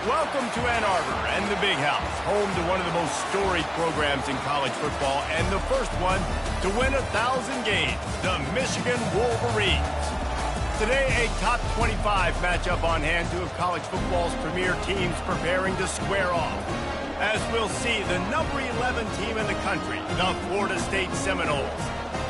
Welcome to Ann Arbor and the Big House, home to one of the most storied programs in college football and the first one to win 1,000 games, the Michigan Wolverines. Today, a top 25 matchup on hand, two of college football's premier teams preparing to square off. As we'll see, the number 11 team in the country, the Florida State Seminoles,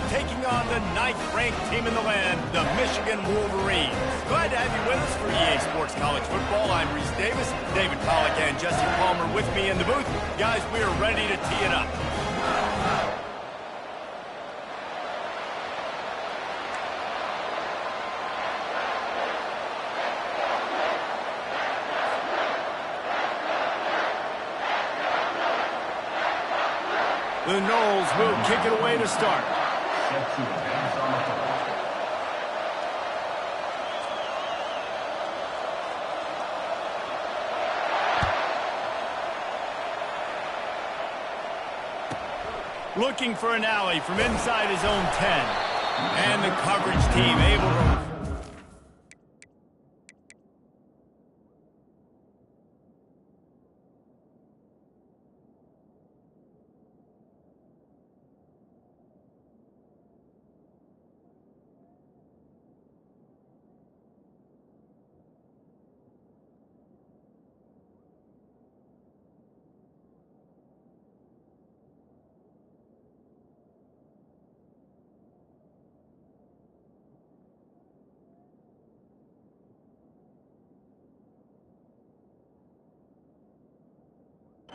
taking on the 9th-ranked team in the land, the Michigan Wolverines. Glad to have you with us for EA Sports College Football. I'm Reese Davis, David Pollack and Jesse Palmer with me in the booth. Guys, we are ready to tee it up. The Noles will kick it away to start. Looking for an alley from inside his own 10. And the coverage team able to...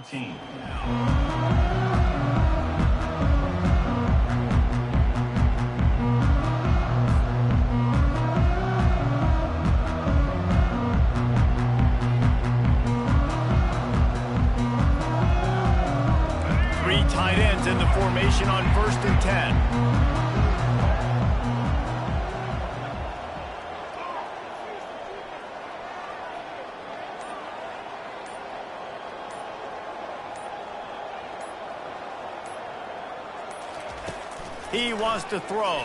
Team. Three tight ends in the formation on 1st and 10. He wants to throw.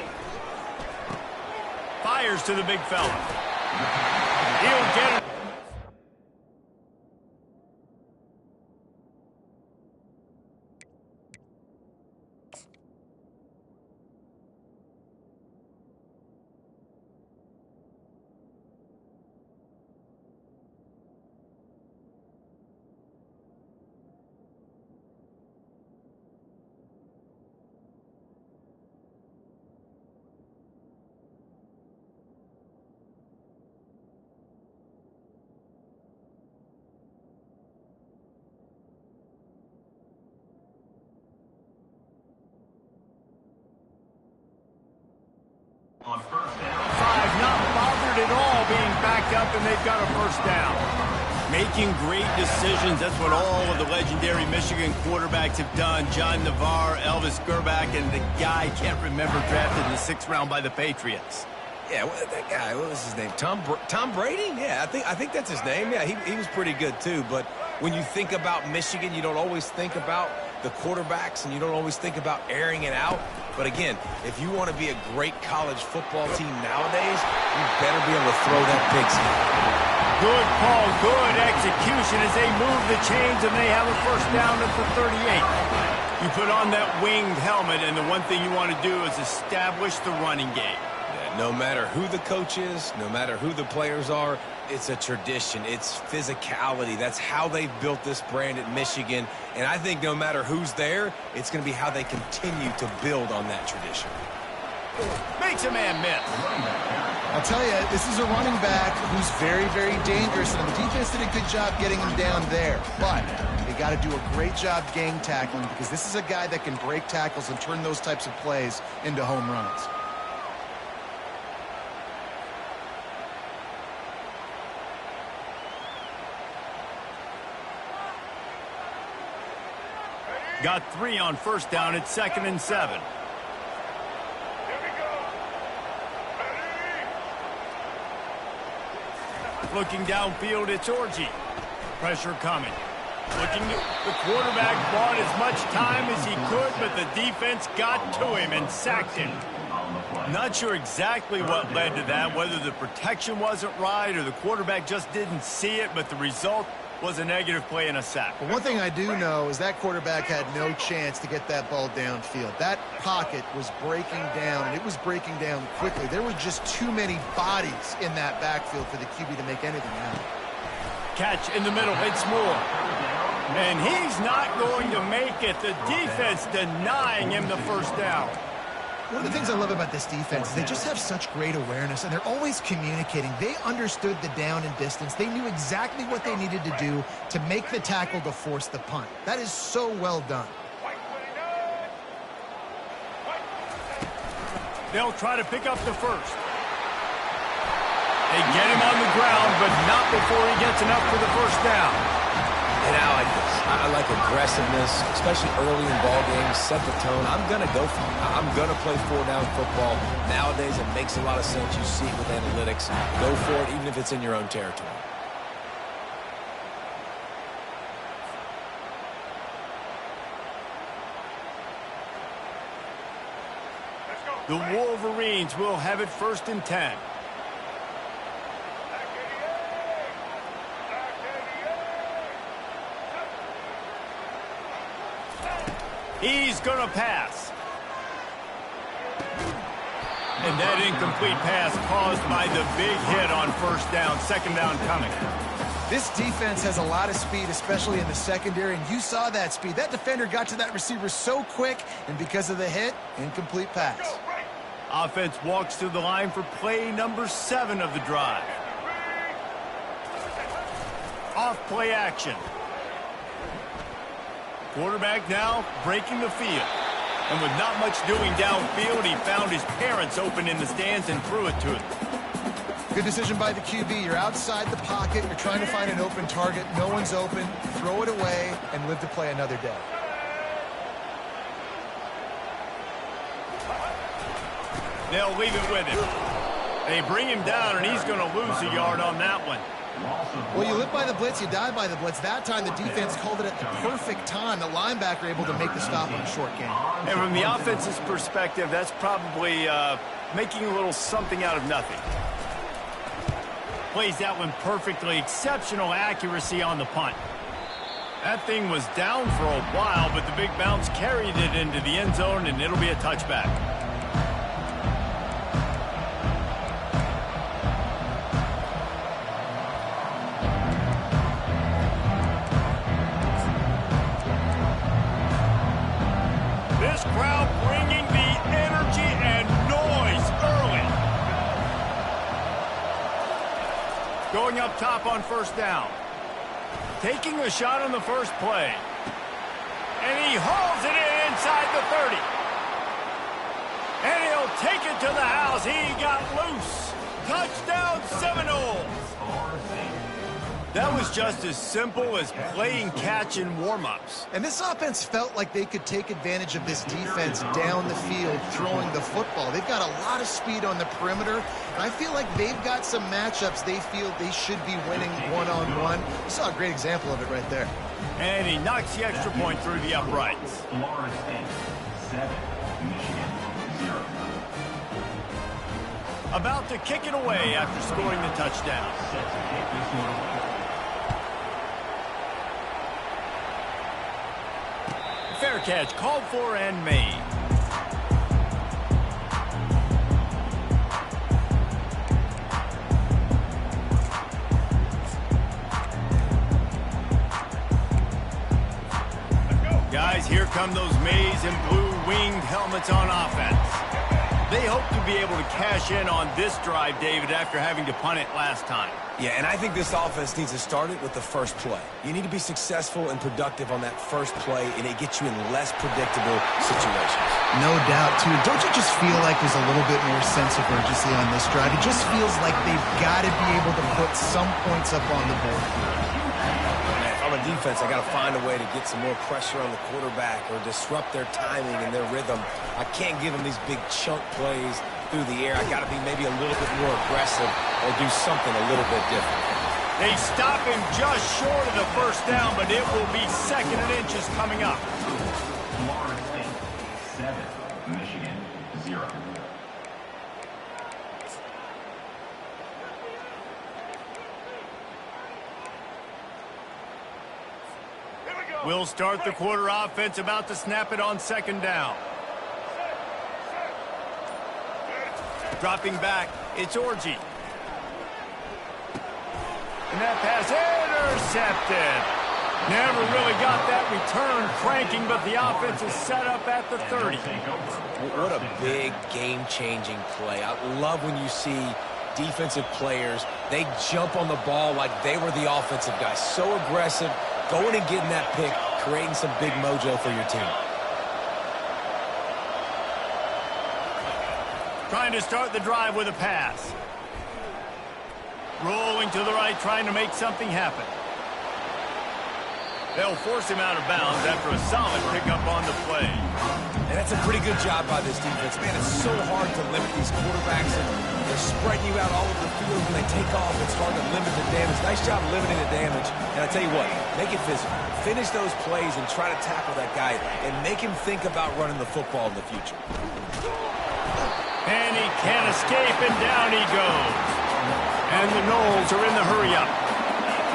Fires to the big fella. He'll get it. On 1st down. 5, not bothered at all being backed up, and they've got a 1st down. Making great decisions, that's what all of the legendary Michigan quarterbacks have done. John Navarre, Elvis Gerbach, and the guy, can't remember, drafted in the 6th round by the Patriots. Yeah, that guy, what was his name? Tom Brady? Yeah, I think that's his name. Yeah, he was pretty good too. But when you think about Michigan, you don't always think about the quarterbacks, and you don't always think about airing it out. But again, if you want to be a great college football team nowadays, you better be able to throw that pigskin. Good call, good execution as they move the chains, and they have a 1st down at the 38. You put on that winged helmet, and the one thing you want to do is establish the running game. No matter who the coach is, no matter who the players are, it's a tradition. It's physicality. That's how they've built this brand at Michigan. And I think no matter who's there, it's going to be how they continue to build on that tradition. Makes a man miss. I'll tell you, this is a running back who's very, very dangerous, and the defense did a good job getting him down there. But they got to do a great job gang tackling, because this is a guy that can break tackles and turn those types of plays into home runs. Got 3 on 1st down at 2nd and 7. Looking downfield, it's Orji. Pressure coming. The quarterback bought as much time as he could, but the defense got to him and sacked him. Not sure exactly what led to that, whether the protection wasn't right or the quarterback just didn't see it, but the result, was a negative play and a sack. But one thing I do know is that quarterback had no chance to get that ball downfield. That pocket was breaking down, and it was breaking down quickly. There were just too many bodies in that backfield for the QB to make anything happen. Catch in the middle, it's Moore. And he's not going to make it. The defense denying him the first down. One of the things I love about this defense is they just have such great awareness, and they're always communicating. They understood the down and distance. They knew exactly what they needed to do to make the tackle to force the punt. That is so well done. They'll try to pick up the first. They get him on the ground, but not before he gets enough for the first down. And I like this. I like aggressiveness, especially early in ball games. Set the tone. I'm going to go for it. I'm going to play 4-down football. Nowadays, it makes a lot of sense. You see it with analytics. Go for it, even if it's in your own territory. The Wolverines will have it 1st and 10. He's going to pass. And that incomplete pass caused by the big hit on 1st down, 2nd down coming. This defense has a lot of speed, especially in the secondary, and you saw that speed. That defender got to that receiver so quick, and because of the hit, incomplete pass. Offense walks to the line for play number 7 of the drive. Off play action. Quarterback now breaking the field. And with not much doing downfield, he found his parents open in the stands and threw it to him. Good decision by the QB. You're outside the pocket. You're trying to find an open target. No one's open. Throw it away and live to play another day. They'll leave it with him. They bring him down, and he's going to lose a yard on that one. Well, you live by the blitz, you die by the blitz. That time, the defense called it at the perfect time. The linebacker able to make the stop on a short gain. And from the offense's perspective, that's probably making a little something out of nothing. Plays that one perfectly. Exceptional accuracy on the punt. That thing was down for a while, but the big bounce carried it into the end zone, and it'll be a touchback. This crowd bringing the energy and noise early. Going up top on 1st down. Taking a shot on the first play. And he hauls it in inside the 30. And he'll take it to the house. He got loose. Touchdown Seminoles. That was just as simple as playing catch in warm-ups. And this offense felt like they could take advantage of this defense down the field, throwing the football. They've got a lot of speed on the perimeter, and I feel like they've got some matchups they feel they should be winning one-on-one. You saw a great example of it right there. And he knocks the extra point through the uprights. Florida State, 7, Michigan, 0. About to kick it away after scoring the touchdown. Set to kick this one away. Fair catch called for and made. Guys, here come those maize and blue winged helmets on offense. They hope to be able to cash in on this drive, David, after having to punt it last time. Yeah, and I think this offense needs to start it with the first play. You need to be successful and productive on that first play, and it gets you in less predictable situations. No doubt, too. Don't you just feel like there's a little bit more sense of urgency on this drive? It just feels like they've got to be able to put some points up on the board. Man, if I'm a defense, I got to find a way to get some more pressure on the quarterback or disrupt their timing and their rhythm. I can't give them these big chunk plays through the air. I got to be maybe a little bit more aggressive or do something a little bit different. They stop him just short of the first down, but it will be 2nd and inches coming up. Florida State, 7, Michigan, 0. We'll start the quarter offense, about to snap it on second down. Dropping back, it's Orji. And that pass intercepted. Never really got that return cranking, but the offense is set up at the 30. What a big game-changing play. I love when you see defensive players, they jump on the ball like they were the offensive guys. So aggressive, going and getting that pick, creating some big mojo for your team. Trying to start the drive with a pass. Rolling to the right, trying to make something happen. They'll force him out of bounds after a solid pickup on the play. And that's a pretty good job by this defense. Man, it's so hard to limit these quarterbacks, and they're spreading you out all over the field. When they take off, it's hard to limit the damage. Nice job limiting the damage. And I tell you what, make it physical. Finish those plays and try to tackle that guy and make him think about running the football in the future. And he can't escape, and down he goes. And the Noles are in the hurry-up.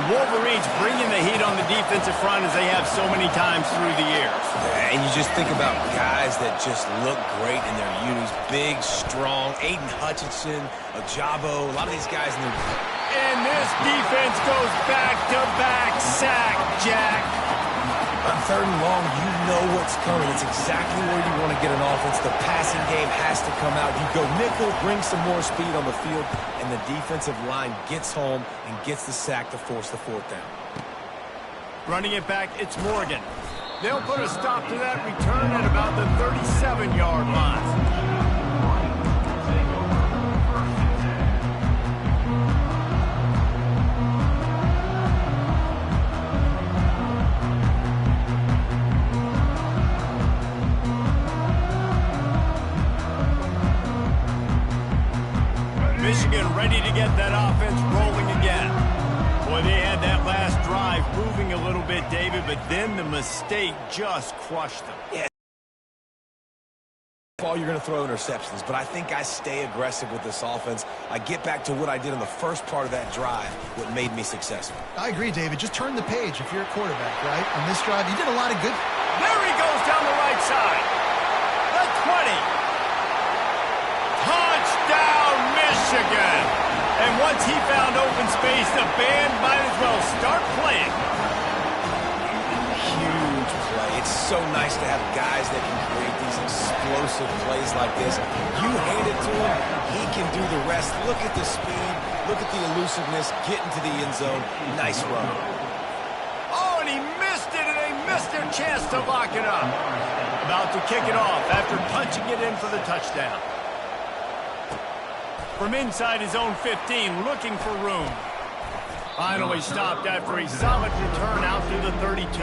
Wolverines bringing the heat on the defensive front as they have so many times through the years. And you just think about guys that just look great in their unis. Big, strong, Aiden Hutchinson, Ajabo, a lot of these guys in their... And this defense goes back-to-back sack, Jack. On third and long, you know what's coming. It's exactly where you want to get an offense. The passing game has to come out. You go nickel, bring some more speed on the field, and the defensive line gets home and gets the sack to force the fourth down. Running it back, it's Morgan. They'll put a stop to that return at about the 37-yard line. Michigan ready to get that offense rolling again. Boy, they had that last drive moving a little bit, David, but then the mistake just crushed them. Yeah. You're going to throw interceptions, but I think I stay aggressive with this offense. I get back to what I did in the first part of that drive, what made me successful. I agree, David. Just turn the page if you're a quarterback, right? On this drive, you did a lot of good. There he goes down the right side. The 20. Touchdown, Michigan! And once he found open space, the band might as well start playing. Huge play. It's so nice to have guys that can create these explosive plays like this. You hand it to him, he can do the rest. Look at the speed, look at the elusiveness, get into the end zone. Nice run. Oh, and he missed it, and they missed their chance to lock it up. About to kick it off after punching it in for the touchdown. From inside his own 15, looking for room. Finally stopped after a solid return out to the 32.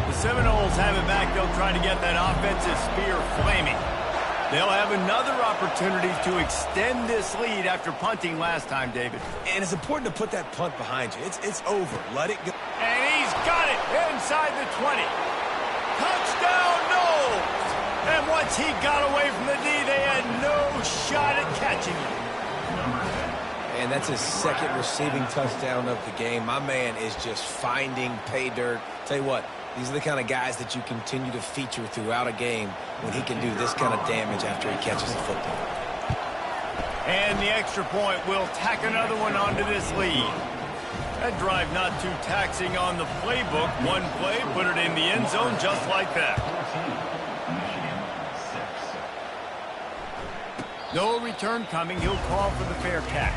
The Seminoles have it back. They'll try to get that offensive spear flaming. They'll have another opportunity to extend this lead after punting last time, David. And it's important to put that punt behind you. It's over. Let it go. And he's got it inside the 20. Touchdown, Noles! And once he got away from the D, they had no shot at catching him. And that's his second receiving touchdown of the game. My man is just finding pay dirt. Tell you what, these are the kind of guys that you continue to feature throughout a game when he can do this kind of damage after he catches the football. And the extra point will tack another one onto this lead. That drive not too taxing on the playbook. One play, put it in the end zone just like that. No return coming. He'll call for the fair catch.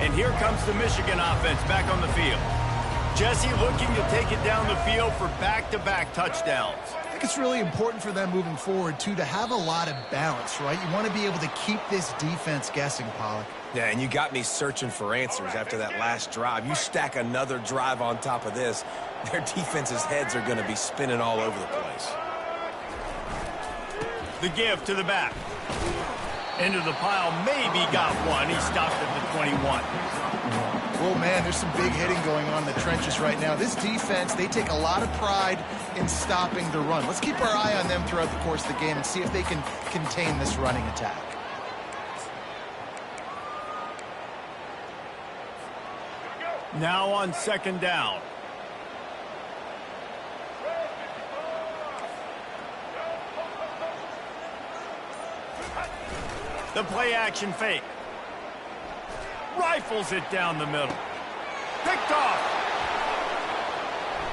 And here comes the Michigan offense back on the field. Jesse looking to take it down the field for back-to-back touchdowns. I think it's really important for them moving forward, too, to have a lot of balance, right? You want to be able to keep this defense guessing, Pollock. Yeah, and you got me searching for answers after that last drive. You stack another drive on top of this, their defense's heads are going to be spinning all over the place. The give to the back. Into the pile, maybe got one. He stopped at the 21. Well, man, there's some big hitting going on in the trenches right now. This defense, they take a lot of pride in stopping the run. Let's keep our eye on them throughout the course of the game and see if they can contain this running attack. Now on second down. The play action fake. Rifles it down the middle. Picked off.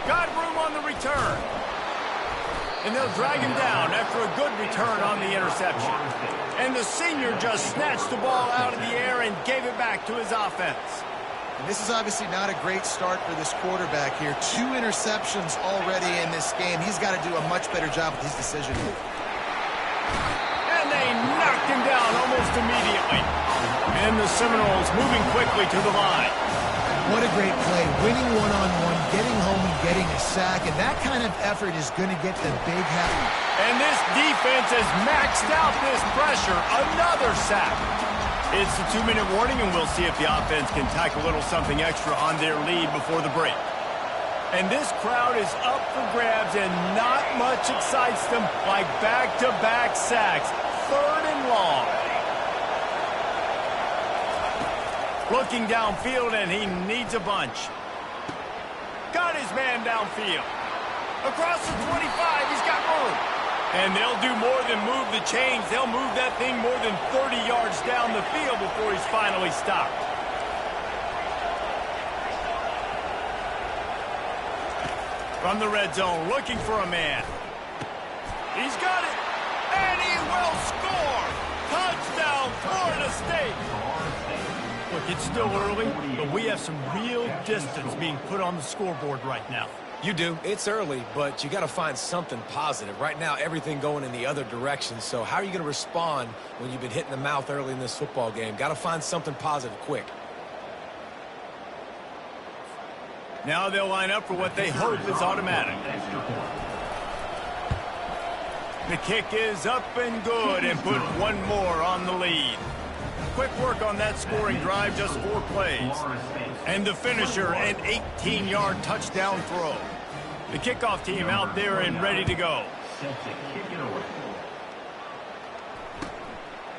Got room on the return. And they'll drag him down after a good return on the interception. And the senior just snatched the ball out of the air and gave it back to his offense. And this is obviously not a great start for this quarterback here. 2 interceptions already in this game. He's got to do a much better job with his decision. And they knocked him down almost immediately. And the Seminoles moving quickly to the line. What a great play. Winning one-on-one, getting home and getting a sack. And that kind of effort is going to get the big hat. And this defense has maxed out this pressure. Another sack. It's the 2-minute warning, and we'll see if the offense can tack a little something extra on their lead before the break. And this crowd is up for grabs, and not much excites them like back-to-back sacks. 3rd and long. Looking downfield, and he needs a bunch. Got his man downfield. Across the 25, he's got room. And they'll do more than move the chains. They'll move that thing more than 30 yards down the field before he's finally stopped. From the red zone, looking for a man. He's got it. And he will score. Touchdown, Florida State. Look, it's still early, but we have some real distance being put on the scoreboard right now. You do. It's early, but you got to find something positive. Right now, everything going in the other direction. So how are you going to respond when you've been hit in the mouth early in this football game? Got to find something positive quick. Now they'll line up for what they hope is automatic. The kick is up and good and put one more on the lead. Quick work on that scoring drive, just 4 plays. And the finisher, an 18-yard touchdown throw. The kickoff team out there and ready to go.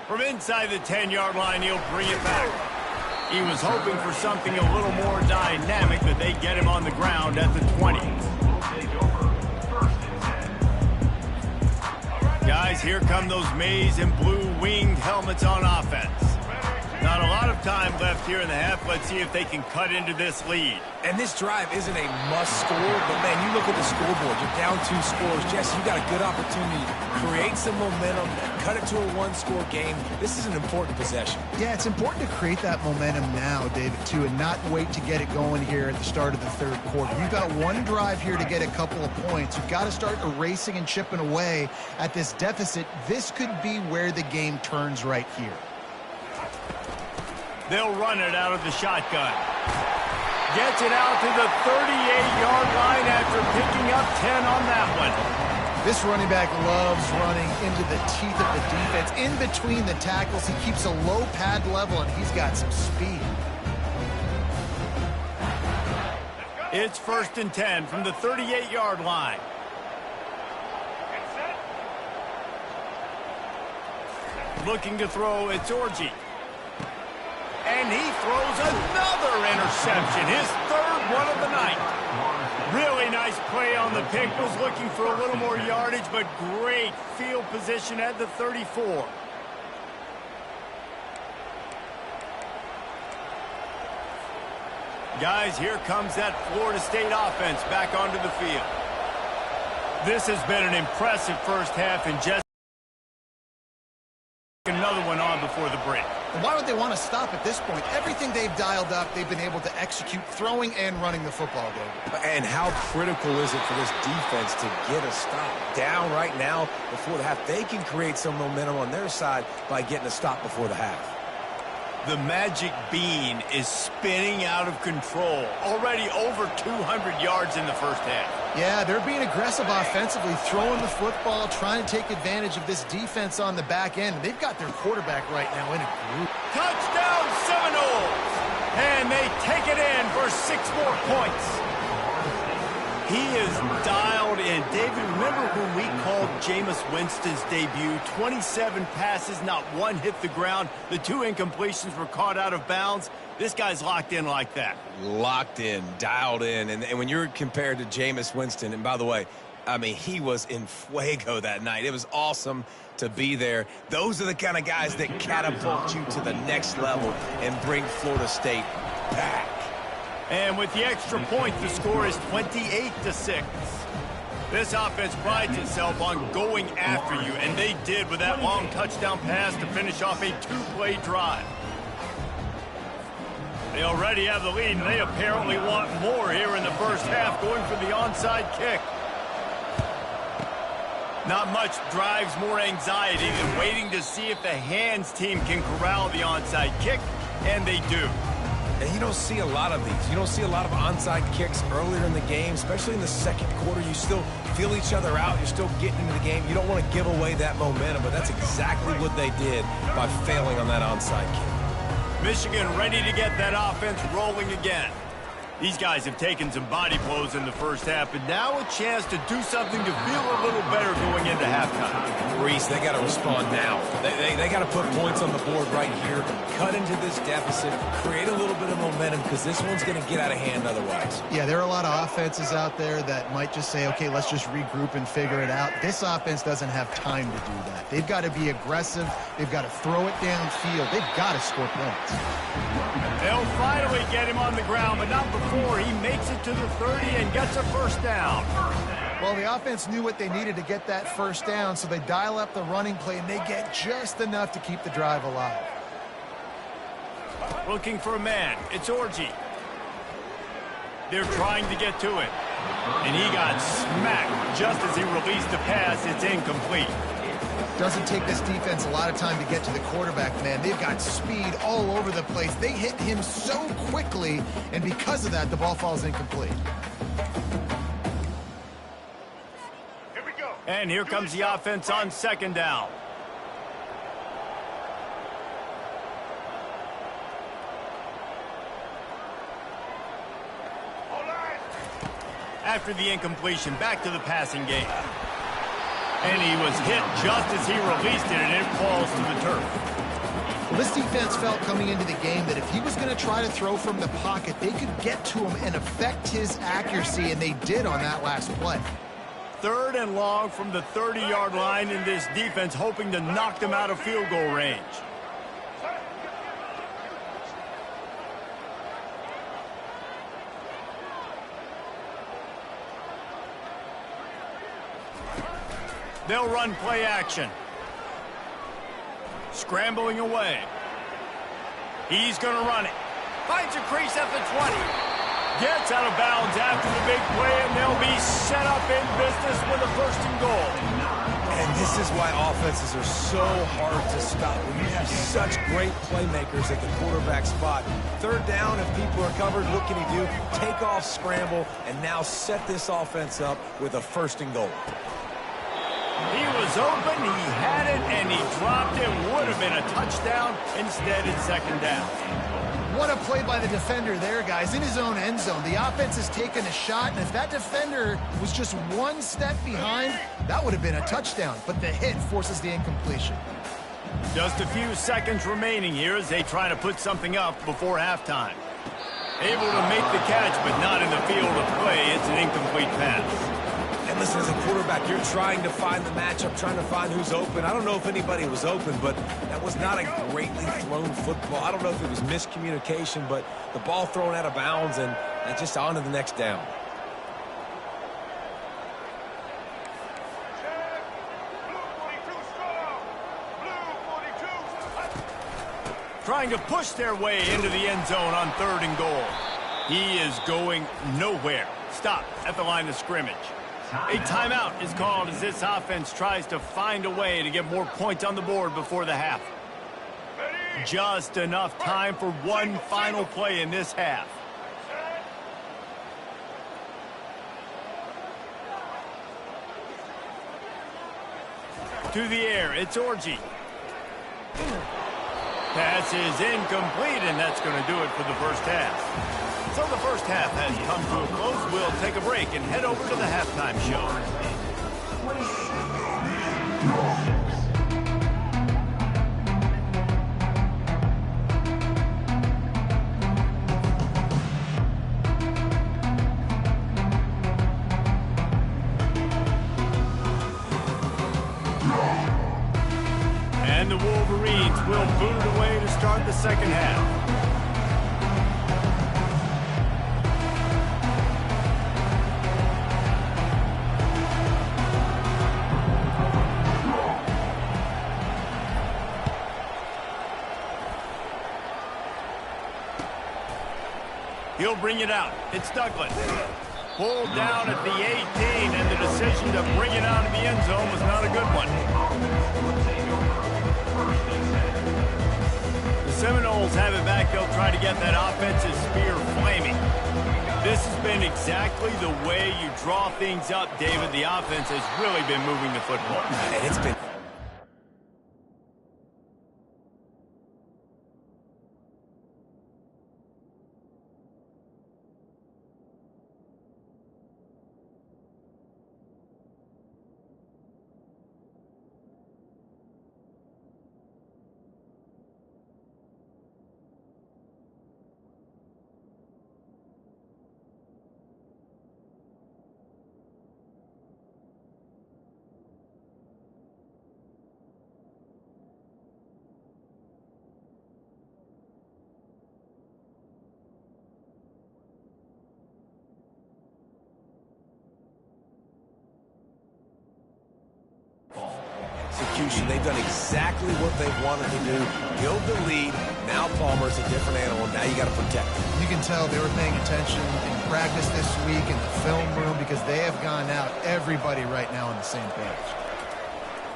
From inside the 10-yard line, he'll bring it back. He was hoping for something a little more dynamic, but they get him on the ground at the 20. Guys, here come those maize and blue winged helmets on offense. Not a lot of time left here in the half. Let's see if they can cut into this lead. And this drive isn't a must score, but man, you look at the scoreboard. You're down 2 scores. Jesse, you got a good opportunity to create some momentum, cut it to a 1-score game. This is an important possession. Yeah, it's important to create that momentum now, David, too, and not wait to get it going here at the start of the 3rd quarter. You've got 1 drive here to get a couple of points. You've got to start erasing and chipping away at this deficit. This could be where the game turns right here. They'll run it out of the shotgun. Gets it out to the 38-yard line after picking up 10 on that one. This running back loves running into the teeth of the defense. In between the tackles, he keeps a low pad level, and he's got some speed. It's 1st and 10 from the 38-yard line. Looking to throw, it's Orji. And he throws another interception, his 3rd one of the night. Really nice play on the pick. Was looking for a little more yardage, but great field position at the 34. Guys, here comes that Florida State offense back onto the field. This has been an impressive first half, and just another one on before the break. Why would they want to stop at this point? Everything they've dialed up, they've been able to execute, throwing and running the football game. And how critical is it for this defense to get a stop? Down right now before the half. They can create some momentum on their side by getting a stop before the half. The magic bean is spinning out of control. Already over 200 yards in the first half. Yeah, they're being aggressive offensively, throwing the football, trying to take advantage of this defense on the back end. They've got their quarterback right now in a group. Touchdown Seminoles! And they take it in for 6 more points. He is dialed in. David, remember when we called Jameis Winston's debut? 27 passes, not one hit the ground. The 2 incompletions were caught out of bounds. This guy's locked in like that. Locked in, dialed in. And when you're compared to Jameis Winston, and by the way, I mean, he was in fuego that night. It was awesome to be there. Those are the kind of guys that catapult you to the next level and bring Florida State back. And with the extra point, the score is 28-6. This offense prides itself on going after you, and they did with that long touchdown pass to finish off a 2-play drive. They already have the lead, and they apparently want more here in the first half, going for the onside kick. Not much drives more anxiety than waiting to see if the hands team can corral the onside kick, and they do. And you don't see a lot of these. You don't see a lot of onside kicks earlier in the game, especially in the second quarter. You still feel each other out. You're still getting into the game. You don't want to give away that momentum, but that's exactly what they did by failing on that onside kick. Michigan ready to get that offense rolling again. These guys have taken some body blows in the first half, but now a chance to do something to feel a little better going into halftime. Reese, they got to respond now. They got to put points on the board right here, cut into this deficit, create a little bit of momentum, because this one's going to get out of hand otherwise. Yeah, there are a lot of offenses out there that might just say, okay, let's just regroup and figure it out. This offense doesn't have time to do that. They've got to be aggressive. They've got to throw it downfield. They've got to score points. They'll finally get him on the ground, but not before he makes it to the 30 and gets a first down. Well, the offense knew what they needed to get that first down, so they dial up the running play, and they get just enough to keep the drive alive. Looking for a man. It's Orji. They're trying to get to it. And he got smacked just as he released the pass. It's incomplete. Doesn't take this defense a lot of time to get to the quarterback, man. They've got speed all over the place. They hit him so quickly, and because of that, the ball falls incomplete. Here we go. And here comes the offense on second down. After the incompletion, back to the passing game. And he was hit just as he released it, and it falls to the turf. Well, this defense felt coming into the game that if he was going to try to throw from the pocket, they could get to him and affect his accuracy, and they did on that last play. 3rd and long from the 30-yard line, in this defense hoping to knock them out of field goal range. They'll run play action. Scrambling away. He's going to run it. Finds a crease at the 20. Gets out of bounds after the big play, and they'll be set up in business with a 1st and goal. And this is why offenses are so hard to stop. When you have such great playmakers at the quarterback spot. 3rd down, if people are covered, what can he do? Take off, scramble, and now set this offense up with a 1st and goal. He was open, he had it, and he dropped it. Would have been a touchdown. Instead, it's 2nd down. What a play by the defender there, guys, in his own end zone. The offense has taken a shot, and if that defender was just 1 step behind, that would have been a touchdown. But the hit forces the incompletion. Just a few seconds remaining here as they try to put something up before halftime. Able to make the catch, but not in the field of play. It's an incomplete pass. And listen, as a quarterback, you're trying to find the matchup, trying to find who's open. I don't know if anybody was open, but that was not a greatly thrown football. I don't know if it was miscommunication, but the ball thrown out of bounds and just on to the next down. Trying to push their way into the end zone on 3rd and goal. He is going nowhere. Stop at the line of scrimmage. A timeout is called as this offense tries to find a way to get more points on the board before the half. Just enough time for one final play in this half. To the air, it's Orji. Pass is incomplete, and that's going to do it for the first half. So the first half has come to a close. We'll take a break and head over to the halftime show. And the Wolverines will boot it away to start the second half. He'll bring it out. It's Douglas. Pulled down at the 18, and the decision to bring it out of the end zone was not a good one. The Seminoles have it back. They'll try to get that offensive spear flaming. This has been exactly the way you draw things up, David. The offense has really been moving the football. And it's been... Execution. They've done exactly what they wanted to do. Build the lead. Now Palmer's a different animal. Now you got to protect him. You can tell they were paying attention in practice this week in the film room because they have gone out, everybody right now on the same page.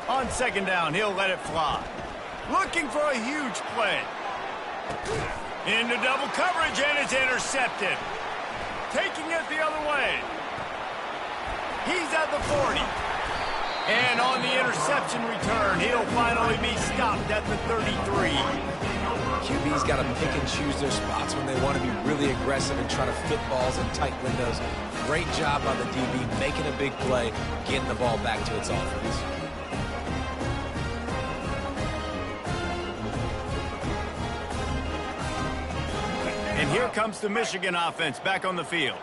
On second down, he'll let it fly. Looking for a huge play. Into double coverage, and it's intercepted. Taking it the other way. He's at the 40. And on the interception return, he'll finally be stopped at the 33. QB's got to pick and choose their spots when they want to be really aggressive and try to fit balls in tight windows. Great job by the DB making a big play, getting the ball back to its offense. And here comes the Michigan offense back on the field.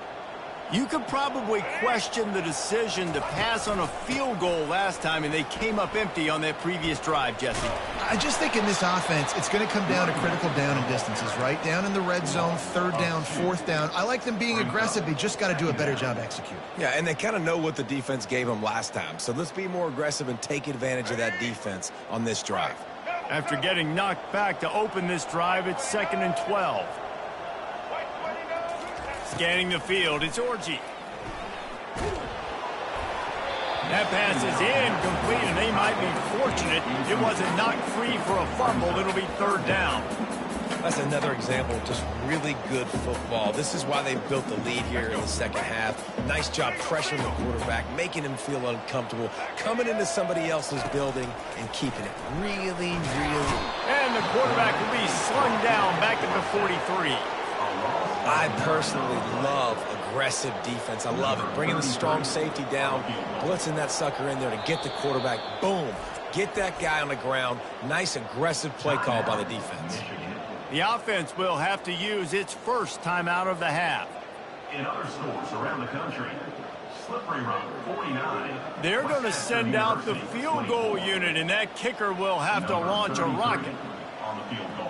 You could probably question the decision to pass on a field goal last time, and they came up empty on that previous drive, Jesse. I just think in this offense, it's going to come down to critical down and distances, right? Down in the red zone, third down, fourth down. I like them being aggressive. They just got to do a better job executing. Yeah, and they kind of know what the defense gave them last time. So let's be more aggressive and take advantage of that defense on this drive. After getting knocked back to open this drive, it's 2nd and 12. Scanning the field, it's Orji. That pass is incomplete, and they might be fortunate it wasn't knocked free for a fumble. It'll be third down. That's another example of just really good football. This is why they built the lead here in the second half. Nice job pressuring the quarterback, making him feel uncomfortable, coming into somebody else's building and keeping it really, really. And the quarterback will be slung down back at the 43. I personally love aggressive defense. I love it. Bringing the strong safety down, blitzing that sucker in there to get the quarterback. Boom. Get that guy on the ground. Nice aggressive play call by the defense. The offense will have to use its first timeout of the half. In other stores around the country, Slippery Rock 49. They're going to send out the field goal unit, and that kicker will have to launch a rocket. On the field goal.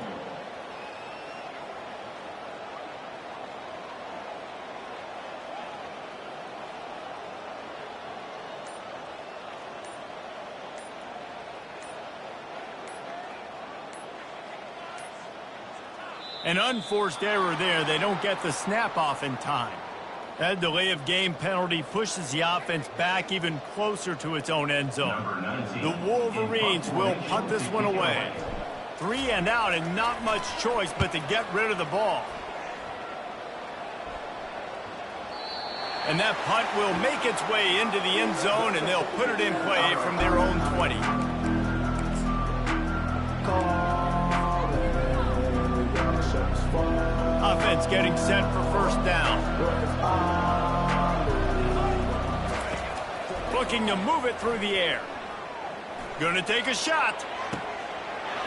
An unforced error there. They don't get the snap off in time. That delay of game penalty pushes the offense back even closer to its own end zone. The Wolverines will punt this one away. 3 and out and not much choice but to get rid of the ball. And that punt will make its way into the end zone, and they'll put it in play from their own 20. Offense getting set for first down. Looking to move it through the air. Gonna take a shot.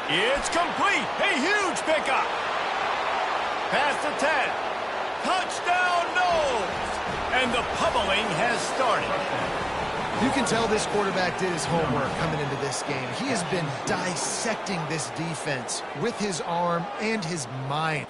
It's complete. A huge pickup. Past the 10. Touchdown, no! And the pummeling has started. You can tell this quarterback did his homework coming into this game. He has been dissecting this defense with his arm and his mind.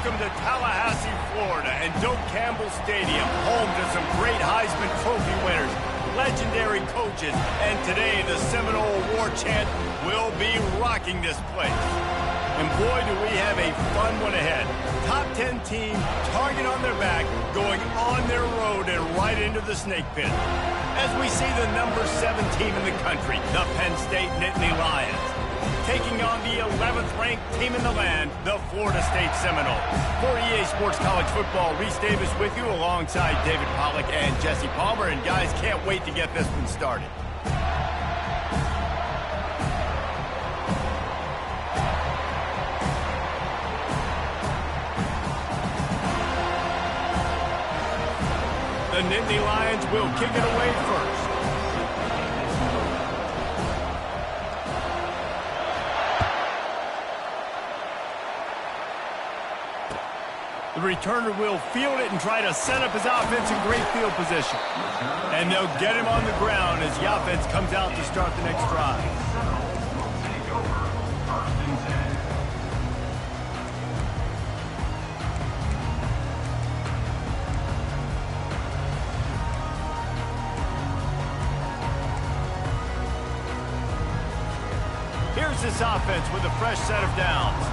Welcome to Tallahassee, Florida, and Doak Campbell Stadium, home to some great Heisman Trophy winners, legendary coaches, and today the Seminole Award chant will be rocking this place. And boy, do we have a fun one ahead. Top 10 team, target on their back, going on their road and right into the snake pit. As we see the number 7 team in the country, the Penn State Nittany Lions, taking on the 11th ranked team in the land, the Florida State Seminoles. For EA Sports College Football, Reese Davis with you alongside David Pollack and Jesse Palmer. And guys, can't wait to get this one started. The Nittany Lions will kick it away first. The returner will field it and try to set up his offense in great field position. And they'll get him on the ground as the offense comes out to start the next drive. Take over. First and 10. Here's this offense with a fresh set of downs.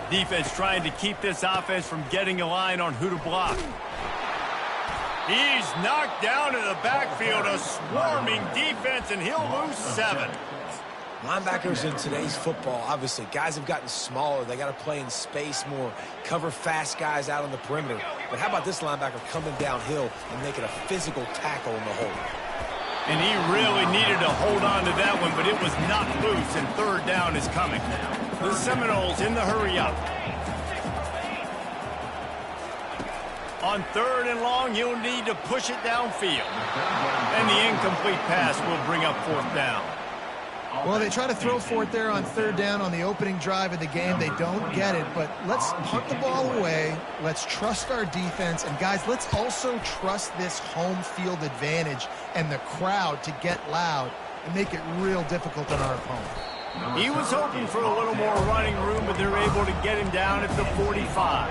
Defense trying to keep this offense from getting a line on who to block. He's knocked down in the backfield, a swarming defense, and he'll lose 7. Linebackers in today's football, obviously, guys have gotten smaller. They got to play in space more, cover fast guys out on the perimeter. But how about this linebacker coming downhill and making a physical tackle in the hole? And he really needed to hold on to that one, but it was knocked loose, and third down is coming. The Seminoles in the hurry up. On 3rd and long, he'll need to push it downfield. And the incomplete pass will bring up 4th down. Well, they try to throw for it there on 3rd down on the opening drive of the game. They don't get it, but let's punt the ball away. Let's trust our defense. And, guys, let's also trust this home field advantage and the crowd to get loud and make it real difficult on our opponent. He was hoping for a little more running room, but they're able to get him down at the 45.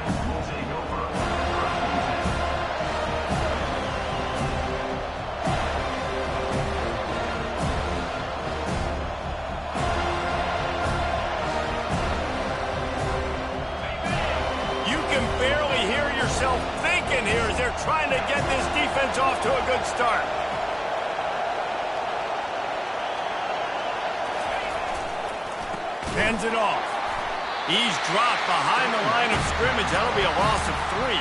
You can barely hear yourself thinking here as they're trying to get this defense off to a good start. Hands it off. He's dropped behind the line of scrimmage. That'll be a loss of 3.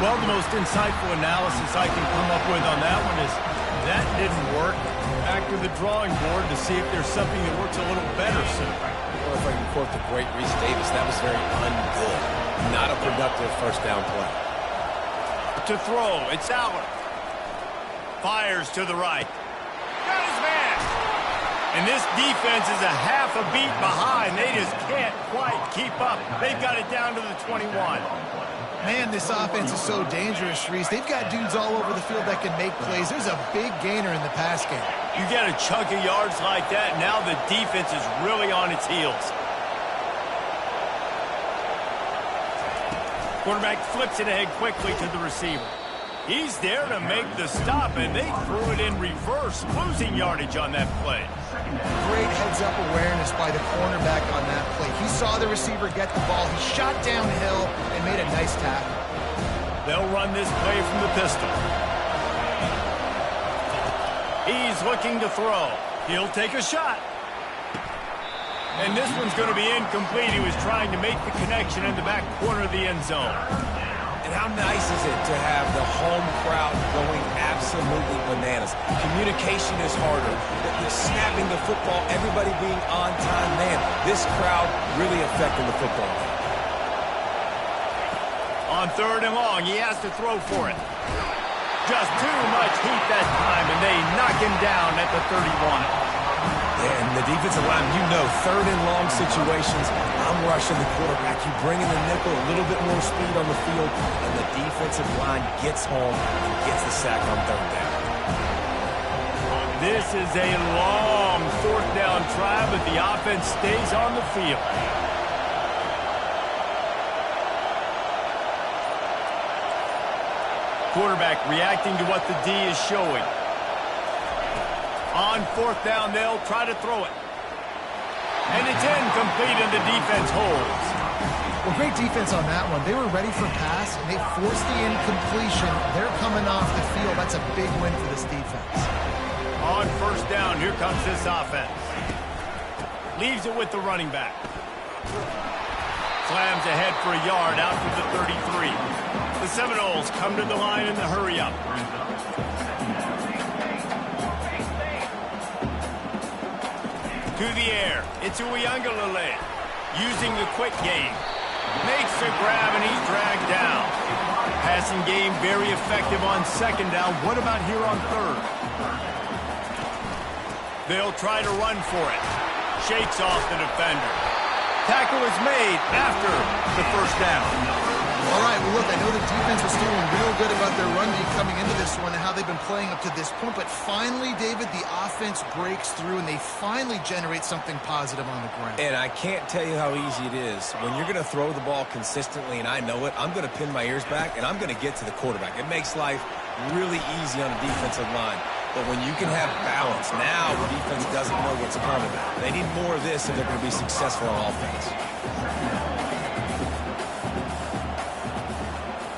Well, the most insightful analysis I can come up with on that one is that didn't work. Back to the drawing board to see if there's something that works a little better soon. Or if I can quote the great Reese Davis, that was very ungood. Not a productive first down play. To throw, it's Allard. Fires to the right. Got his man. And this defense is a half a beat behind. They just can't quite keep up. They've got it down to the 21. Man, this offense is so dangerous, Reese. They've got dudes all over the field that can make plays. There's a big gainer in the pass game. You get a chunk of yards like that, now the defense is really on its heels. Quarterback flips it ahead quickly to the receiver. He's there to make the stop, and they threw it in reverse, losing yardage on that play. Great heads-up awareness by the cornerback on that play. He saw the receiver get the ball. He shot downhill and made a nice tackle. They'll run this play from the pistol. He's looking to throw. He'll take a shot. And this one's going to be incomplete. He was trying to make the connection in the back corner of the end zone. And how nice is it to have the home crowd going absolutely bananas? Communication is harder. The snapping the football, everybody being on time. Man, this crowd really affecting the football game. On 3rd and long, he has to throw for it. Just too much heat that time, and they knock him down at the 31. And the defensive line, you know, 3rd and long situations, I'm rushing the quarterback. You bring in the nickel, a little bit more speed on the field, and the defensive line gets home and gets the sack on 3rd down. This is a long 4th down try, but the offense stays on the field. Quarterback reacting to what the D is showing. On fourth down, they'll try to throw it. And it's incomplete, and the defense holds. Well, great defense on that one. They were ready for pass, and they forced the incompletion. They're coming off the field. That's a big win for this defense. On first down, here comes this offense. Leaves it with the running back. Slams ahead for a yard out to the 33. The Seminoles come to the line in the hurry-up. To the air. It's Uiagalelei using the quick game. Makes the grab, and he's dragged down. Passing game very effective on second down. What about here on third? They'll try to run for it. Shakes off the defender. Tackle is made after the first down. All right, well, look, I know the defense was feeling real good about their run D coming into this one and how they've been playing up to this point, but finally, David, the offense breaks through and they finally generate something positive on the ground. And I can't tell you how easy it is. When you're going to throw the ball consistently, and I know it, I'm going to pin my ears back, and I'm going to get to the quarterback. It makes life really easy on the defensive line. But when you can have balance, now the defense doesn't know what's coming. They need more of this if they're going to be successful on offense.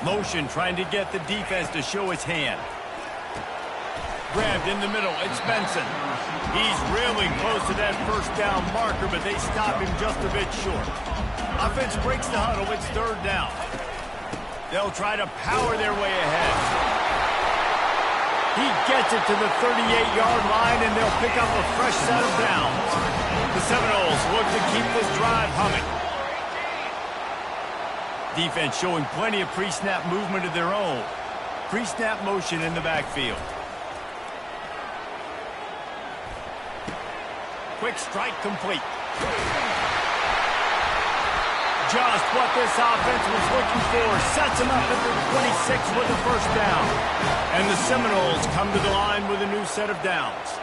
Motion trying to get the defense to show his hand. Grabbed in the middle. It's Benson. He's really close to that first down marker, but they stop him just a bit short. Offense breaks the huddle. It's third down. They'll try to power their way ahead. He gets it to the 38-yard line, and they'll pick up a fresh set of downs. The Seminoles look to keep this drive humming. Defense showing plenty of pre-snap movement of their own. Pre-snap motion in the backfield. Quick strike complete. Just what this offense was looking for. Sets them up at the 26 with the first down. And the Seminoles come to the line with a new set of downs.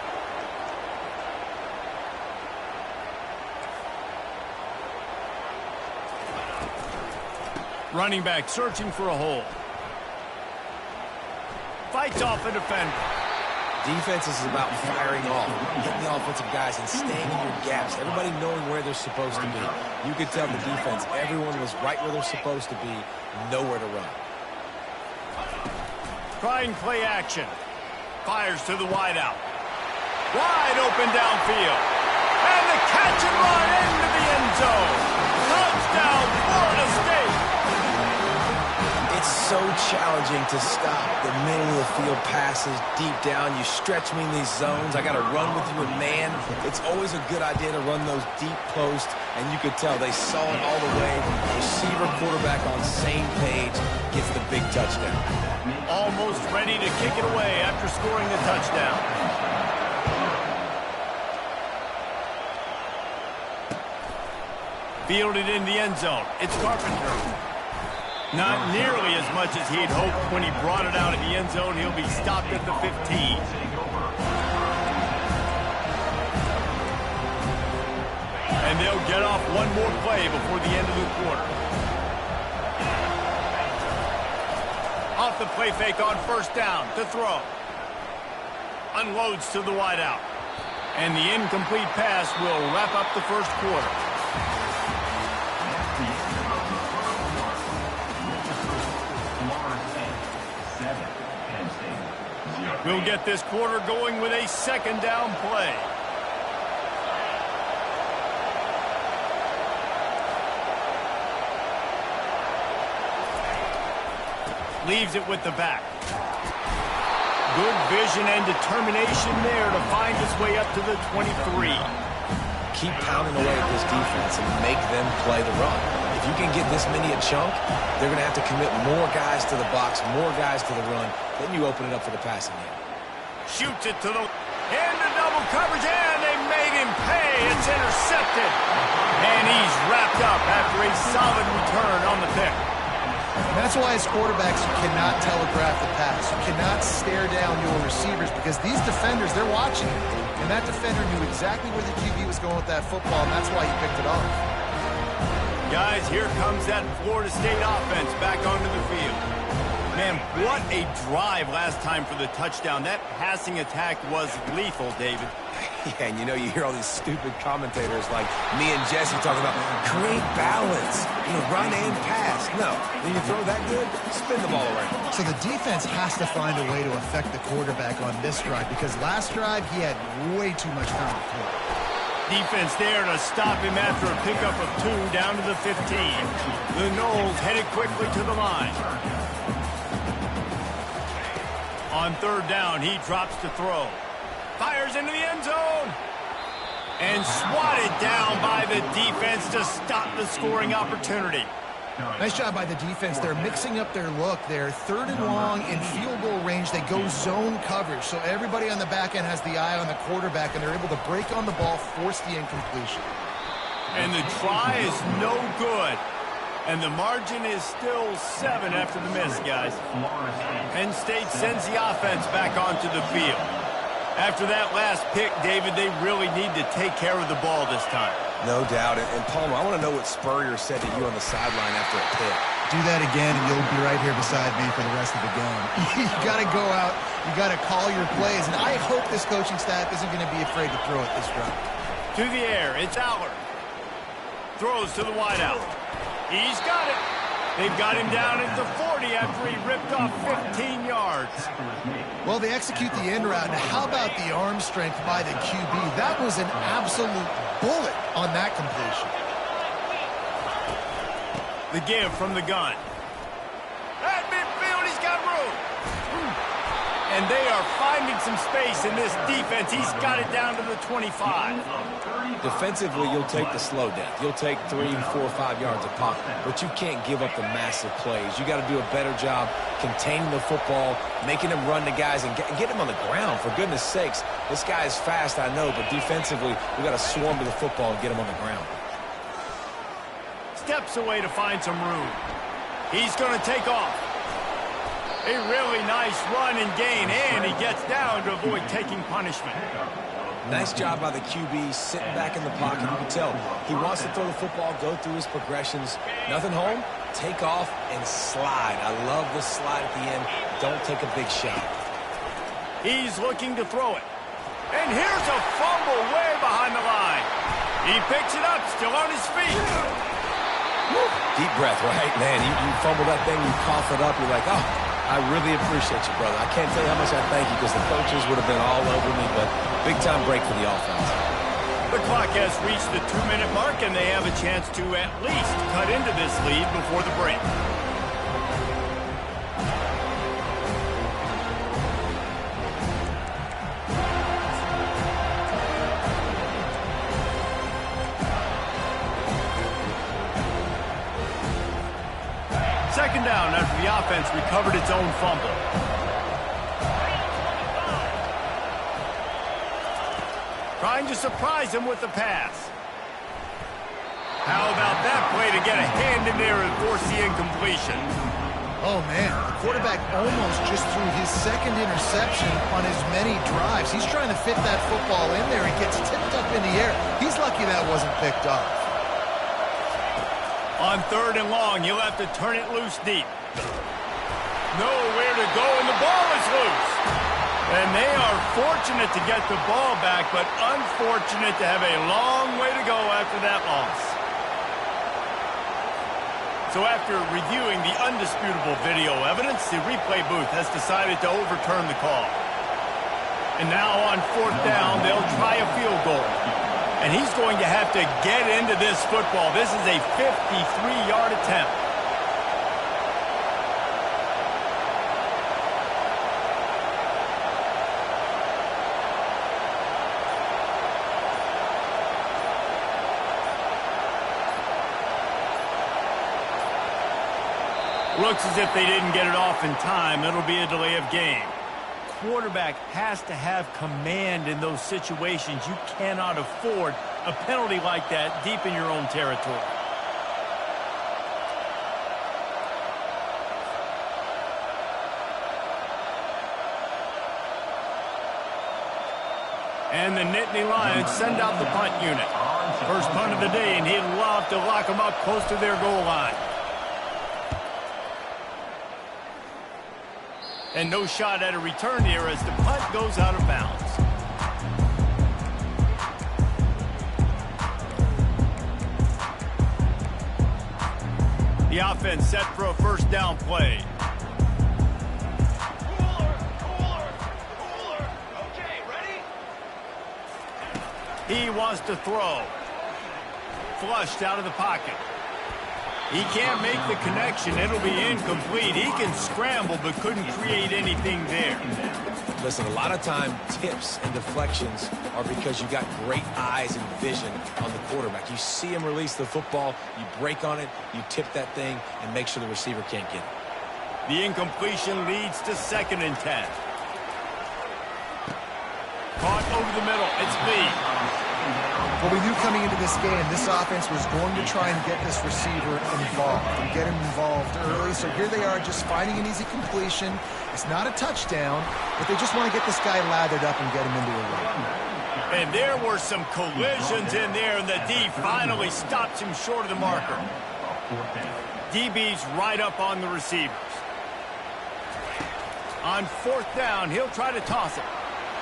Running back searching for a hole. Fights off a defender. Defense is about firing off, hitting the offensive guys and staying in your gaps. Everybody knowing where they're supposed to be. You could tell the defense, everyone was right where they're supposed to be, nowhere to run. Trying play action. Fires to the wideout. Wide open downfield. And the catch and run into the end zone. Touchdown, Florida State. It's so challenging to stop the middle of the field passes deep down. You stretch me in these zones. I got to run with you in man. It's always a good idea to run those deep posts, and you could tell they saw it all the way. Receiver, quarterback on same page, gets the big touchdown. Almost ready to kick it away after scoring the touchdown. Fielded in the end zone. It's Carpenter. Not nearly as much as he'd hoped when he brought it out of the end zone. He'll be stopped at the 15. And they'll get off one more play before the end of the quarter. Off the play fake on first down to throw. Unloads to the wideout. And the incomplete pass will wrap up the first quarter. We'll get this quarter going with a second down play. Leaves it with the back. Good vision and determination there to find his way up to the 23. Keep pounding away at this defense and make them play the run. If you can get this many a chunk, they're going to have to commit more guys to the box, more guys to the run. Then you open it up for the passing game. Shoots it to the into double coverage, and they made him pay. It's intercepted. And he's wrapped up after a solid return on the pick. And that's why as quarterbacks, you cannot telegraph the pass. You cannot stare down your receivers because these defenders, they're watching it. And that defender knew exactly where the QB was going with that football, and that's why he picked it off. Guys, here comes that Florida State offense back onto the field. Man, what a drive last time for the touchdown. That passing attack was lethal, David. Yeah, and you hear all these stupid commentators like me and Jesse talking about create balance, run and pass. No, when you throw that good, spin the ball around. So the defense has to find a way to affect the quarterback on this drive because last drive he had way too much time to throw. Defense there to stop him after a pickup of 2 down to the 15. The Noles headed quickly to the line. On 3rd down, he drops to throw. Fires into the end zone. And swatted down by the defense to stop the scoring opportunity. Nice job by the defense. They're mixing up their look. They're 3rd and long in field goal range. They go zone coverage. So everybody on the back end has the eye on the quarterback, and they're able to break on the ball, force the incompletion. And the try is no good. And the margin is still 7 after the miss, guys. Penn State sends the offense back onto the field. After that last pick, David, they really need to take care of the ball this time. No doubt. And Palmer, I want to know what Spurrier said to you on the sideline after a pick. Do that again, and you'll be right here beside me for the rest of the game. You got to go out. You got to call your plays. And I hope this coaching staff isn't going to be afraid to throw it this drive. To the air, it's Aller. Throws to the wideout. He's got it. They've got him down at the 40 after he ripped off 15 yards. Well, they execute the end route. Now, how about the arm strength by the QB? That was an absolute bullet on that completion. The give from the gun. At midfield, he's got room. And they are finding some space in this defense. He's got it down to the 25. Defensively, you'll take the slow death. You'll take 3, 4, 5 yards of pop, but you can't give up the massive plays. You got to do a better job containing the football, making him run the guys, and get him on the ground. For goodness sakes, this guy is fast, I know, but defensively, we got to swarm to the football and get him on the ground. Steps away to find some room. He's going to take off. A really nice run and gain, and he gets down to avoid taking punishment. Nice job by the QB sitting back in the pocket. You can tell he wants to throw the football, go through his progressions. Nothing home, take off and slide. I love the slide at the end. Don't take a big shot. He's looking to throw it. And here's a fumble way behind the line. He picks it up, still on his feet. Deep breath, right? Man, you fumble that thing, you cough it up, you're like, oh, I really appreciate you, brother. I can't tell you how much I thank you because the coaches would have been all over me, but big-time break for the offense. The clock has reached the 2-minute mark, and they have a chance to at least cut into this lead before the break. Second down after the offense recovered its own fumble. Trying to surprise him with the pass. How about that play to get a hand in there and force the incompletion? Oh, man, the quarterback almost just threw his second interception on as many drives. He's trying to fit that football in there. It gets tipped up in the air. He's lucky that wasn't picked off. On 3rd and long, he'll have to turn it loose deep. Nowhere to go, and the ball is loose. And they are fortunate to get the ball back, but unfortunate to have a long way to go after that loss. So after reviewing the undisputable video evidence, the replay booth has decided to overturn the call. And now on 4th down, they'll try a field goal. And he's going to have to get into this football. This is a 53-yard attempt. Looks as if they didn't get it off in time. It'll be a delay of game. Quarterback has to have command in those situations. You cannot afford a penalty like that deep in your own territory. And the Nittany Lions send out the punt unit. First punt of the day, and he'd love to lock them up close to their goal line. And no shot at a return here as the punt goes out of bounds. The offense set for a first down play. Okay, ready? He wants to throw. Flushed out of the pocket. He can't make the connection. It'll be incomplete. He can scramble but couldn't create anything there. Listen, a lot of time tips and deflections are because you got great eyes and vision on the quarterback. You see him release the football, you break on it, you tip that thing, and make sure the receiver can't get it. The incompletion leads to 2nd and 10. Caught over the middle. It's Lee. Well, we knew coming into this game, this offense was going to try and get this receiver involved and get him involved early. So here they are just finding an easy completion. It's not a touchdown, but they just want to get this guy lathered up and get him into a run. And there were some collisions in there, and the D finally stops him short of the marker. DB's right up on the receivers. On 4th down, he'll try to toss it.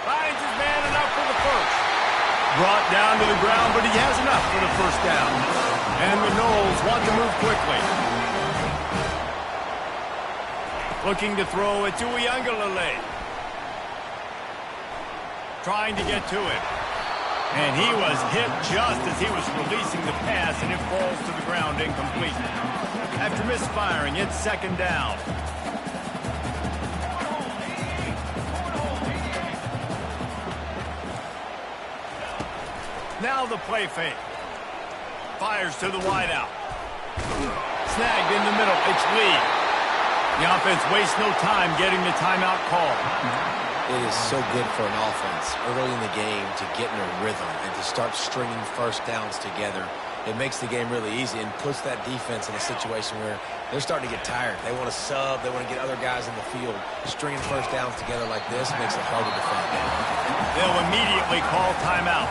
Finds his man enough for the first. Brought down to the ground, but he has enough for the first down. And the Knowles want to move quickly. Looking to throw it to Uiagalelei. Trying to get to it. And he was hit just as he was releasing the pass, and it falls to the ground incomplete. After misfiring, it's 2nd down. Now the play fake. Fires to the wideout. Snagged in the middle. It's Lee. The offense wastes no time getting the timeout call. It is so good for an offense early in the game to get in a rhythm and to start stringing first downs together. It makes the game really easy and puts that defense in a situation where they're starting to get tired. They want to sub. They want to get other guys in the field. Stringing first downs together like this makes it hard to defend. They'll immediately call timeout.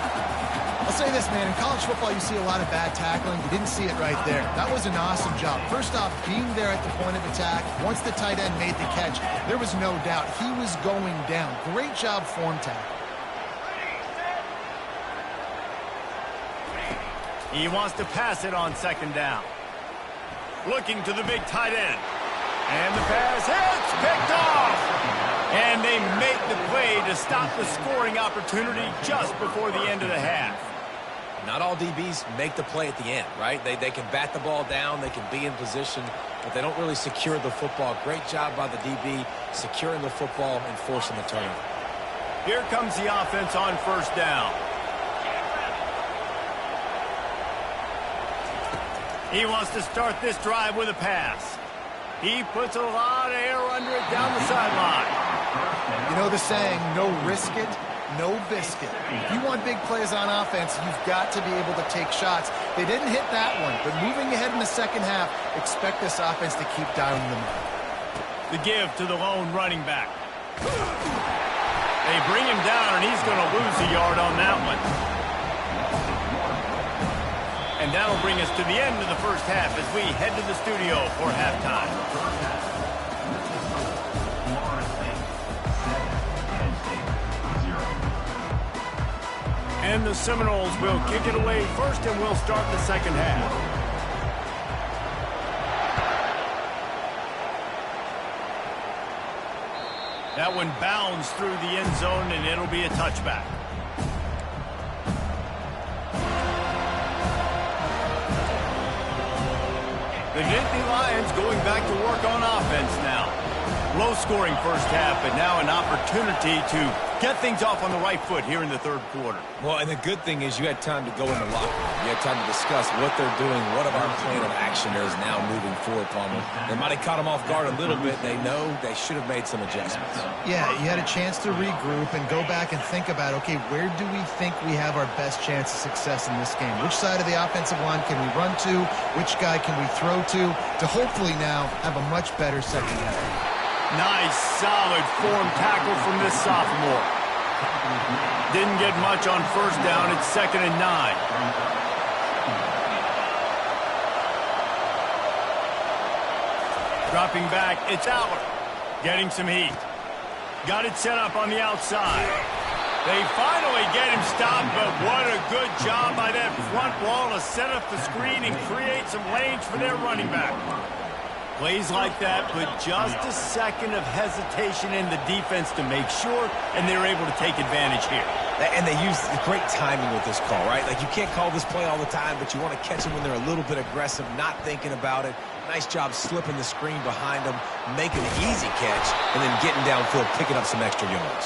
I'll say this, man. In college football, you see a lot of bad tackling. You didn't see it right there. That was an awesome job. First off, being there at the point of attack. Once the tight end made the catch, there was no doubt he was going down. Great job form tackle. He wants to pass it on 2nd down. Looking to the big tight end. And the pass hits, picked off. And they make the play to stop the scoring opportunity just before the end of the half. Not all DBs make the play at the end, right? They can bat the ball down, they can be in position, but they don't really secure the football. Great job by the DB securing the football and forcing the turnover. Here comes the offense on 1st down. He wants to start this drive with a pass. He puts a lot of air under it down the sideline. You know the saying, no risk it, no biscuit. If you want big plays on offense, you've got to be able to take shots. They didn't hit that one, but moving ahead in the 2nd half, expect this offense to keep dialing them up. The give to the lone running back. They bring him down, and he's going to lose a yard on that one. And that'll bring us to the end of the first half as we head to the studio for halftime. And the Seminoles will kick it away first, and we'll start the 2nd half. That one bounds through the end zone, and it'll be a touchback. The Nittany Lions going back to work on offense now. Low-scoring first half, but now an opportunity to get things off on the right foot here in the 3rd quarter. Well, and the good thing is you had time to go in the locker room. You had time to discuss what they're doing, what our plan of action is now moving forward, Palmer. They might have caught them off guard a little bit. They know they should have made some adjustments. Yeah, you had a chance to regroup and go back and think about, okay, where do we think we have our best chance of success in this game? Which side of the offensive line can we run to? Which guy can we throw to hopefully now have a much better 2nd half? Nice, solid form tackle from this sophomore. Didn't get much on first down. It's 2nd and 9. Dropping back, it's Aller. Getting some heat. Got it set up on the outside. They finally get him stopped, but what a good job by that front wall to set up the screen and create some lanes for their running back. Plays like that, but just a second of hesitation in the defense to make sure, and they're able to take advantage here. And they use great timing with this call, right? Like, you can't call this play all the time, but you want to catch them when they're a little bit aggressive, not thinking about it. Nice job slipping the screen behind them, making an easy catch, and then getting downfield, picking up some extra yards.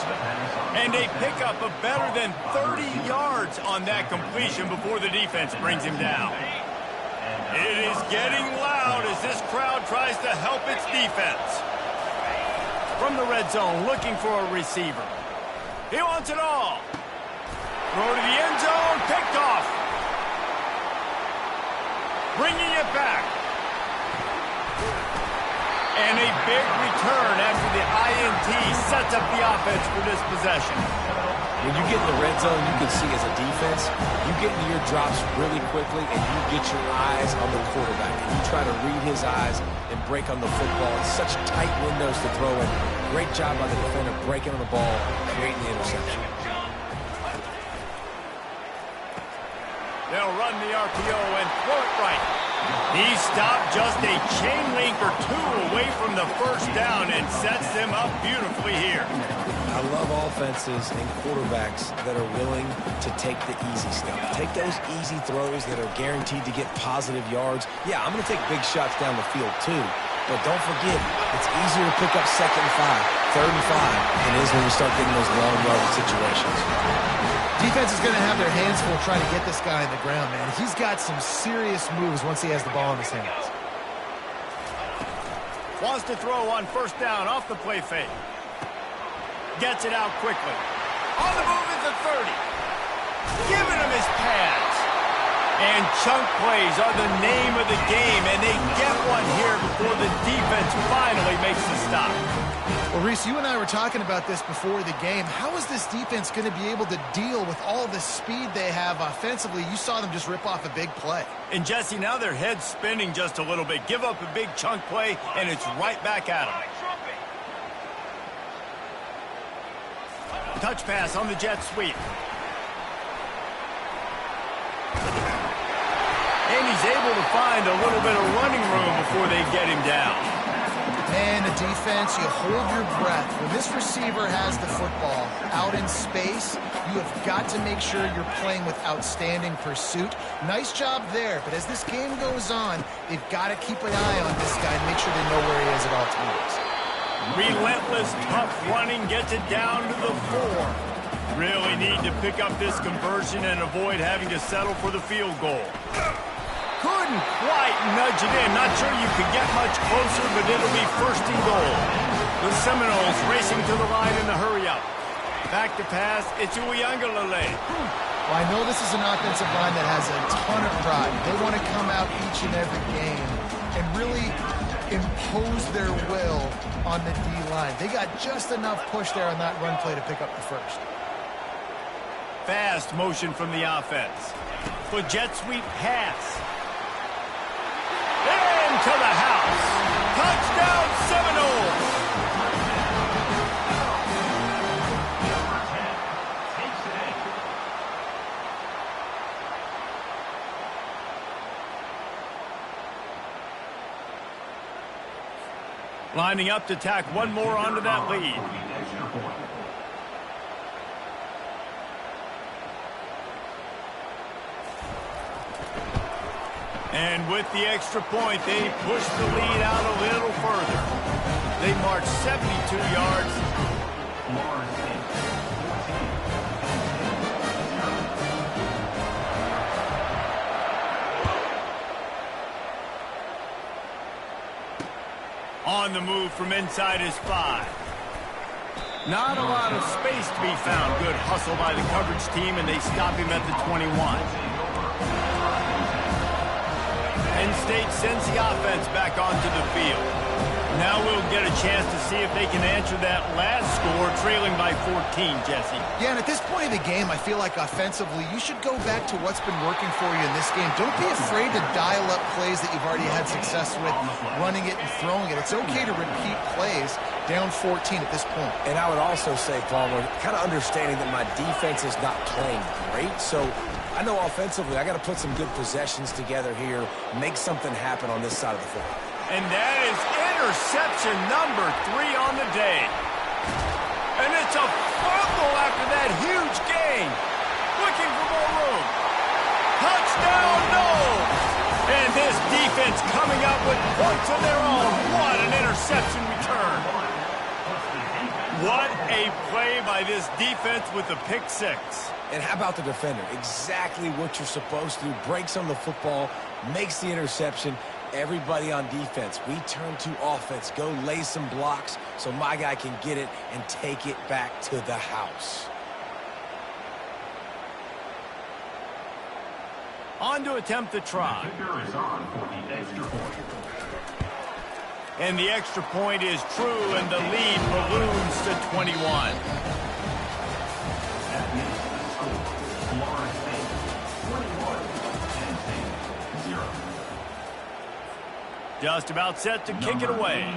And they pick up a better than 30 yards on that completion before the defense brings him down. It is getting loud as this crowd tries to help its defense. From the red zone, looking for a receiver. He wants it all. Throw to the end zone, picked off. Bringing it back. And a big return after the INT sets up the offense for this possession. When you get in the red zone, you can see as a defense, you get into your drops really quickly and you get your eyes on the quarterback. And you try to read his eyes and break on the football. It's such tight windows to throw in. Great job by the defender breaking on the ball, creating the interception. They'll run the RPO and throw it right. He stopped just a chain link or two away from the first down and sets them up beautifully here. I love offenses and quarterbacks that are willing to take the easy stuff. Take those easy throws that are guaranteed to get positive yards. Yeah, I'm going to take big shots down the field too, but don't forget, it's easier to pick up 2nd and 5, 3rd and 5 than it is when we start getting those long yardage situations. Defense is going to have their hands full trying to get this guy in the ground, man. He's got some serious moves once he has the ball in his hands. Wants to throw on first down off the play fake. Gets it out quickly. On the move is the 30. Giving him his pads. And chunk plays are the name of the game, and they get one here before the defense finally makes the stop. Well, Reese, you and I were talking about this before the game. How is this defense going to be able to deal with all the speed they have offensively? You saw them just rip off a big play. And, Jesse, now their head's spinning just a little bit. Give up a big chunk play, and it's right back at them. Touch pass on the jet sweep. And he's able to find a little bit of running room before they get him down. Man, the defense, you hold your breath. When this receiver has the football out in space, you have got to make sure you're playing with outstanding pursuit. Nice job there, but as this game goes on, they've got to keep an eye on this guy and make sure they know where he is at all times. Relentless, tough running gets it down to the 4. Really need to pick up this conversion and avoid having to settle for the field goal. Couldn't quite nudge it in. Not sure you could get much closer, but it'll be 1st and goal. The Seminoles racing to the line in the hurry-up. Back to pass, it's Uiagalelei. Well, I know this is an offensive line that has a ton of pride. They want to come out each and every game and really impose their will on the D-line. They got just enough push there on that run play to pick up the first. Fast motion from the offense. For jet sweep pass. Into the house. Touchdown Seminoles. Lining up to tack one more onto that lead. And with the extra point, they push the lead out a little further. They march 72 yards. On the move from inside his 5. Not a lot of space to be found. Good hustle by the coverage team, and they stop him at the 21. And Penn State sends the offense back onto the field. Now we'll get a chance to see if they can answer that last score, trailing by 14, Jesse. Yeah, and at this point of the game, I feel like offensively, you should go back to what's been working for you in this game. Don't be afraid to dial up plays that you've already had success with, running it and throwing it. It's okay to repeat plays down 14 at this point. And I would also say, Palmer, kind of understanding that my defense is not playing great, so I know offensively I got to put some good possessions together here, make something happen on this side of the football. And that is interception number 3 on the day. And it's a fumble after that huge gain. Looking for more room. Touchdown, no! And this defense coming up with points of their own. What an interception return. What a play by this defense with the pick 6. And how about the defender? Exactly what you're supposed to do. Breaks on the football, makes the interception. Everybody on defense, we turn to offense. Go lay some blocks so my guy can get it and take it back to the house. On to attempt the try. Kicker is on for the extra point. And the extra point is true, and the lead balloons to 21. That is the score. Florida State 21, Penn State 0. Just about set to kick it away.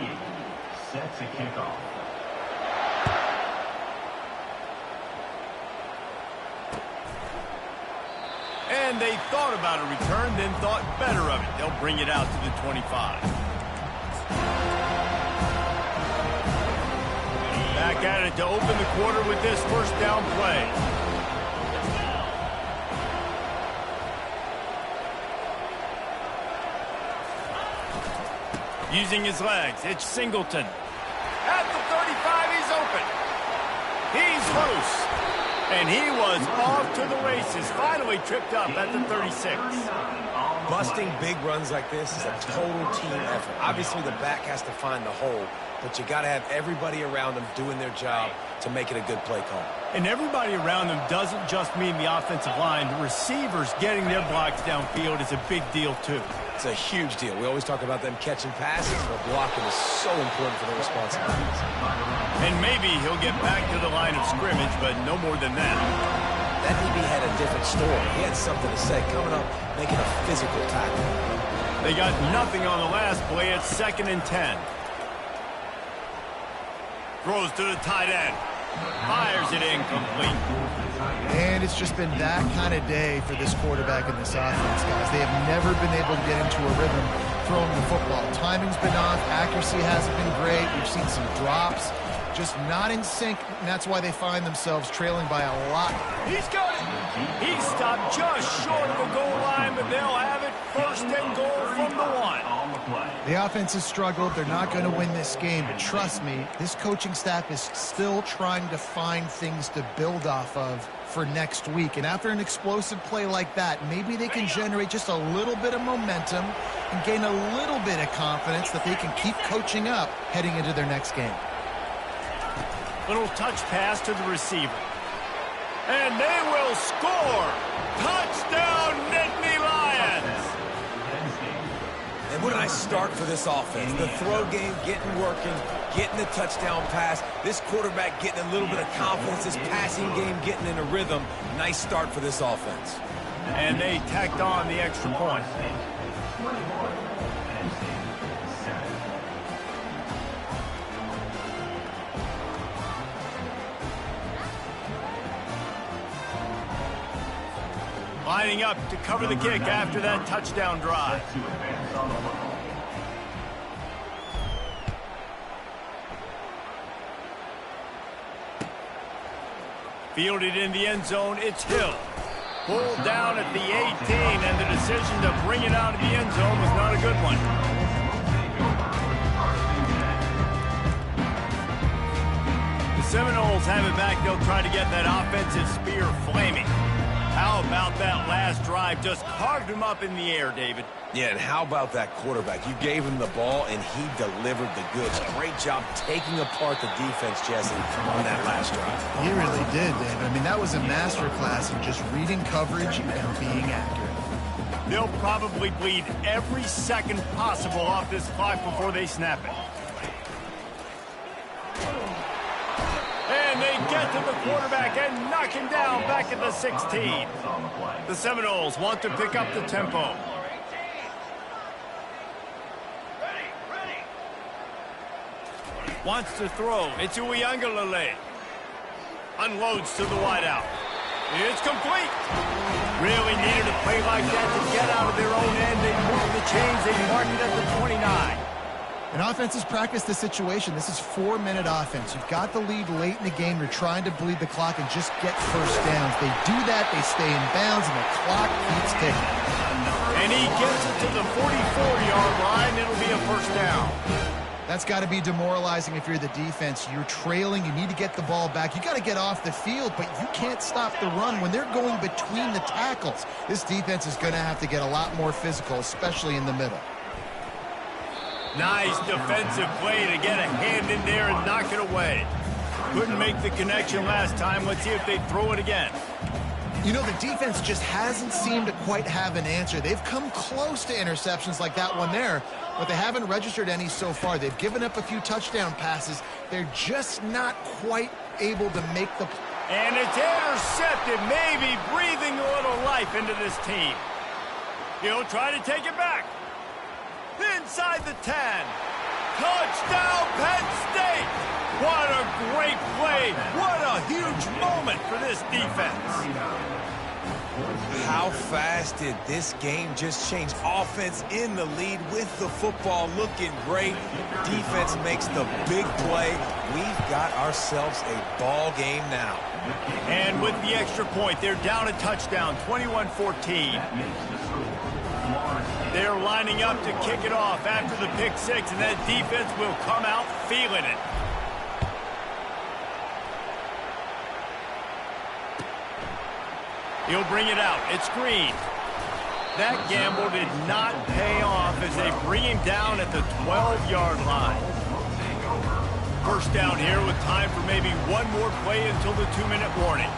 Set to kick off. And they thought about a return, then thought better of it. They'll bring it out to the 25. Back at it to open the quarter with this first down play. Using his legs, it's Singleton. At the 35, he's open. He's loose. And he was off to the races. Finally tripped up at the 36. Busting big runs like this is a total team effort. Obviously, the back has to find the hole, but you got to have everybody around them doing their job to make it a good play call. And everybody around them doesn't just mean the offensive line. The receivers getting their blocks downfield is a big deal, too. It's a huge deal. We always talk about them catching passes, but blocking is so important for their responsibilities. And maybe he'll get back to the line of scrimmage, but no more than that. That DB had a different story. He had something to say, coming up, making a physical tackle. They got nothing on the last play. It's 2nd and 10. Throws to the tight end. Fires it incomplete. And it's just been that kind of day for this quarterback in this offense, guys. They have never been able to get into a rhythm throwing the football. Timing's been off. Accuracy hasn't been great. We've seen some drops. Just not in sync, and that's why they find themselves trailing by a lot. He's got it. He stopped just short of the goal line, but they'll have it 1st and goal from the 1. The offense has struggled. They're not going to win this game, but trust me, this coaching staff is still trying to find things to build off of for next week. And after an explosive play like that, maybe they can generate just a little bit of momentum and gain a little bit of confidence that they can keep coaching up heading into their next game. Little touch pass to the receiver. And they will score. Touchdown, Nittany Lions. And what a nice start for this offense. The throw game getting working, getting the touchdown pass. This quarterback getting a little bit of confidence. This passing game getting in a rhythm. Nice start for this offense. And they tacked on the extra point. Lining up to cover the kick after that touchdown drive. Fielded in the end zone, it's Hill. Pulled down at the 18, and the decision to bring it out of the end zone was not a good one. The Seminoles have it back. They'll try to get that offensive spear flaming. How about that last drive? Just carved him up in the air, David. Yeah, and how about that quarterback? You gave him the ball, and he delivered the goods. Great job taking apart the defense, Jesse, on that last drive. He really did, David. I mean, that was a masterclass in just reading coverage and being accurate. They'll probably bleed every second possible off this clock before they snap it. And they get to the quarterback and knock him down back at the 16. The Seminoles want to pick up the tempo. Wants to throw. It's Uiagalelei. Unloads to the wideout. It's complete. Really needed a play like that to get out of their own end. They move the chains. They mark it at the 29. And offenses practice this situation. This is 4-minute offense. You've got the lead late in the game. You're trying to bleed the clock and just get first downs. They do that. They stay in bounds, and the clock keeps ticking. And he gets it to the 44-yard line. It'll be a first down. That's got to be demoralizing if you're the defense. You're trailing. You need to get the ball back. You got to get off the field, but you can't stop the run when they're going between the tackles. This defense is going to have to get a lot more physical, especially in the middle. Nice defensive play to get a hand in there and knock it away. Couldn't make the connection last time. Let's see if they throw it again. You know, the defense just hasn't seemed to quite have an answer. They've come close to interceptions like that one there, but they haven't registered any so far. They've given up a few touchdown passes. They're just not quite able to make the... And it's intercepted, maybe breathing a little life into this team. He'll try to take it back. Inside the 10. Touchdown, Penn State! What a great play. What a huge moment for this defense. How fast did this game just change? Offense in the lead with the football looking great. Defense makes the big play. We've got ourselves a ball game now. And with the extra point, they're down a touchdown, 21-14. They're lining up to kick it off after the pick six, and that defense will come out feeling it. He'll bring it out. It's Green. That gamble did not pay off as they bring him down at the 12-yard line. First down here with time for maybe one more play until the 2-minute warning.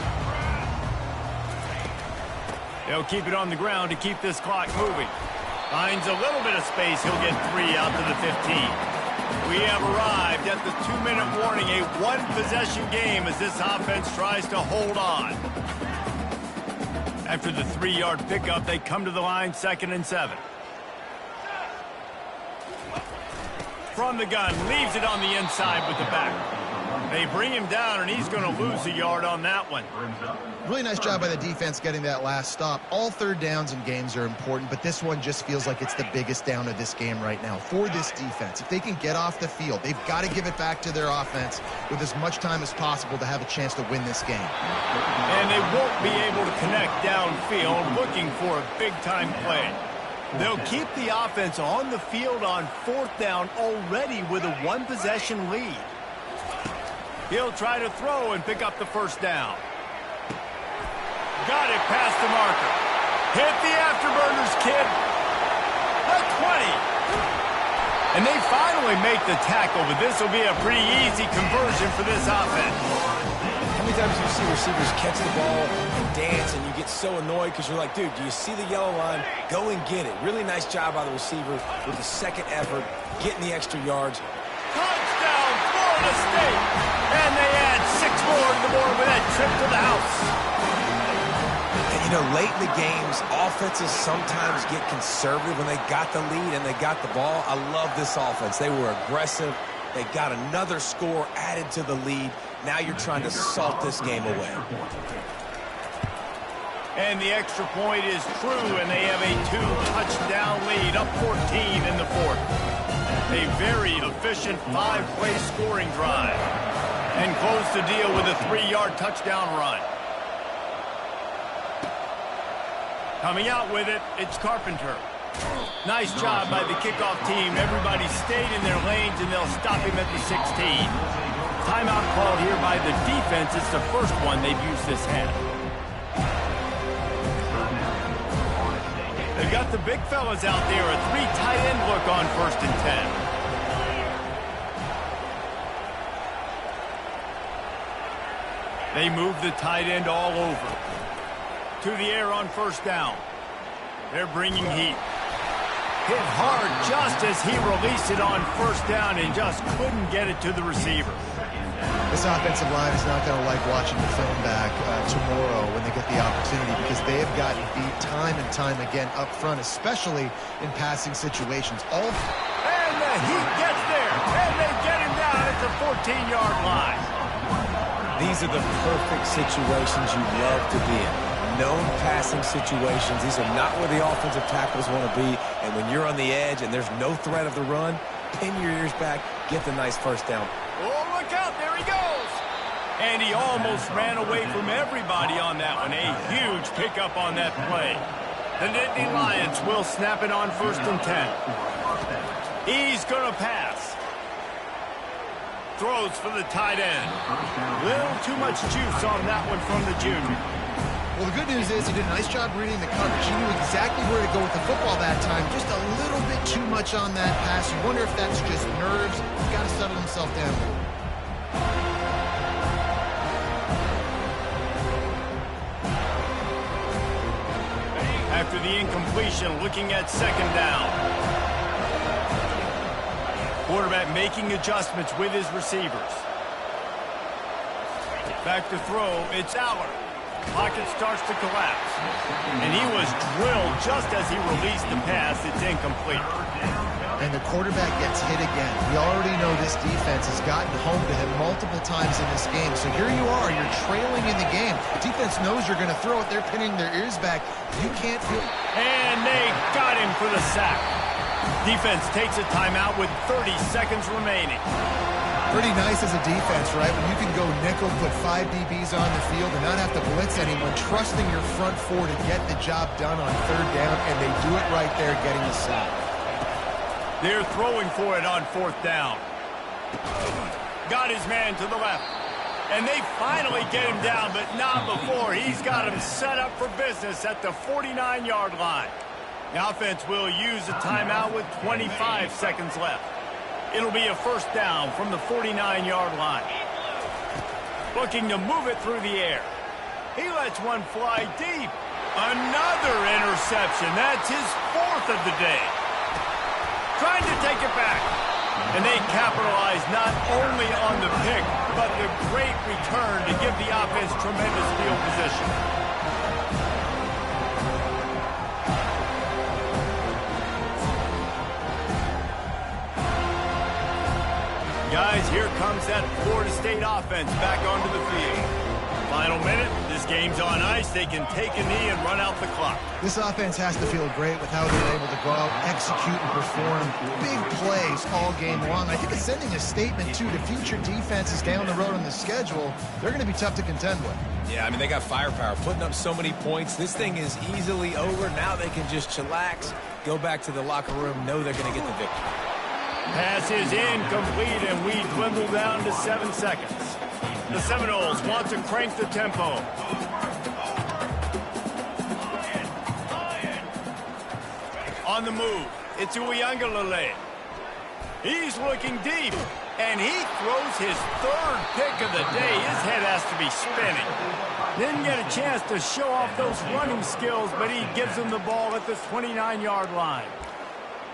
They'll keep it on the ground to keep this clock moving. Finds a little bit of space. He'll get 3 out to the 15. We have arrived at the 2-minute warning, a one-possession game as this offense tries to hold on. After the 3-yard pickup, they come to the line, 2nd and 7. From the gun, leaves it on the inside with the back. They bring him down, and he's going to lose a yard on that one. Really nice job by the defense getting that last stop. All third downs in games are important, but this one just feels like it's the biggest down of this game right now for this defense. If they can get off the field, they've got to give it back to their offense with as much time as possible to have a chance to win this game. And they won't be able to connect downfield, looking for a big-time play. They'll keep the offense on the field on 4th down already with a one-possession lead. He'll try to throw and pick up the first down. Got it past the marker. Hit the afterburners, kid. A 20. And they finally make the tackle, but this will be a pretty easy conversion for this offense. How many times do you see receivers catch the ball and dance and you get so annoyed because you're like, dude, do you see the yellow line? Go and get it. Really nice job by the receiver with the second effort, getting the extra yards. Touchdown, Florida State. And they add 6 more to the board with that trip to the house. And, you know, late in the games, offenses sometimes get conservative when they got the lead and they got the ball. I love this offense. They were aggressive. They got another score added to the lead. Now you're trying to salt this game away. And the extra point is true, and they have a 2-touchdown lead, up 14 in the 4th. A very efficient 5-play scoring drive. And close the deal with a 3-yard touchdown run. Coming out with it, it's Carpenter. Nice job by the kickoff team. Everybody stayed in their lanes, and they'll stop him at the 16. Timeout called here by the defense. It's the first one they've used this half. They've got the big fellas out there. A 3 tight end look on 1st and 10. They move the tight end all over. To the air on 1st down. They're bringing heat. Hit hard just as he released it on first down and just couldn't get it to the receiver. This offensive line is not going to like watching the film back tomorrow when they get the opportunity, because they have gotten beat time and time again up front, especially in passing situations. And the heat gets there, and they get him down at the 14-yard line. These are the perfect situations you love to be in. Known passing situations. These are not where the offensive tackles want to be. And when you're on the edge and there's no threat of the run, pin your ears back, get the nice first down. Oh, look out, there he goes. And he almost ran away from everybody on that one. A huge pickup on that play. The Nittany Lions will snap it on 1st and 10. He's going to pass. Throws for the tight end. Little too much juice on that one from the junior. Well, the good news is he did a nice job reading the coverage. He knew exactly where to go with the football that time. Just a little bit too much on that pass. You wonder if that's just nerves. He's got to settle himself down. After the incompletion, looking at 2nd down. Quarterback making adjustments with his receivers. Back to throw, it's Aller. Pocket starts to collapse. And he was drilled just as he released the pass. It's incomplete. And the quarterback gets hit again. We already know this defense has gotten home to him multiple times in this game. So here you are, you're trailing in the game. The defense knows you're going to throw it. They're pinning their ears back. You can't feel... And they got him for the sack. Defense takes a timeout with 30 seconds remaining. Pretty nice as a defense, right? When you can go nickel, put 5 DBs on the field and not have to blitz anyone, trusting your front four to get the job done on 3rd down, and they do it right there, getting the sack. They're throwing for it on 4th down. Got his man to the left. And they finally get him down, but not before. He's got him set up for business at the 49-yard line. The offense will use a timeout with 25 seconds left. It'll be a 1st down from the 49-yard line. Looking to move it through the air. He lets one fly deep. Another interception. That's his 4th of the day. Trying to take it back. And they capitalize not only on the pick, but the great return to give the offense tremendous field position. Guys, here comes that Florida State offense back onto the field. Final minute, this game's on ice. They can take a knee and run out the clock. This offense has to feel great with how they're able to go out, execute, and perform big plays all game long. I think it's sending a statement, too, to future defenses down the road on the schedule. They're going to be tough to contend with. Yeah, I mean, they got firepower, putting up so many points. This thing is easily over. Now they can just chillax, go back to the locker room, know they're going to get the victory. Pass is incomplete, and we dwindle down to 7 seconds. The Seminoles want to crank the tempo. On the move, it's Uiagalelei. He's looking deep, and he throws his 3rd pick of the day. His head has to be spinning. Didn't get a chance to show off those running skills, but he gives them the ball at the 29-yard line.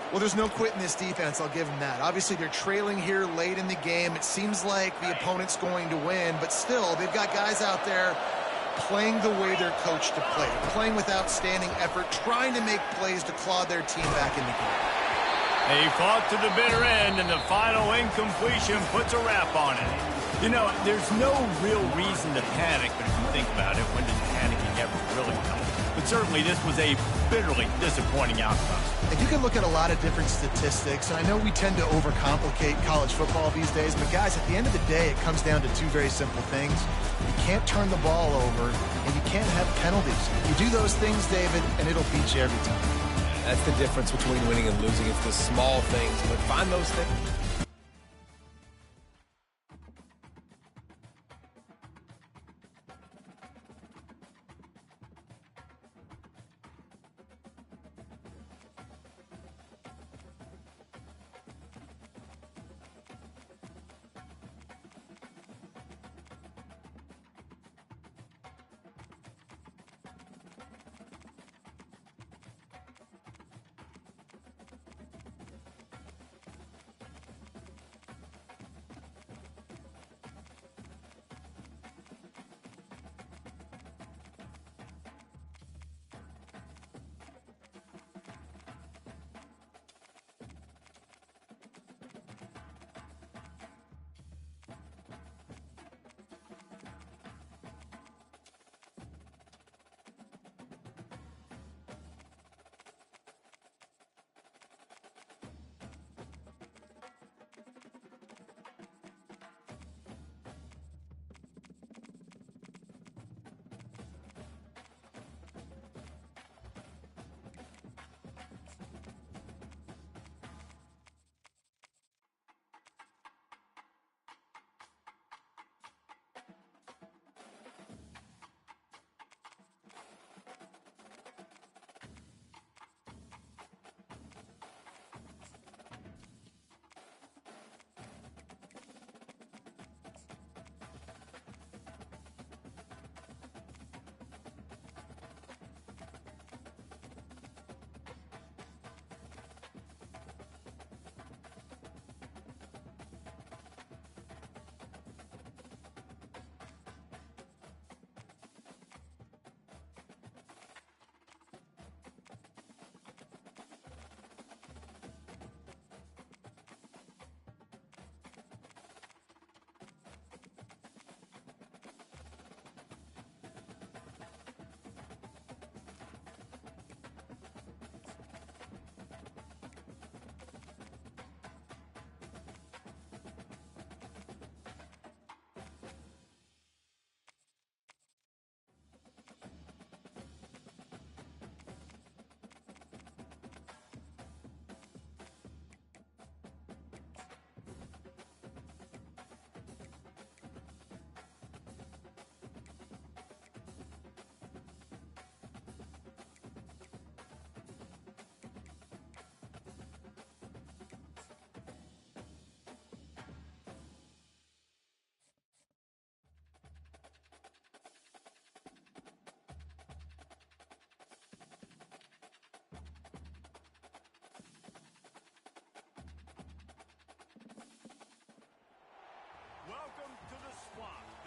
Well, there's no quitting this defense, I'll give them that. Obviously, they're trailing here late in the game. It seems like the opponent's going to win, but still, they've got guys out there playing the way they're coached to play, playing with outstanding effort, trying to make plays to claw their team back in the game. They fought to the bitter end, and the final incompletion puts a wrap on it. You know, there's no real reason to panic, but if you think about it, when does panicking ever really come? But certainly, this was a bitterly disappointing outcome. And you can look at a lot of different statistics, and I know we tend to overcomplicate college football these days, but guys, at the end of the day, it comes down to 2 very simple things. You can't turn the ball over, and you can't have penalties. You do those things, David, and it'll beat you every time. That's the difference between winning and losing. It's the small things, but find those things.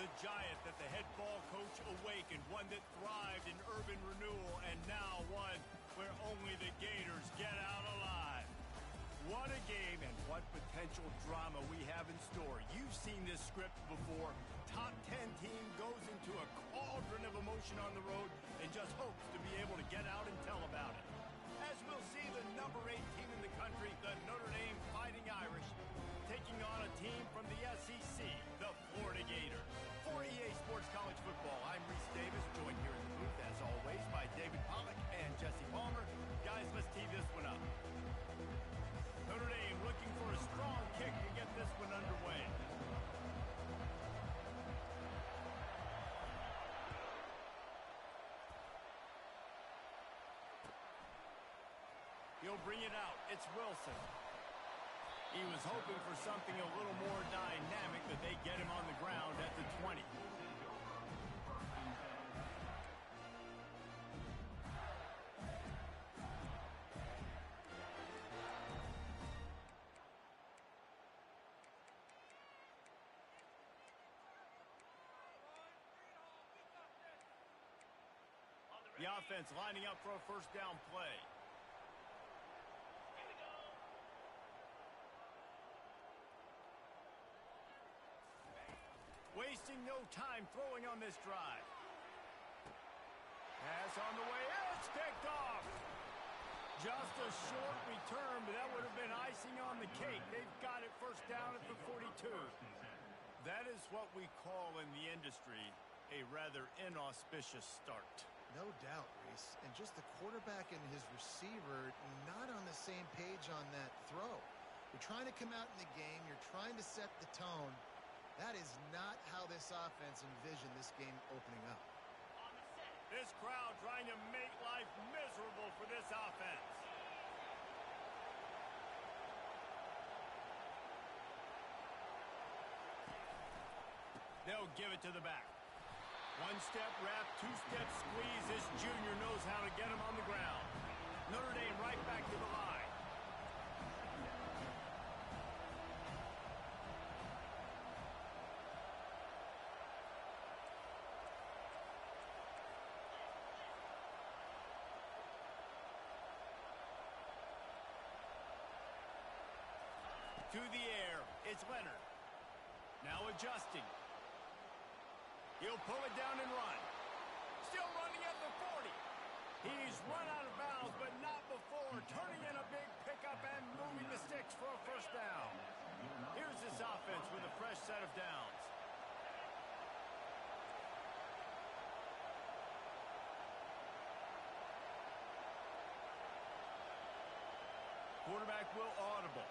The giant that the head ball coach awakened, one that thrived in urban renewal, and now one where only the Gators get out alive. What a game and what potential drama we have in store. You've seen this script before. Top 10 team goes into a cauldron of emotion on the road and just hopes to be able to get out and tell about it. As we'll see the number 8 team in the country, the Notre Dame Fighting Irish, taking on a team from the SEC, the Florida Gators. For EA Sports College Football, I'm Reese Davis, joined here in the booth, as always, by David Pollack and Jesse Palmer. Guys, let's tee this one up. Notre Dame looking for a strong kick to get this one underway. He'll bring it out. It's Wilson. He was hoping for something a little more dynamic, but they get him on the ground at the 20. The offense lining up for a first down play. Wasting no time throwing on this drive. Pass on the way. It's picked off. Just a short return, but that would have been icing on the cake. They've got it first down at the 42. That is what we call in the industry a rather inauspicious start. No doubt, Reese. And just the quarterback and his receiver not on the same page on that throw. You're trying to come out in the game. You're trying to set the tone. That is not how this offense envisioned this game opening up. This crowd trying to make life miserable for this offense. They'll give it to the back. One-step wrap, two-step squeeze. This junior knows how to get him on the ground. Notre Dame right back to the line. To the air, it's Leonard. Now adjusting. He'll pull it down and run. Still running at the 40. He's run out of bounds, but not before. Turning in a big pickup and moving the sticks for a first down. Here's this offense with a fresh set of downs. Quarterback will audible.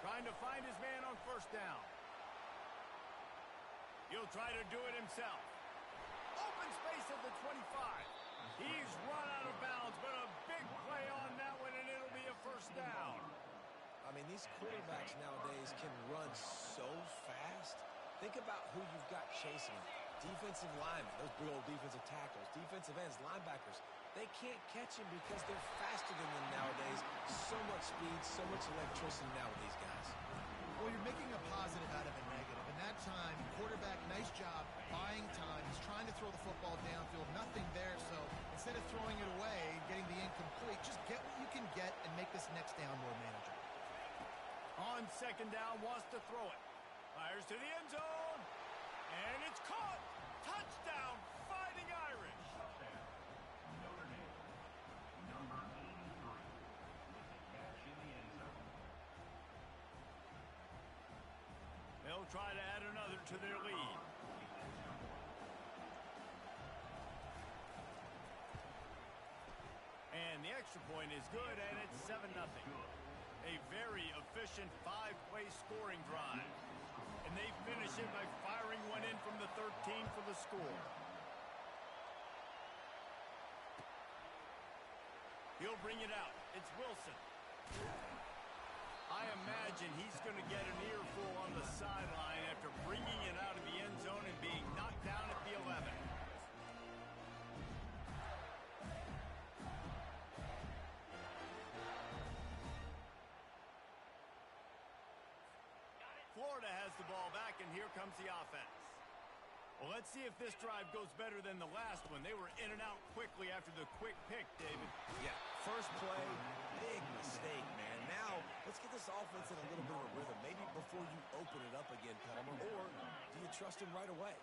Trying to find his man on first down. He'll try to do it himself. Open space at the 25. He's run out of bounds, but a big play on that one, and it'll be a first down. I mean, these quarterbacks nowadays can run so fast. Think about who you've got chasing them. Defensive linemen, those big old defensive tackles, defensive ends, linebackers. They can't catch him because they're faster than them nowadays. So much speed, so much electricity now with these guys. Well, you're making a positive out of a negative. And that time, quarterback, nice job, buying time. He's trying to throw the football downfield. Nothing there, so instead of throwing it away and getting the incomplete, just get what you can get and make this next down more manageable. On second down, wants to throw it. Fires to the end zone. And it's caught. Touchdown, Fighting Irish. Notre Dame, number 83, with a catch in the end zone. They'll try to add another to their lead. And the extra point is good, and it's 7-0. A very efficient 5-play scoring drive. And they finish it by firing one in from the 13 for the score. He'll bring it out. It's Wilson. I imagine he's going to get an earful on the sideline after bringing it out of the end zone and being knocked down at the 11. Florida Florida has the ball back, and here comes the offense. Well, let's see if this drive goes better than the last one. They were in and out quickly after the quick pick, David. Yeah, first play, big mistake, man. Now, let's get this offense in a little bit of a rhythm. Maybe before you open it up again, Palmer, or do you trust him right away?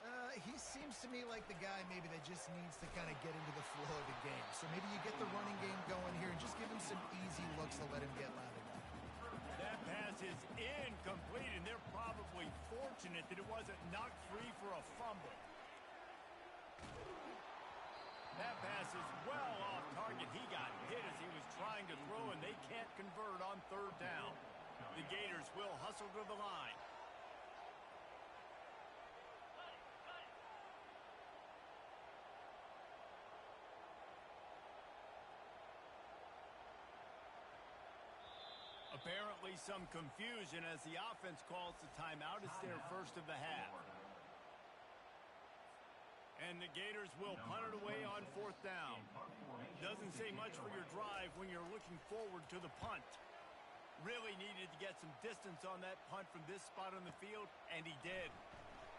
He seems to me like the guy maybe that just needs to kind of get into the flow of the game. So maybe you get the running game going here and just give him some easy looks to let him get loud enough. That pass is incomplete, and they're probably fortunate that it wasn't knocked free for a fumble. That pass is well off target. He got hit as he was trying to throw, and they can't convert on third down. The Gators will hustle to the line. Apparently some confusion as the offense calls the timeout. It's their first of the half. And the Gators will punt it away on fourth down. Doesn't say much for your drive when you're looking forward to the punt. Really needed to get some distance on that punt from this spot on the field, and he did.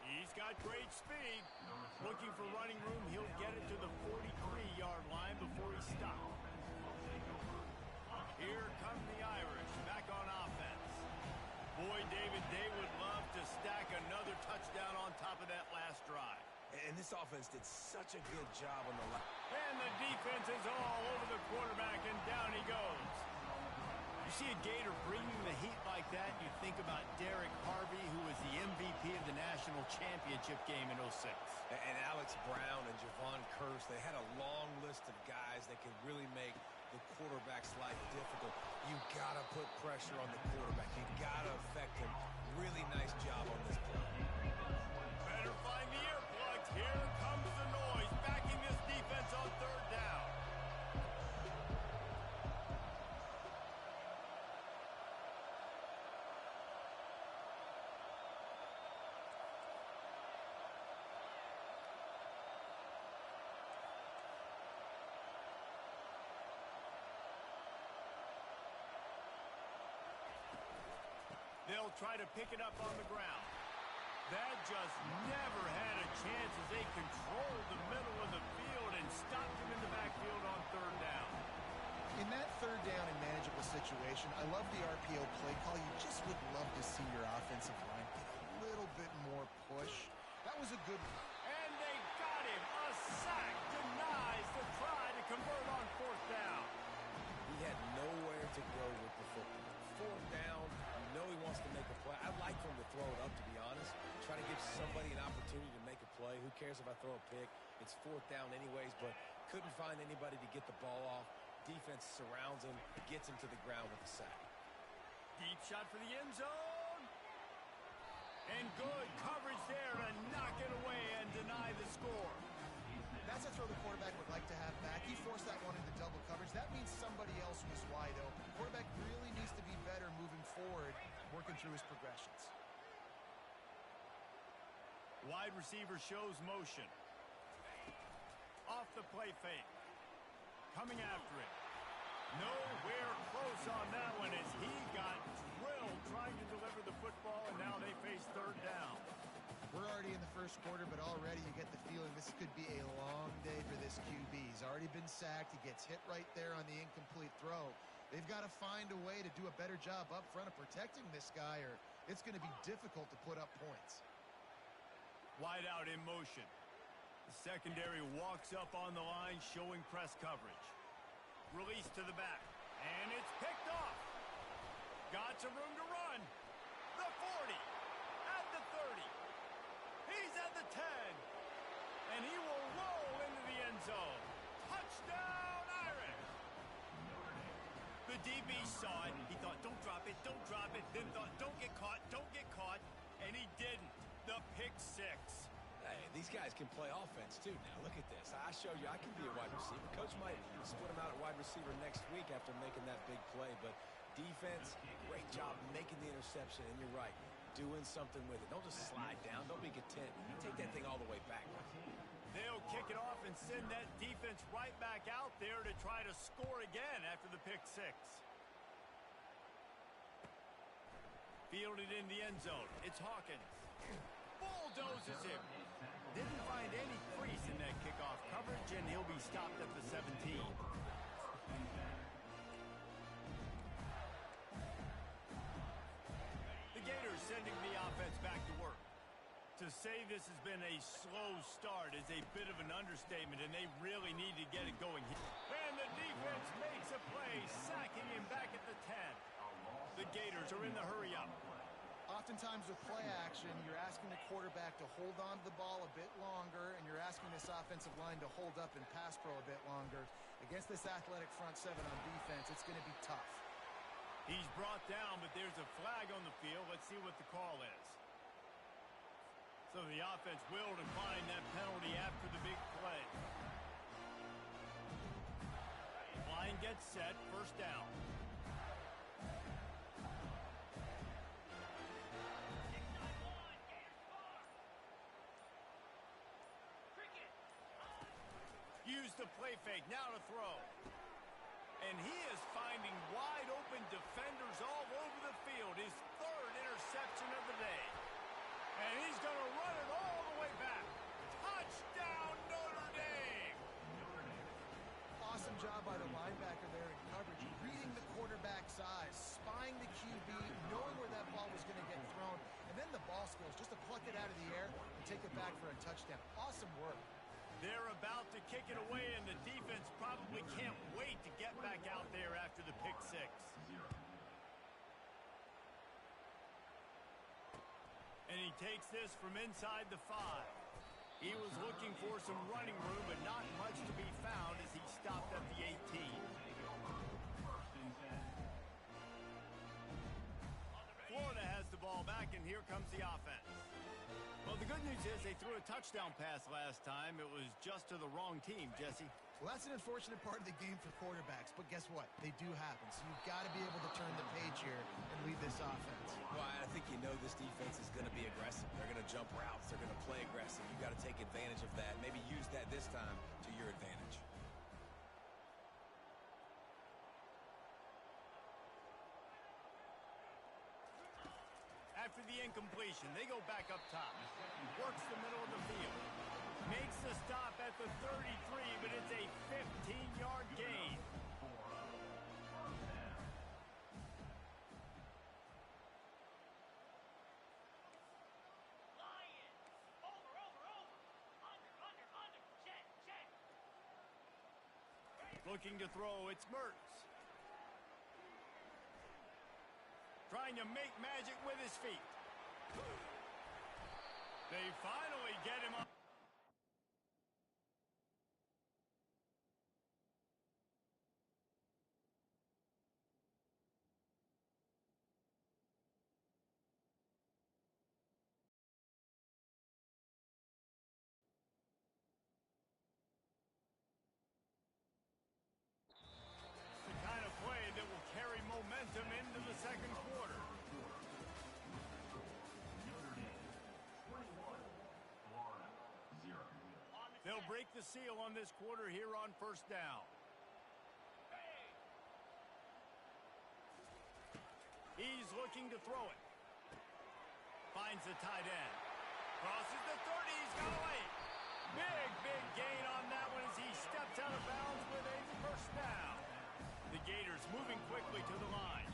He's got great speed. Looking for running room, he'll get it to the 43-yard line before he stops. Here come the Irish, back on offense. Boy, David, they would love to stack another touchdown on top of that last drive. And this offense did such a good job on the left. And the defense is all over the quarterback, and down he goes. You see a Gator bringing the heat like that, you think about Derek Harvey, who was the MVP of the national championship game in 06. And Alex Brown and Javon Curse, they had a long list of guys that could really make the quarterback's life difficult. You got to put pressure on the quarterback. You got to affect him. Really nice job on this play. Better find the earplugs. Here comes the noise, backing this defense on third down. They'll try to pick it up on the ground. That just never had a chance as they controlled the middle of the field and stopped him in the backfield on third down. In that third down and manageable situation, I love the RPO play call. You just would love to see your offensive line get a little bit more push. That was a good one. And they got him. A sack denies the try to convert on fourth down. He had nowhere to go with the football. Fourth down, you know he wants to make a play. I'd like for him to throw it up, to be honest. Try to give somebody an opportunity to make a play. Who cares if I throw a pick? It's fourth down anyways, but couldn't find anybody to get the ball off. Defense surrounds him, gets him to the ground with a sack. Deep shot for the end zone. And good coverage there to knock it away and deny the score. That's a throw the quarterback would like to have back. He forced that one into double coverage. That means somebody else was wide open. The quarterback really needs to be better moving forward, working through his progressions. Wide receiver shows motion. Off the play fake. Coming after it. Nowhere close on that one as he got drilled trying to deliver the football, and now they face third down. We're already in the first quarter, but already you get the feeling this could be a long day for this QB. He's already been sacked. He gets hit right there on the incomplete throw. They've got to find a way to do a better job up front of protecting this guy, or it's going to be difficult to put up points. Wide out in motion. The secondary walks up on the line, showing press coverage. Release to the back, and it's picked off. Got some room to run. The 40, at the 30. He's at the 10, and he will roll into the end zone. Touchdown, Irish! The DB saw it. He thought, don't drop it, then thought, don't get caught, and he didn't. The pick six. Hey, these guys can play offense, too. Now, look at this. I showed you I can be a wide receiver. Coach might split him out at wide receiver next week after making that big play, but defense, great job making the interception, and you're right, doing something with it. Don't just slide down. Don't be content. Take that thing all the way back. They'll kick it off and send that defense right back out there to try to score again after the pick six. Fielded in the end zone. It's Hawkins. Bulldozes him. Didn't find any crease in that kickoff coverage, and he'll be stopped at the 17. The Gators sending the offense back to work. To say this has been a slow start is a bit of an understatement, and they really need to get it going here. And the defense makes a play, sacking him back at the 10. The Gators are in the hurry-up. Oftentimes with play action, you're asking the quarterback to hold on to the ball a bit longer, and you're asking this offensive line to hold up and pass pro a bit longer. Against this athletic front seven on defense, it's going to be tough. He's brought down, but there's a flag on the field. Let's see what the call is. So the offense will decline that penalty after the big play. Line gets set, first down. Use the play fake, now to throw. And he is finding wide open defenders all over the field. His third interception of the day. And he's going to run it all the way back. Touchdown, Notre Dame! Awesome job by the linebacker there in coverage, reading the quarterback's eyes, spying the QB, knowing where that ball was going to get thrown, and then the ball skills, just to pluck it out of the air and take it back for a touchdown. Awesome work. They're about to kick it away, and the defense probably can't wait to get back out there after the pick six. And he takes this from inside the 5. He was looking for some running room, but not much to be found as he stopped at the 18. Florida has the ball back, and here comes the offense. Well, the good news is they threw a touchdown pass last time. It was just to the wrong team, Jesse. Well, that's an unfortunate part of the game for quarterbacks, but guess what? They do happen. So you've got to be able to turn the page here and lead this offense. Well, I think you know this defense is going to be aggressive. They're going to jump routes. They're going to play aggressive. You've got to take advantage of that. Maybe use that this time to your advantage. After the incompletion, they go back up top. Works the middle of the field. Makes the stop at the 33, but it's a 15-yard gain. Looking to throw, it's Mertz. Trying to make magic with his feet. They finally get him up. The kind of play that will carry momentum into the second quarter. Notre Dame 21, Florida 0. They'll break the seal on this quarter here on first down. He's looking to throw it. Finds the tight end. Crosses the 30. He's got away. Big gain on that one as he steps out of bounds with a first down. The Gators moving quickly to the line.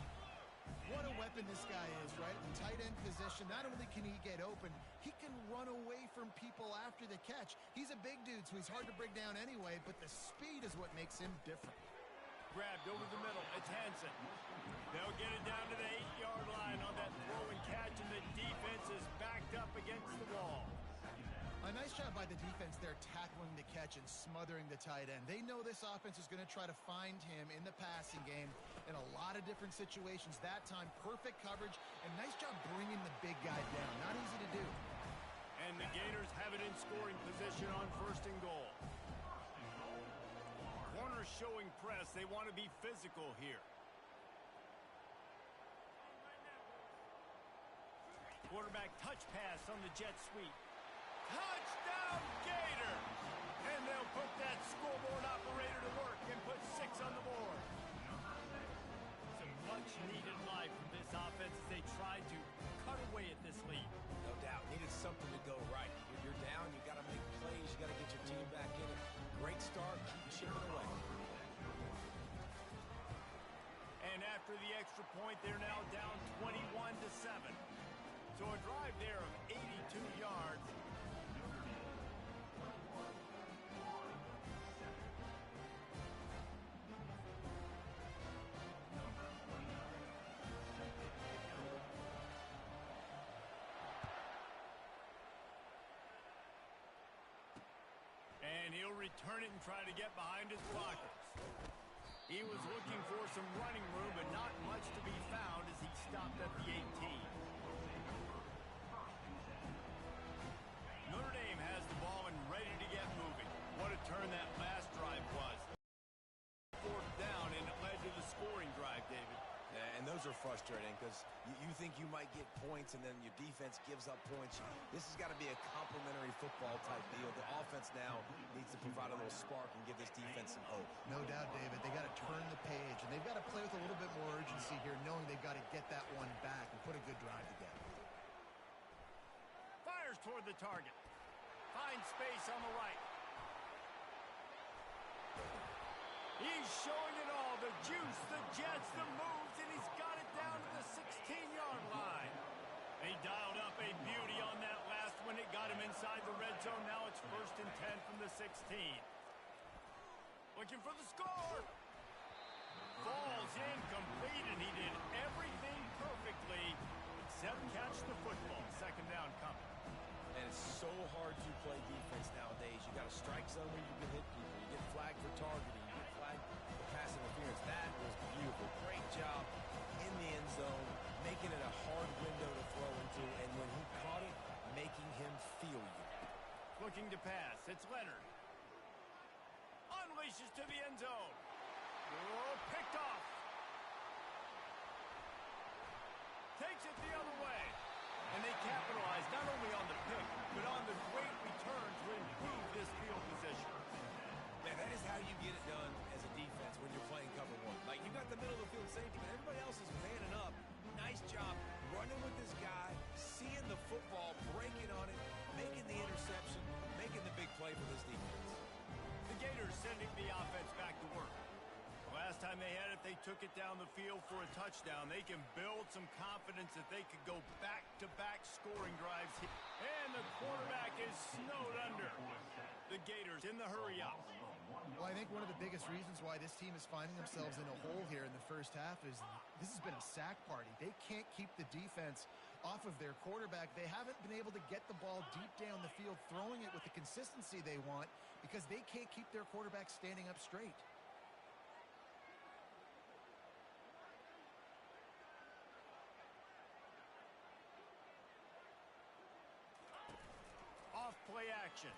What a weapon this guy is, right? In tight end position, not only can he get open, he can run away from people after the catch. He's a big dude, so he's hard to break down anyway, but the speed is what makes him different. Grabbed over the middle. It's Hansen. They'll get it down to the 8-yard line on that throw and catch, and the defense is backed up against the wall. A nice job by the defense there tackling the catch and smothering the tight end. They know this offense is going to try to find him in the passing game in a lot of different situations. That time, perfect coverage, and nice job bringing the big guy down. Not easy to do. And the Gators have it in scoring position on first and goal. Corners showing press. They want to be physical here. Quarterback touch pass on the jet sweep. Touchdown, Gators! And they'll put that scoreboard operator to work and put 6 on the board. Some much-needed life from this offense as they tried to after the extra point, they're now down 21-7. So a drive there of 82 yards. And he'll return it and try to get behind his blockers. He was looking for some running room, but not much to be found as he stopped at the 18. Notre Dame has the ball and ready to get moving. What a turn that last drive was. Fourth down, and it led to the scoring drive, David. And those are frustrating because you think you might get points and then your defense gives up points. This has got to be a complementary football type deal. The offense now needs to provide a little spark and give this defense some hope. No doubt, David. They got to turn the page, and they've got to play with a little bit more urgency here, knowing they've got to get that one back and put a good drive together. Fires toward the target. Finds space on the right. He's showing it all. The juice, the jets, the moves, and he's got it down to the 16-yard line. He dialed up a beauty on that last one. It got him inside the red zone. Now it's 1st and 10 from the 16. Looking for the score. Falls incomplete, and he did everything perfectly except catch the football. Second down coming. And it's so hard to play defense nowadays. You got a strike zone where you can hit people. You get flagged for targeting. You get flagged for pass interference. That was beautiful. Great job in the end zone, making it a hard window to throw into. And when he caught it, making him feel you. Looking to pass. It's Leonard. Unleashes to the end zone. Oh, picked off. Takes it the other way. And they capitalize not only on the pick, but on the great return to improve this field position. Man, that is how you get it done as a defense when you're playing cover one. Like, you got the middle of the field safety, but everybody else is manning up. Nice job running with this guy, seeing the football, breaking on it, making the interception, making the big play for this defense. The Gators sending the offense back to work. The last time they had it, they took it down the field for a touchdown. They can build some confidence that they could go back-to-back scoring drives. And the quarterback is snowed under. The Gators in the hurry up. Well, I think one of the biggest reasons why this team is finding themselves in a hole here in the first half is this has been a sack party. They can't keep the defense off of their quarterback. They haven't been able to get the ball deep down the field, throwing it with the consistency they want because they can't keep their quarterback standing up straight. Off play action.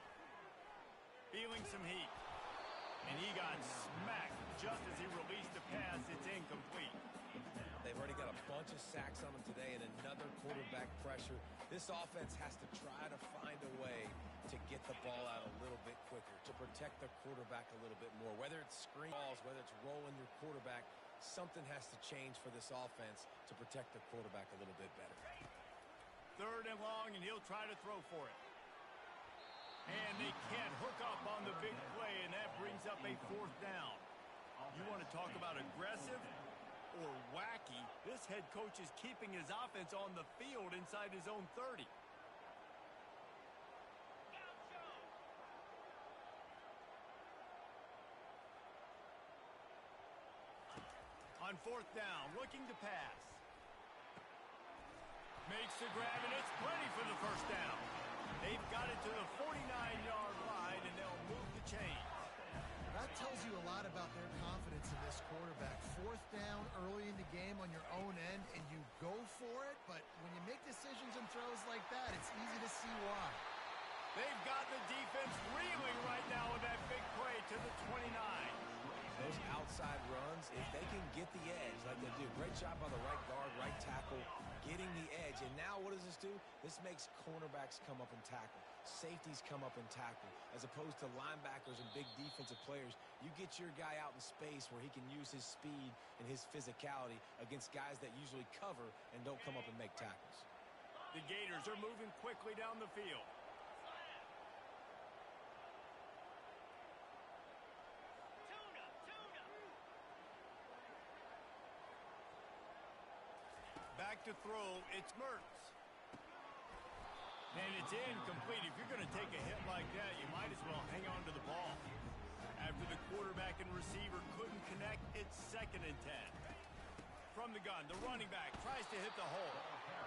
Feeling some heat. And he got smacked just as he released the pass. It's incomplete. They've already got a bunch of sacks on them today and another quarterback pressure. This offense has to try to find a way to get the ball out a little bit quicker, to protect the quarterback a little bit more. Whether it's screen balls, whether it's rolling your quarterback, something has to change for this offense to protect the quarterback a little bit better. 3rd and long, and he'll try to throw for it. And they can't hook up on the big play, and that brings up a 4th down. You want to talk about aggressive or wacky? This head coach is keeping his offense on the field inside his own 30. On 4th down, looking to pass. Makes the grab, and it's plenty for the 1st down. They've got it to the 49-yard line, and they'll move the chains. That tells you a lot about their confidence in this quarterback. 4th down early in the game on your own end, and you go for it, but when you make decisions and throws like that, it's easy to see why. They've got the defense reeling right now with that big play to the 29. Those outside runs, if they can get the edge like they do, great job by the right guard, right tackle, getting the edge. And now what does this do? This makes cornerbacks come up and tackle. Safeties come up and tackle. As opposed to linebackers and big defensive players, you get your guy out in space where he can use his speed and his physicality against guys that usually cover and don't come up and make tackles. The Gators are moving quickly down the field. back to throw. It's Mertz. And it's incomplete. If you're going to take a hit like that, you might as well hang on to the ball. After the quarterback and receiver couldn't connect, it's 2nd and 10. From the gun, the running back tries to hit the hole.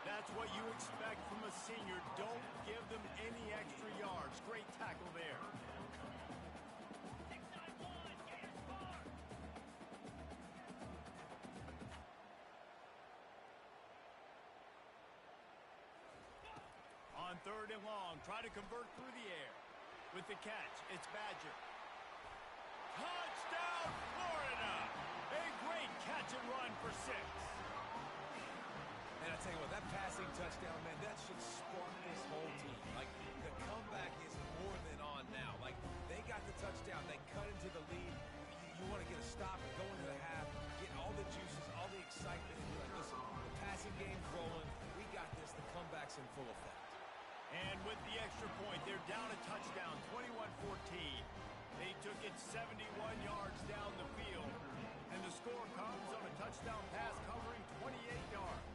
That's what you expect from a senior. Don't give them any extra yards. Great tackle there. On 3rd and long, try to convert through the air. With the catch, it's Badger. Touchdown, Florida! A great catch and run for 6. And I tell you what, that passing touchdown, man, that should spark this whole team. Like, the comeback is more than on now. Like, they got the touchdown. They cut into the lead. You want to get a stop and go into the half, get all the juices, all the excitement. And you're like, listen, the passing game's rolling. We got this. The comeback's in full effect. And with the extra point, they're down a touchdown, 21-14. They took it 71 yards down the field, and the score comes on a touchdown pass covering 28 yards.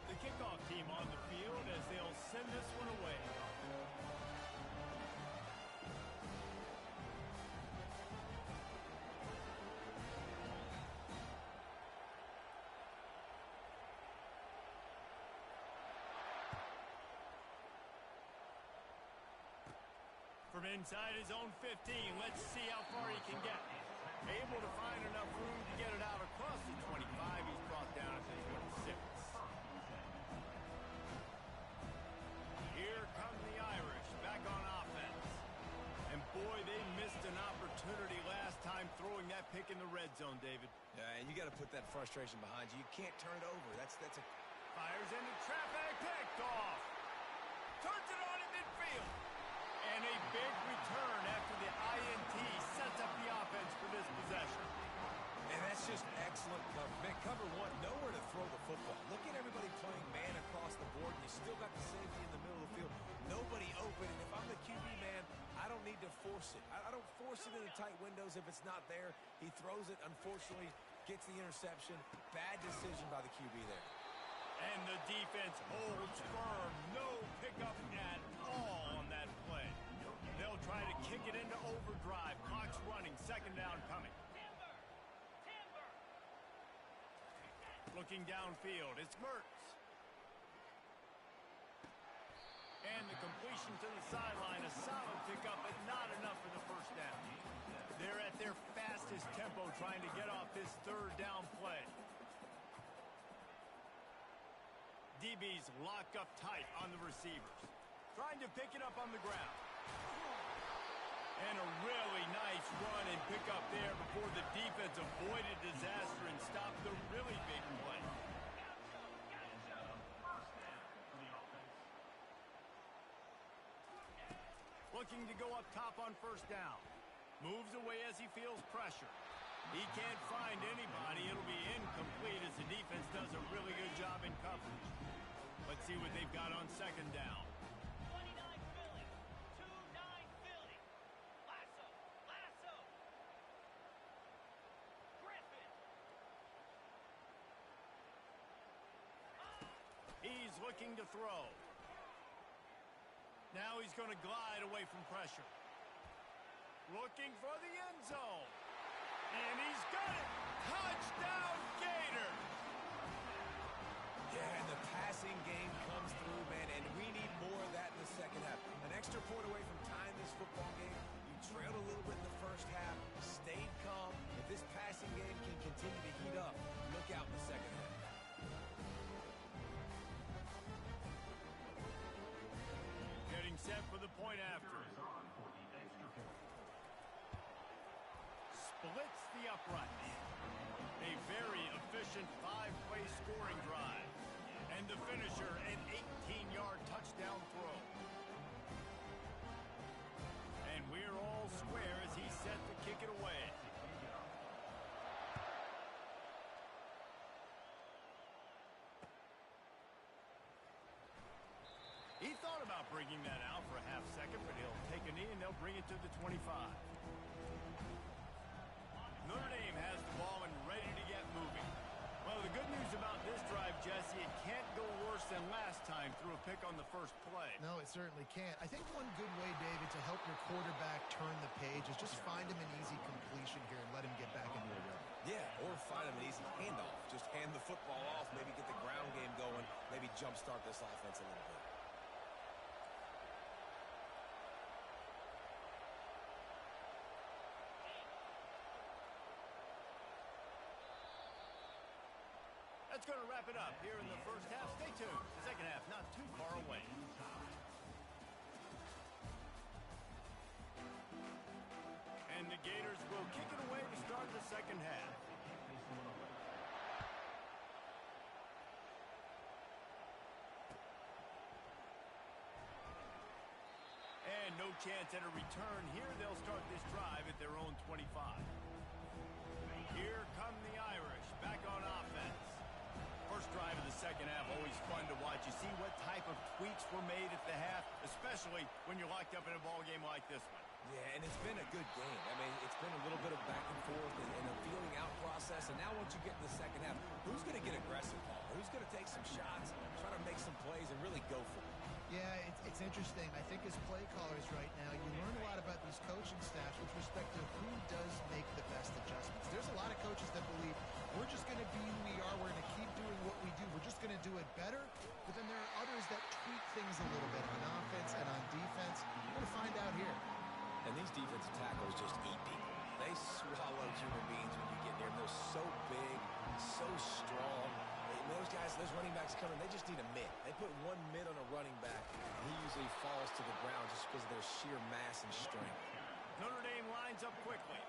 The kickoff team on the field as they'll send this one away. From inside his own 15, let's see how far he can get. Able to find enough room to get it out across the 25. He's brought down at the 26. Here come the Irish back on offense. And boy, they missed an opportunity last time throwing that pick in the red zone, David. Yeah, and you got to put that frustration behind you. You can't turn it over. That's a... Fires into traffic, picked off. Turns it on in midfield. And a big return after the INT sets up the offense for this possession. And that's just excellent cover. Man, cover one, nowhere to throw the football. Look at everybody playing man across the board, and you still got the safety in the middle of the field. Nobody open, and if I'm the QB man, I don't need to force it. I don't force it in the tight windows if it's not there. He throws it, unfortunately, gets the interception. Bad decision by the QB there. And the defense holds firm. No pickup at all on that play. They'll try to kick it into overdrive. Clock's running. 2nd down coming. Looking downfield, it's Mertz. And the completion to the sideline. A solid pickup, but not enough for the 1st down. They're at their fastest tempo trying to get off this 3rd down play. DBs lock up tight on the receivers. Trying to pick it up on the ground. And a really nice run and pick up there before the defense avoided disaster and stopped the really big play. Looking to go up top on 1st down. Moves away as he feels pressure. He can't find anybody. It'll be incomplete as the defense does a really good job in coverage. Let's see what they've got on 2nd down. 29 Philly. 2-9 Philly. Lasso. Griffin. He's looking to throw. Now he's going to glide away from pressure. Looking for the end zone. And he's got it! Touchdown, Gators! Yeah, and the passing game comes through, man, and we need more of that in the 2nd half. An extra point away from tying this football game. You trailed a little bit in the 1st half, stayed calm. If this passing game can continue to heat up, look out in the 2nd half. Getting set for the point after. Splits the uprights. A very efficient 5-play scoring drive. And the finisher, an 18-yard touchdown throw. And we're all square as he's set to kick it away. He thought about bringing that out for a half second, but he'll take a knee and they'll bring it to the 25. Notre Dame has the ball and ready to get moving. Well, the good news about this drive, Jesse, certainly can. I think one good way, David, to help your quarterback turn the page is just find him an easy completion here and let him get back into a rhythm. Yeah, or find him an easy handoff. Just hand the football off, maybe get the ground game going, maybe jumpstart this offense a little bit. That's going to wrap it up here in the first half. Stay tuned. Second half not too far away. And the Gators will kick it away to start the second half. And no chance at a return here. They'll start this drive at their own 25. Here come the Irish back on offense. First drive of the second half, always fun to watch. You see what type of tweaks were made at the half, especially when you're locked up in a ball game like this one. Yeah, and it's been a good game. I mean, it's been a little bit of back and forth and a feeling out process. And now once you get in the second half, who's going to get aggressive, Paul? Who's going to take some shots, try to make some plays, and really go for it? Yeah, it's interesting. I think as play callers right now, you learn a lot about these coaching staffs with respect to who does make the best adjustments. There's a lot of coaches that believe we're just going to be who we are. We're going to keep doing what we do. We're just going to do it better. But then there are others that tweak things a little bit on offense and on defense. We're going to find out here. And these defensive tackles just eat people. They swallow human beings when you get near them. They're so big, so strong. And those guys, those running backs coming, they just need a mid. They put one mid on a running back, and he usually falls to the ground just because of their sheer mass and strength. Notre Dame lines up quickly.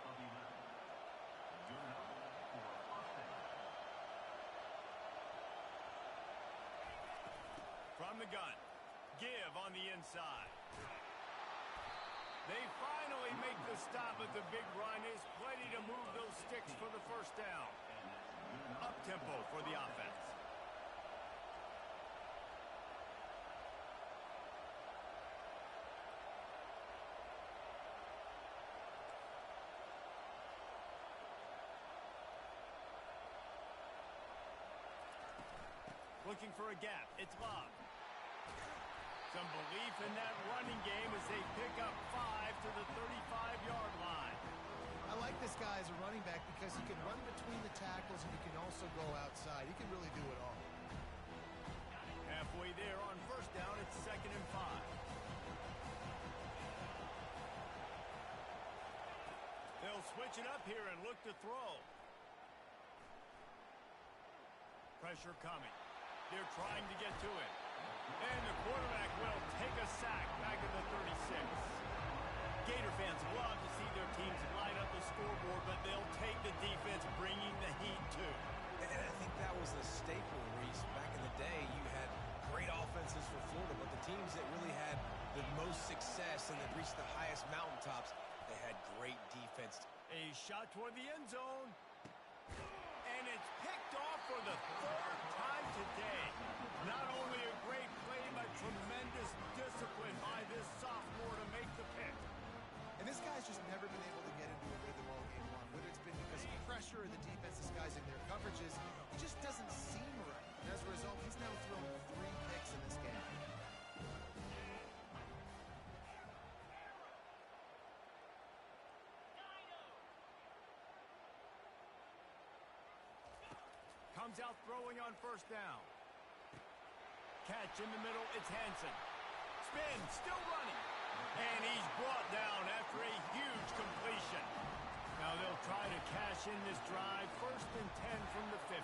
From the gun. Give on the inside. They finally make the stop at the big run. Is plenty to move those sticks for the first down. Up-tempo for the offense. Looking for a gap. It's Love. Some belief in that running game as they pick up 5 to the 35-yard line. I like this guy as a running back because he can run between the tackles and he can also go outside. He can really do it all. Halfway there on first down, it's 2nd and 5. They'll switch it up here and look to throw. Pressure coming. They're trying to get to it. And the quarterback will take a sack back at the 36. Gator fans love to see their teams line up the scoreboard, but they'll take the defense bringing the heat too. And I think that was a staple, Reese. Back in the day, you had great offenses for Florida, but the teams that really had the most success and that reached the highest mountaintops, they had great defense. A shot toward the end zone. And it's picked off for the 3rd time today. Not only a great play, but tremendous discipline by this sophomore to make the pick. And this guy's just never been able to get into a rhythm all game long. Whether it's been because of pressure or the defense disguising their coverages, he just doesn't seem right. And as a result, he's now thrown 3 picks in this game. Comes out throwing on first down. Catch in the middle, it's Hansen. Spin, still running. And he's brought down after a huge completion. Now they'll try to cash in this drive. 1st and 10 from the 50.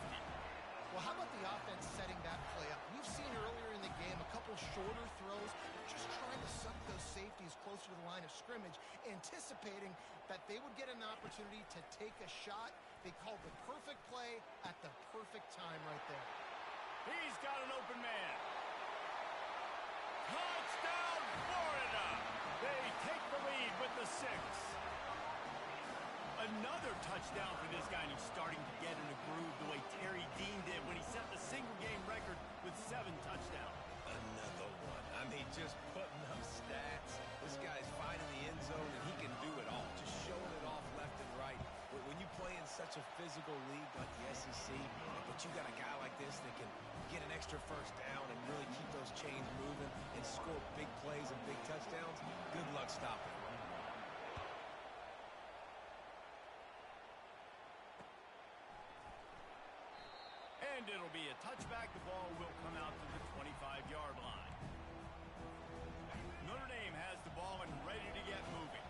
Well, how about the offense setting that play up? We've seen earlier in the game a couple shorter throws, just trying to suck those safeties closer to the line of scrimmage, anticipating that they would get an opportunity to take a shot. They called the perfect play at the perfect time right there. He's got an open man. Touchdown, Florida! They take the lead with the 6. Another touchdown for this guy, and he's starting to get in a groove the way Terry Dean did when he set the single-game record with 7 touchdowns. Another one. I mean, just putting up stats. This guy's finding the end zone, and he can do it all. Just showing it off left and right. When you play in such a physical league like the SEC, but you got a guy like this that can get an extra first down and really keep those chains moving and score big plays and big touchdowns, good luck stopping. And it'll be a touchback. The ball will come out to the 25-yard line. Notre Dame has the ball and ready to get moving.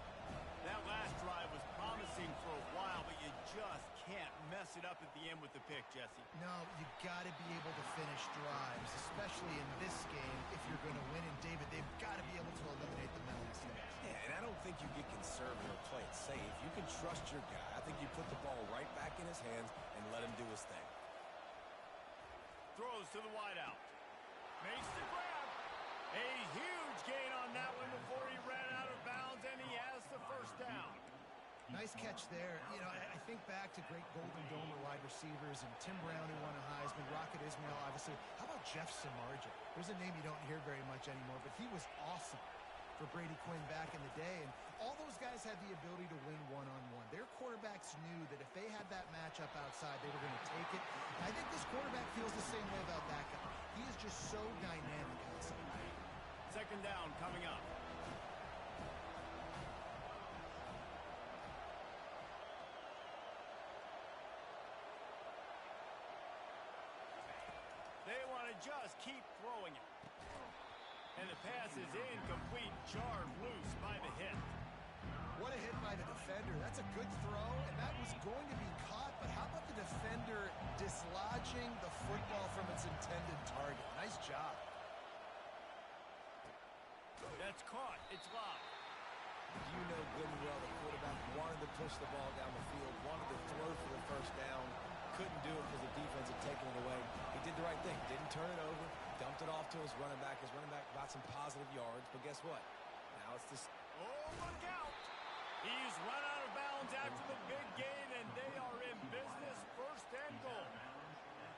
That last drive was promising for a while, but you just can't mess it up at the end with the pick, Jesse. No, you got to be able to finish drives, especially in this game if you're going to win. And, David, they've got to be able to eliminate the mental mistakes. Yeah, and I don't think you get conservative or play it safe. You can trust your guy. I think you put the ball right back in his hands and let him do his thing. Throws to the wideout. Makes the grab. A huge gain on that one before he ran out of bounds, and he has the first down. Nice catch there. You know, I think back to great Golden Dome wide receivers and Tim Brown, who won a Heisman, Rocket Ismail, obviously. How about Jeff Samardzija? There's a name you don't hear very much anymore, but he was awesome for Brady Quinn back in the day. And all those guys had the ability to win one-on-one. Their quarterbacks knew that if they had that matchup outside, they were going to take it. And I think this quarterback feels the same way about that guy. He is just so dynamic outside. Second down coming up. They want to just keep throwing it. And the pass is incomplete, jarred loose by the hit. What a hit by the defender. That's a good throw, and that was going to be caught, but how about the defender dislodging the football from its intended target? Nice job. That's caught. It's loud. You know good and well the quarterback wanted to push the ball down the field, wanted to throw for the first down, couldn't do it because the defense had taken it away. He did the right thing. Didn't turn it over, dumped it off to his running back. His running back got some positive yards, but guess what? Now it's this. Oh, look out! He's run out of bounds after the big gain, and they are in business, first and goal.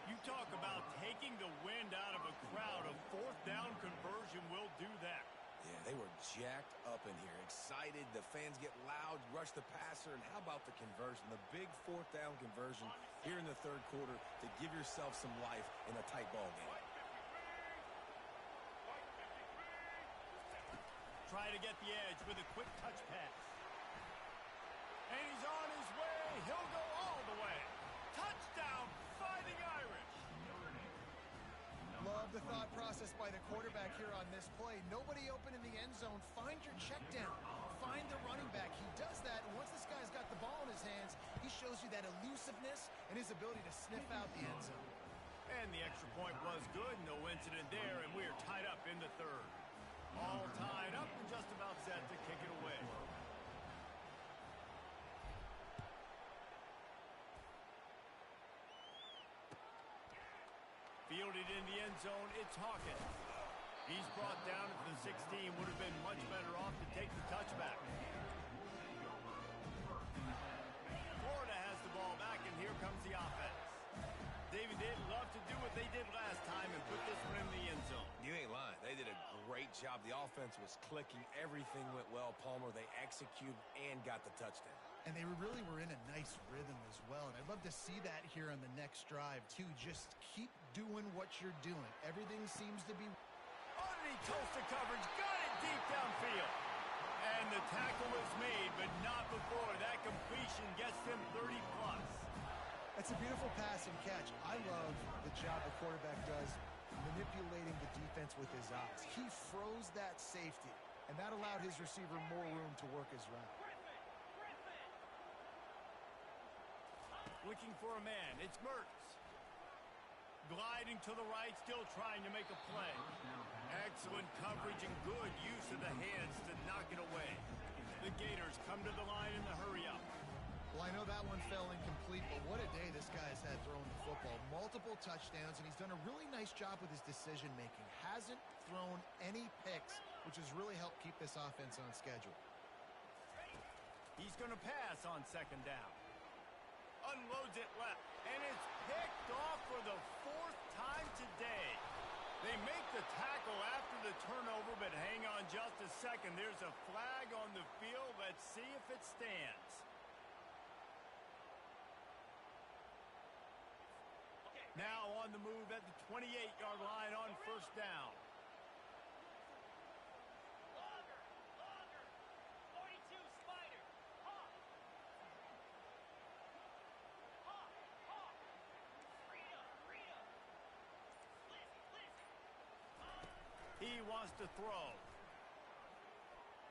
You talk about taking the wind out of a crowd. A fourth down conversion will do that. Yeah, they were jacked up in here, excited. The fans get loud, rush the passer, and how about the conversion? The big fourth down conversion here in the third quarter to give yourself some life in a tight ball game. Try to get the edge with a quick touch pass. And he's on his way. He'll go all the way. Touchdown, Fighting Irish. Love the thought process by the quarterback here on this play. Nobody open in the end zone. Find your check down. Find the running back. He does that, and once this guy's got the ball in his hands, he shows you that elusiveness and his ability to sniff out the end zone. And the extra point was good. No incident there, and we're tied up in the third. All tied up and just about set to kick it away. Fielded in the end zone, it's Hawkins. He's brought down at the 16. Would have been much better off to take the touchback. Florida has the ball back, and here comes the offense. David, they'd love to do what they did last time and put this one in the end zone. You ain't lying. They did a great job. The offense was clicking. Everything went well, Palmer. They executed and got the touchdown. And they really were in a nice rhythm as well. And I'd love to see that here on the next drive, too. Just keep doing what you're doing. Everything seems to be... Underneath toasted coverage, got it deep downfield. And the tackle was made, but not before. That completion gets them 30-plus. It's a beautiful pass and catch. I love the job the quarterback does manipulating the defense with his eyes. He froze that safety, and that allowed his receiver more room to work his route. Looking for a man. It's Mertz. Gliding to the right, still trying to make a play. Excellent coverage and good use of the hands to knock it away. The Gators come to the line in the hurry-up. Well, I know that one fell incomplete, but what a day this guy's had throwing the football. Multiple touchdowns, and he's done a really nice job with his decision-making. Hasn't thrown any picks, which has really helped keep this offense on schedule. He's going to pass on second down. Unloads it left, and it's picked off for the fourth time today. They make the tackle after the turnover, but hang on just a second. There's a flag on the field. Let's see if it stands. Now on the move at the 28-yard line on first down. Longer, longer. 42, Spider. Hawk. Hawk, Hawk. Freedom, freedom. Lizzie, Lizzie. He wants to throw.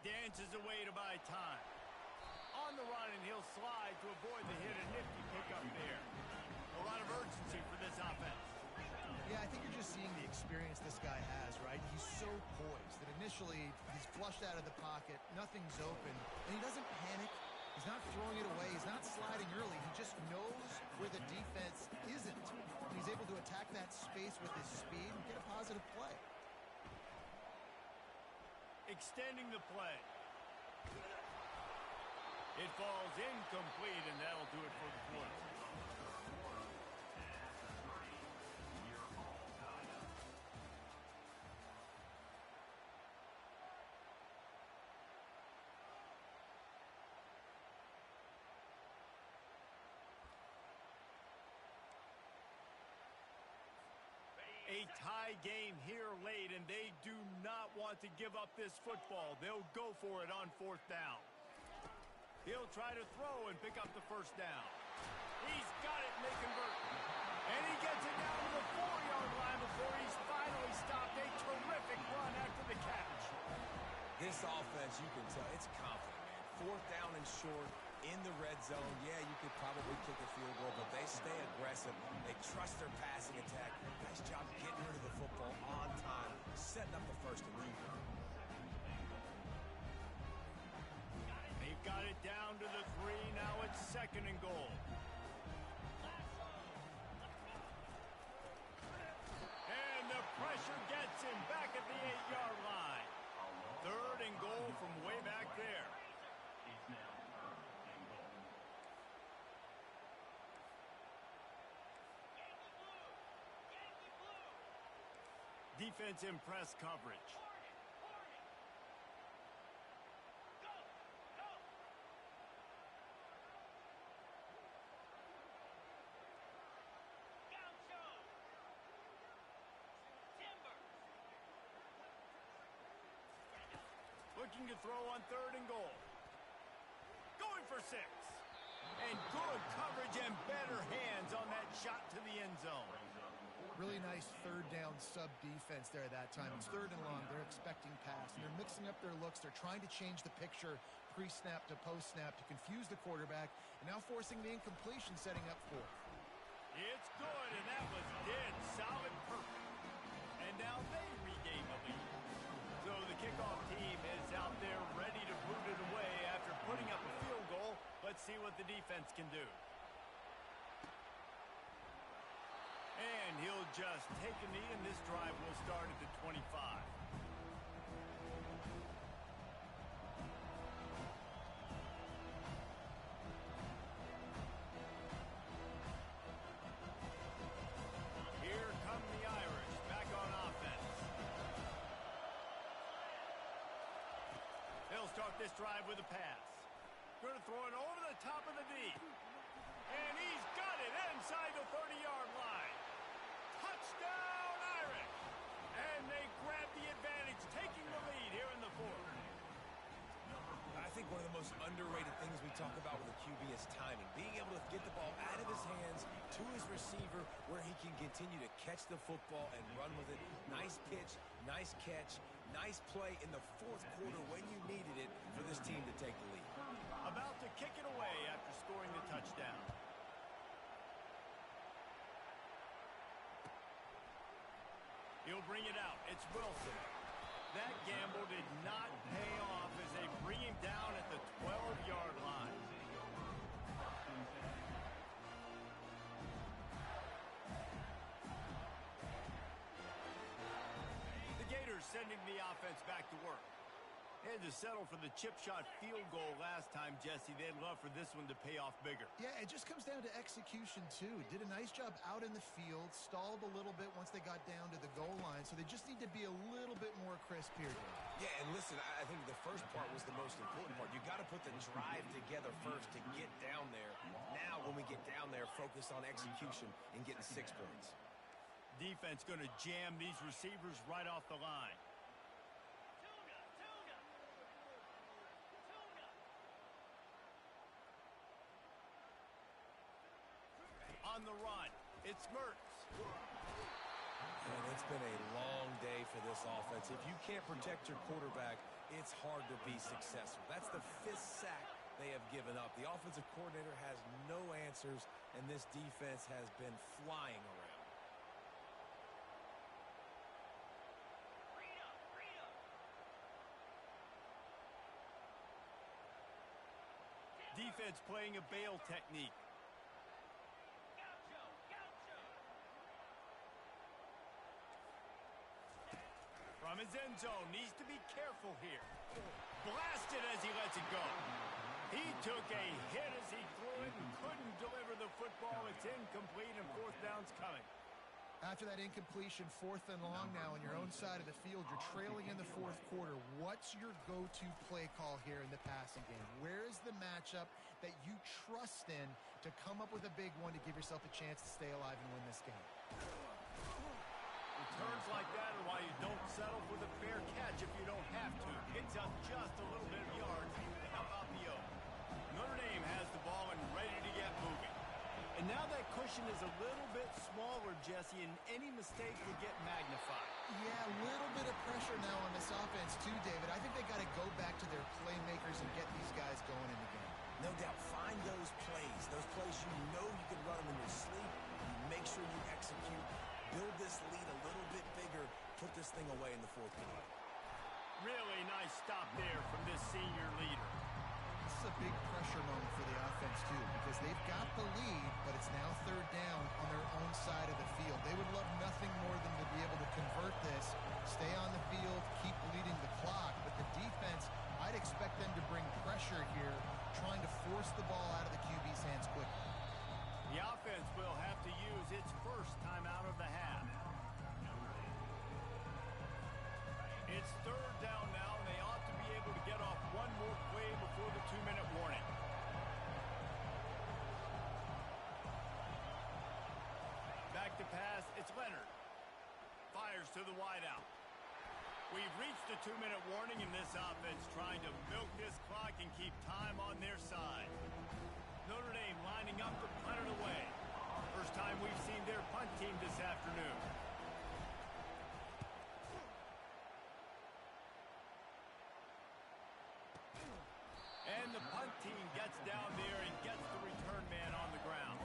Dances away to buy time. On the run, and he'll slide to avoid the hit. A nifty pickup there. A lot of urgency for this offense. Yeah, I think you're just seeing the experience this guy has, right? He's so poised that initially he's flushed out of the pocket, nothing's open, and he doesn't panic. He's not throwing it away. He's not sliding early. He just knows where the defense isn't. And he's able to attack that space with his speed and get a positive play. Extending the play. It falls incomplete, and that'll do it for the quarter. A tie game here late, and they do not want to give up this football. They'll go for it on fourth down. He'll try to throw and pick up the first down. He's got it, and they convert. And he gets it down to the 4-yard line before he's finally stopped. A terrific run after the catch. This offense, you can tell, it's confident, man. Fourth down and short in the red zone. Yeah, you could probably kick a field goal, but they stay aggressive. They trust their passing attack. Nice job getting rid of the football on time, setting up the first and goal. They've got it down to the 3. Now it's second and goal. And the pressure gets him back at the 8-yard line. Third and goal from way back there. It's now third and goal. Yankee blue. Yankee blue. Defense in press coverage. Hornet, Hornet. Go, go. Gaucho. Timber. Looking to throw on third and goal. Going for 6. And good coverage and better hands on that shot to the end zone. Really nice third down sub defense there that time. It's third and long. They're expecting pass, and they're mixing up their looks. They're trying to change the picture pre-snap to post-snap to confuse the quarterback, and now forcing the incompletion, setting up fourth. It's good, and that was dead solid perfect. And now they regain the lead. So the kickoff team is out there ready to boot it away after putting up a field goal. Let's see what the defense can do. And he'll just take a knee, and this drive will start at the 25. Here come the Irish back on offense. They'll start this drive with a pass. Going to throw it over the top of the D. And he's got it inside the 30-yard line. Touchdown, Irish! And they grab the advantage, taking the lead here in the fourth. I think one of the most underrated things we talk about with a QB is timing. Being able to get the ball out of his hands to his receiver where he can continue to catch the football and run with it. Nice pitch, nice catch, nice play in the fourth quarter when you needed it for this team to take the lead. About to kick it away after scoring the touchdown. He'll bring it out. It's Wilson. That gamble did not pay off as they bring him down at the 12-yard line. The Gators sending the offense back to work. They had to settle for the chip shot field goal last time, Jesse. They'd love for this one to pay off bigger. Yeah, it just comes down to execution, too. Did a nice job out in the field, stalled a little bit once they got down to the goal line, so they just need to be a little bit more crisp here. Yeah, and listen, I think the first part was the most important part. You got to put the drive together first to get down there. Now, when we get down there, focus on execution and getting 6 points. defense going to jam these receivers right off the line. On the run, it's Mertz. And it's been a long day for this offense. If you can't protect your quarterback, it's hard to be successful. That's the 5th sack they have given up. The offensive coordinator has no answers, and this defense has been flying around. Defense playing a bail technique. From his end zone, needs to be careful here. Blasted as he lets it go. He took a hit as he threw it and couldn't deliver the football. It's incomplete and 4th down's coming. After that incompletion, 4th and long now on your own side of the field, you're trailing in the 4th quarter. What's your go-to play call here in the passing game? Where is the matchup that you trust in to come up with a big one to give yourself a chance to stay alive and win this game? Returns like that are why you don't settle for the fair catch if you don't have to. Picks up just a little bit of yards to help out the O. Notre Dame has the ball and ready to get moving. And now that cushion is a little bit smaller, Jesse, and any mistake could get magnified. Yeah, a little bit of pressure now on this offense too, David. I think they got to go back to their playmakers and get these guys going in the game. No doubt, find those plays you know you can run them in your sleep. You make sure you execute. Build this lead a little bit bigger. Put this thing away in the 4th quarter. Really nice stop there from this senior leader. This is a big pressure moment for the offense, too, because they've got the lead, but it's now 3rd down on their own side of the field. They would love nothing more than to be able to convert this, stay on the field, keep bleeding the clock, but the defense, I'd expect them to bring pressure here, trying to force the ball out of the QB's hands quickly. The offense will have to use its first timeout of the half. It's 3rd down now, and they ought to be able to get off one more play before the 2-minute warning. Back to pass, it's Leonard. Fires to the wideout. We've reached the 2-minute warning, and this offense trying to milk this clock and keep time on their side. Notre Dame lining up to punt it away. First time we've seen their punt team this afternoon. And the punt team gets down there and gets the return man on the ground.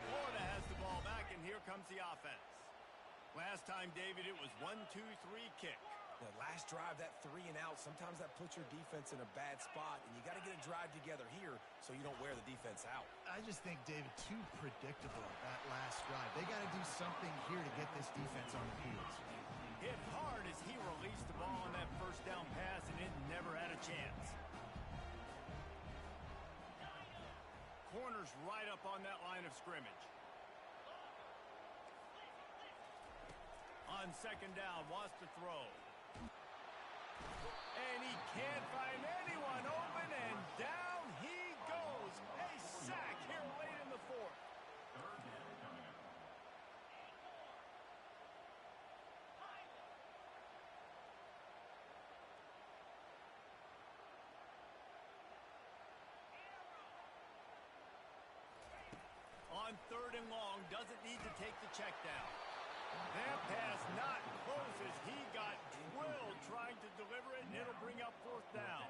Florida has the ball back, and here comes the offense. Last time, David, it was 1-2-3 kick. The last drive, that 3 and out, sometimes that puts your defense in a bad spot, and you got to get a drive together here so you don't wear the defense out. I just think, David, too predictable that last drive. They got to do something here to get this defense on the heels. Hit hard as he released the ball on that 1st down pass, and it never had a chance. Corner's right up on that line of scrimmage. On 2nd down, wants to throw. And he can't find anyone open, and down he goes. A sack here late in the 4th. On 3rd and long, doesn't need to take the check down. That pass not close as he got drilled trying to deliver it, and it'll bring up 4th down.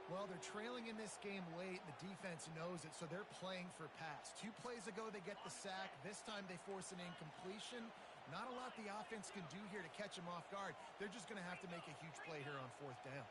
Well, they're trailing in this game late, and the defense knows it, so they're playing for pass. 2 plays ago, they get the sack. This time, they force an incompletion. Not a lot the offense can do here to catch them off guard. They're just going to have to make a huge play here on 4th down.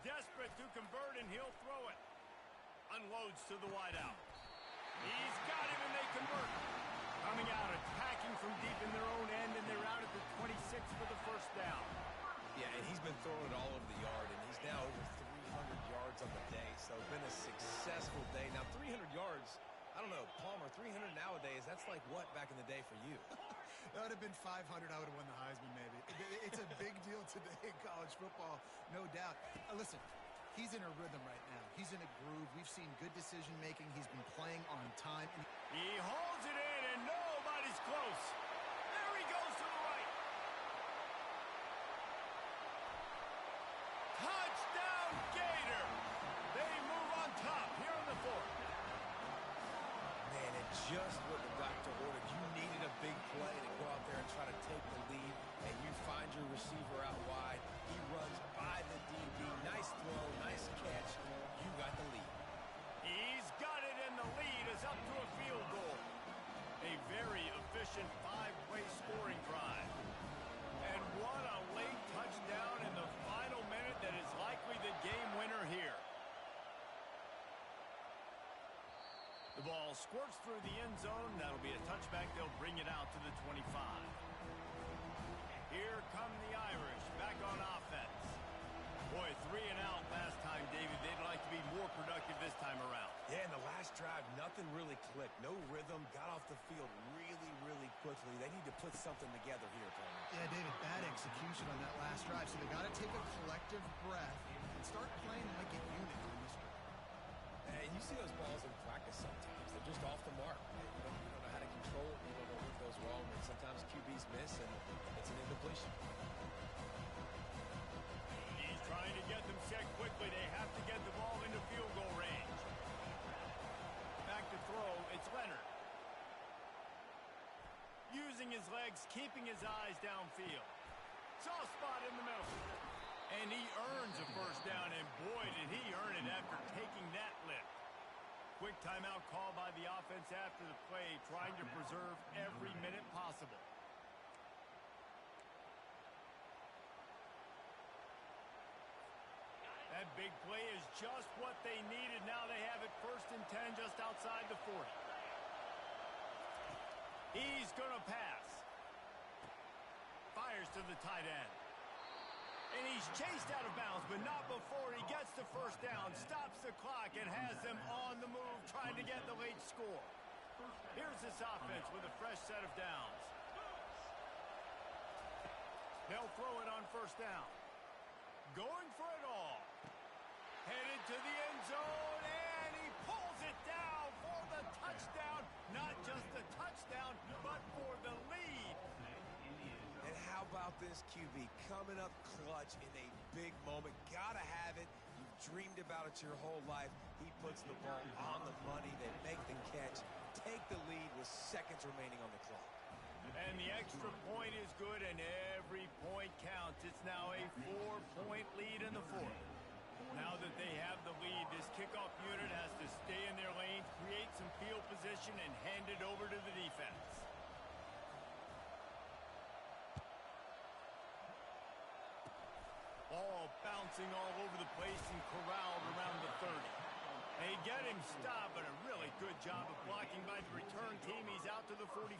Desperate to convert, and he'll throw it. Unloads to the wideout. He's got him, and they convert. Coming out, attacking from deep in their own end, and they're out at the 26 for the 1st down. like what back in the day for you? That would have been 500. I would have won the Heisman, maybe. It's a big deal today in college football, no doubt. Listen, he's in a rhythm right now. He's in a groove. We've seen good decision-making. He's been playing on time. He holds it in, and nobody's close. There he goes to the right. Touchdown, Gator. They move on top here in the fourth. Man, and just what the doctor ordered. You needed a big play to go out there and try to take the lead, and you find your receiver out wide. He runs by the DB. Nice throw, nice catch. You got the lead. He's got it, and the lead is up to a field goal. A very efficient 5-play scoring drive. And what a late touchdown in the final minute that is likely the game winner here. The ball squirts through the end zone. That'll be a touchback. They'll bring it out to the 25. Here come the Irish back on offense. Boy, 3 and out last time, David. They'd like to be more productive this time around. Yeah, in the last drive, nothing really clicked. No rhythm. Got off the field really, really quickly. They need to put something together here, Tony. Yeah, David, bad execution on that last drive. So they got to take a collective breath and start playing like a unit on this one. And you see those balls in practice sometimes. They're just off the mark. You don't know how to control it. You don't know what goes wrong. And sometimes QBs miss, and it's an incompletion. He's trying to get them set quickly. They have to get the ball into field goal range. Back to throw. It's Leonard. Using his legs, keeping his eyes downfield. Soft spot in the middle. And he earns a first down, and boy, did he earn it after taking that lift. Quick timeout call by the offense after the play, trying to preserve every minute possible. That big play is just what they needed. Now they have it 1st and 10 just outside the 40. He's going to pass. Fires to the tight end. And he's chased out of bounds, but not before he gets the first down, stops the clock, and has them on the move trying to get the late score. Here's this offense with a fresh set of downs. They'll throw it on first down. Going for it all. Headed to the end zone, and he pulls it down for the touchdown. Not just a touchdown, but for the lead. And how about this QB coming up clutch in a big moment? Gotta have it. You've dreamed about it your whole life. He puts the ball on the money. They make the catch. Take the lead with seconds remaining on the clock. And the extra point is good, and every point counts. It's now a 4-point lead in the fourth. Now that they have the lead, this kickoff unit has to stay in their lanes, create some field position, and hand it over to the defense. Ball bouncing all over the place and corralled around the 30. They get him stopped, but a really good job of blocking by the return team. He's out to the 44.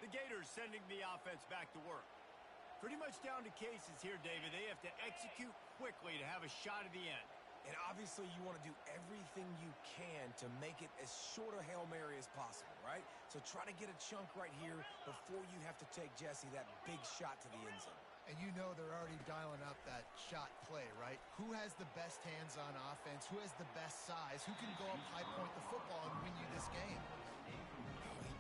The Gators sending the offense back to work. Pretty much down to cases here, David. They have to execute quickly to have a shot at the end. And obviously you want to do everything you can to make it as short a Hail Mary as possible, right? So try to get a chunk right here before you have to take, Jesse, that big shot to the end zone. And you know they're already dialing up that shot play, right? Who has the best hands on offense? Who has the best size? Who can go up high point the football and win you this game?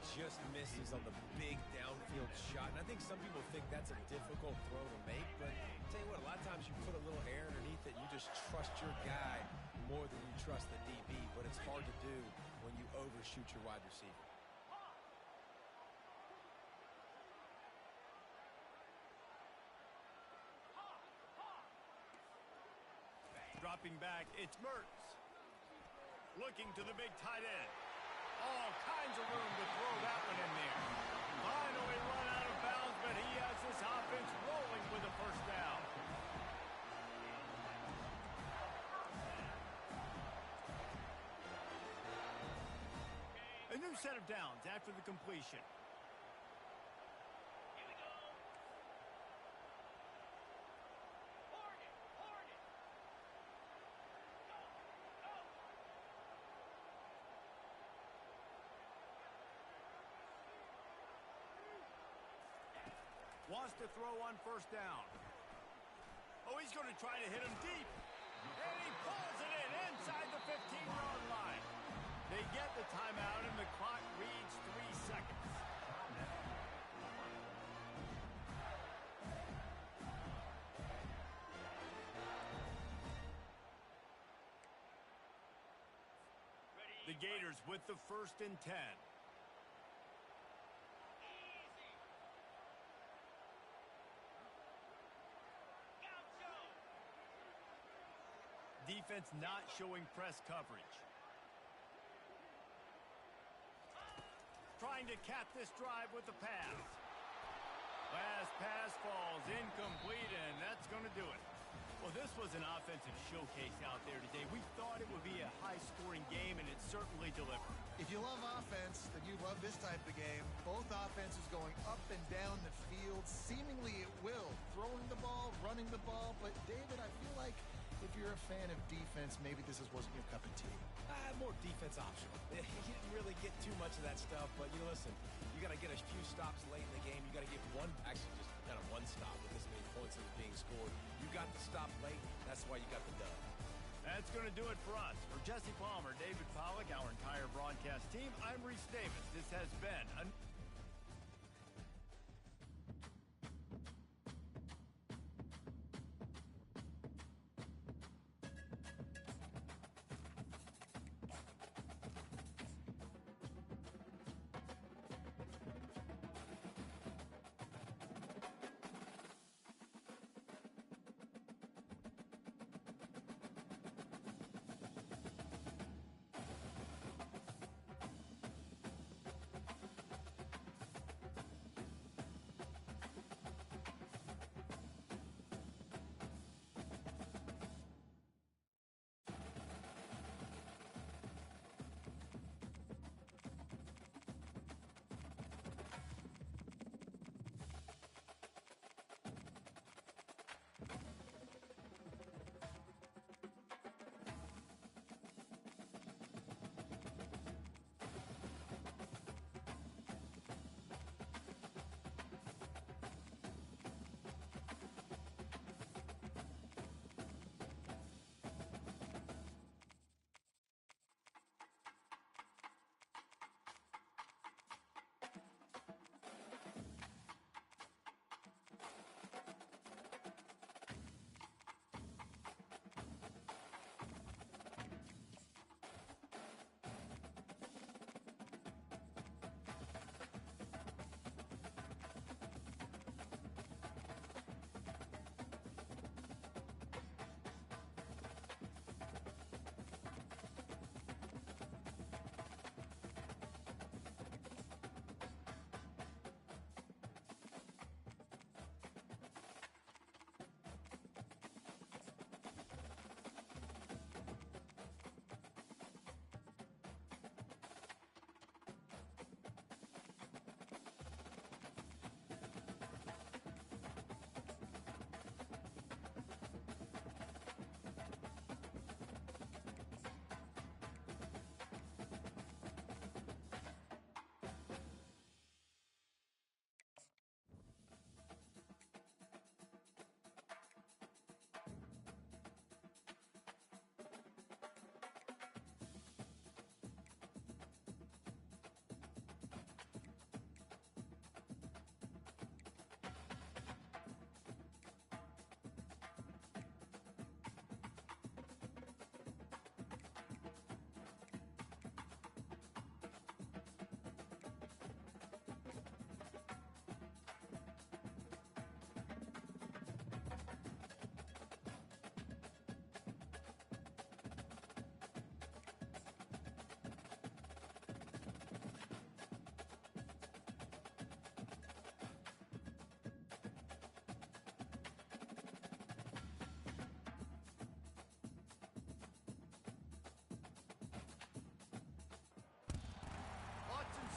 He just misses on the big downfield shot. And I think some people think that's a difficult throw to make. But I'll tell you what, a lot of times you put a little air underneath it and you just trust your guy more than you trust the DB. But it's hard to do when you overshoot your wide receiver. Dropping back, it's Mertz. Looking to the big tight end. All kinds of room to throw that one in there. Finally run out of bounds, but he has this offense rolling with a first down. A new set of downs after the completion. Wants to throw on first down. Oh, he's going to try to hit him deep. And he pulls it in inside the 15-yard line. They get the timeout, and the clock reads 3 seconds. The Gators with the 1st and 10. Defense not showing press coverage. Trying to cap this drive with the pass. Last pass falls incomplete, and that's going to do it. Well, this was an offensive showcase out there today. We thought it would be a high-scoring game, and it certainly delivered. If you love offense, then you love this type of game. Both offenses going up and down the field, seemingly at will. Throwing the ball, running the ball. But, David, I feel like if you're a fan of defense, maybe this wasn't your cup of tea. More defense optional. You didn't really get too much of that stuff, but you listen, you got to get a few stops late in the game. You got to get just kind of one stop with this many points that was being scored. You got to stop late. That's why you got the dub. That's going to do it for us. For Jesse Palmer, David Pollack, our entire broadcast team, I'm Reese Davis. This has been a...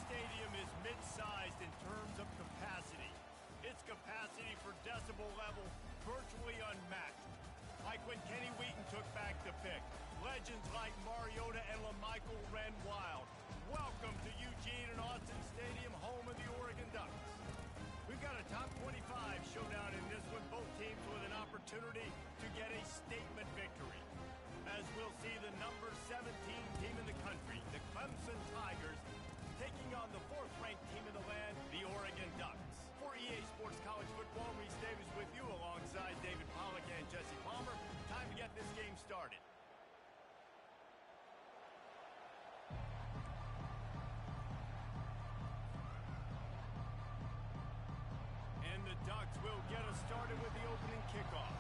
Stadium is mid-sized in terms of capacity. Its capacity for decibel level virtually unmatched. Like when Kenny Wheaton took back the pick. Legends like Mariota and LaMichael ran wild. Welcome to Eugene and Autzen Stadium, home of the Oregon Ducks. We've got a top 25 And the Ducks will get us started with the opening kickoff.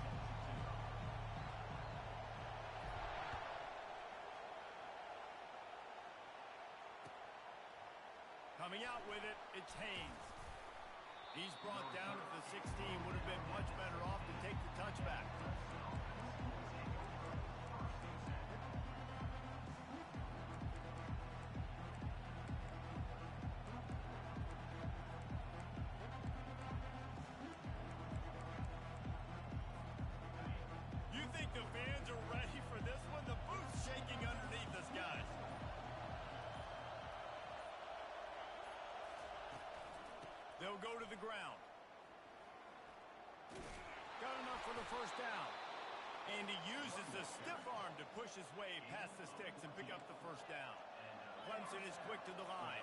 Coming out with it, it's Haynes. He's brought down at the 16, would have been much better off to take the touchback. You think the fans are ready for this one? The booth's shaking underneath us, guys. They'll go to the ground. Got enough for the first down. And he uses the stiff arm to push his way past the sticks and pick up the first down. Clemson is quick to the line.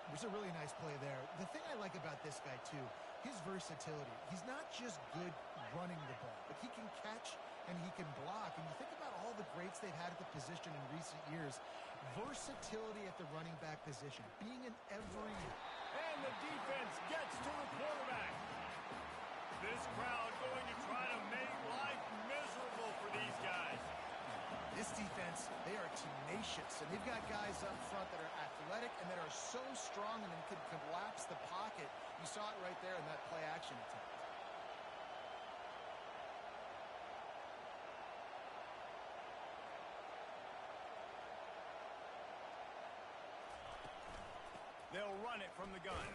It was a really nice play there. The thing I like about this guy, too, his versatility. He's not just good running the ball, but he can catch and he can block. And you think about all the greats they've had at the position in recent years. Versatility at the running back position, being in every... And the defense gets to the quarterback. This crowd going to try to make life miserable for these guys. This defense, they are tenacious, and they've got guys up front that are athletic and that are so strong and can collapse the pocket. You saw it right there in that play-action attempt. They'll run it from the gun.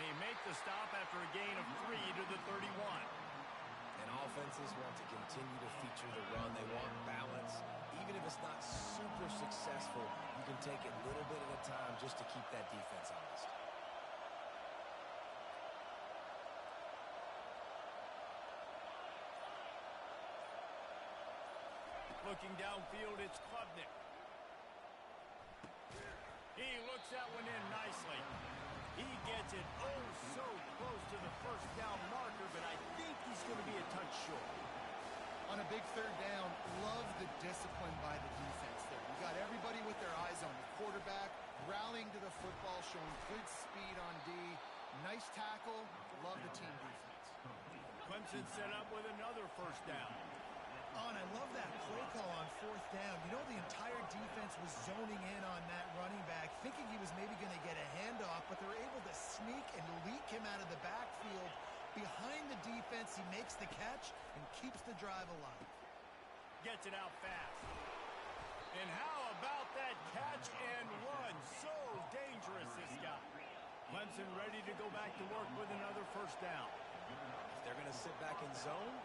They make the stop after a gain of 3 to the 31. And offenses want to continue to feature the run. They want balance. Even if it's not super successful, you can take it little bit at a time just to keep that defense honest. Looking downfield, it's Klubnik. He looks that one in nicely. He gets it oh so close to the first down marker, but I think he's going to be a touch short. On a big third down, love the discipline by the defense there. You got everybody with their eyes on the quarterback, rallying to the football, showing good speed on D. Nice tackle. Love the team defense. Clemson set up with another first down. Oh, and I love that play call on fourth down. You know, the entire defense was zoning in on that running back, thinking he was maybe going to get a handoff, but they were able to sneak and leak him out of the backfield. Behind the defense, he makes the catch and keeps the drive alive. Gets it out fast. And how about that catch and run? So dangerous, this guy. Clemson ready to go back to work with another first down. If they're going to sit back in zone,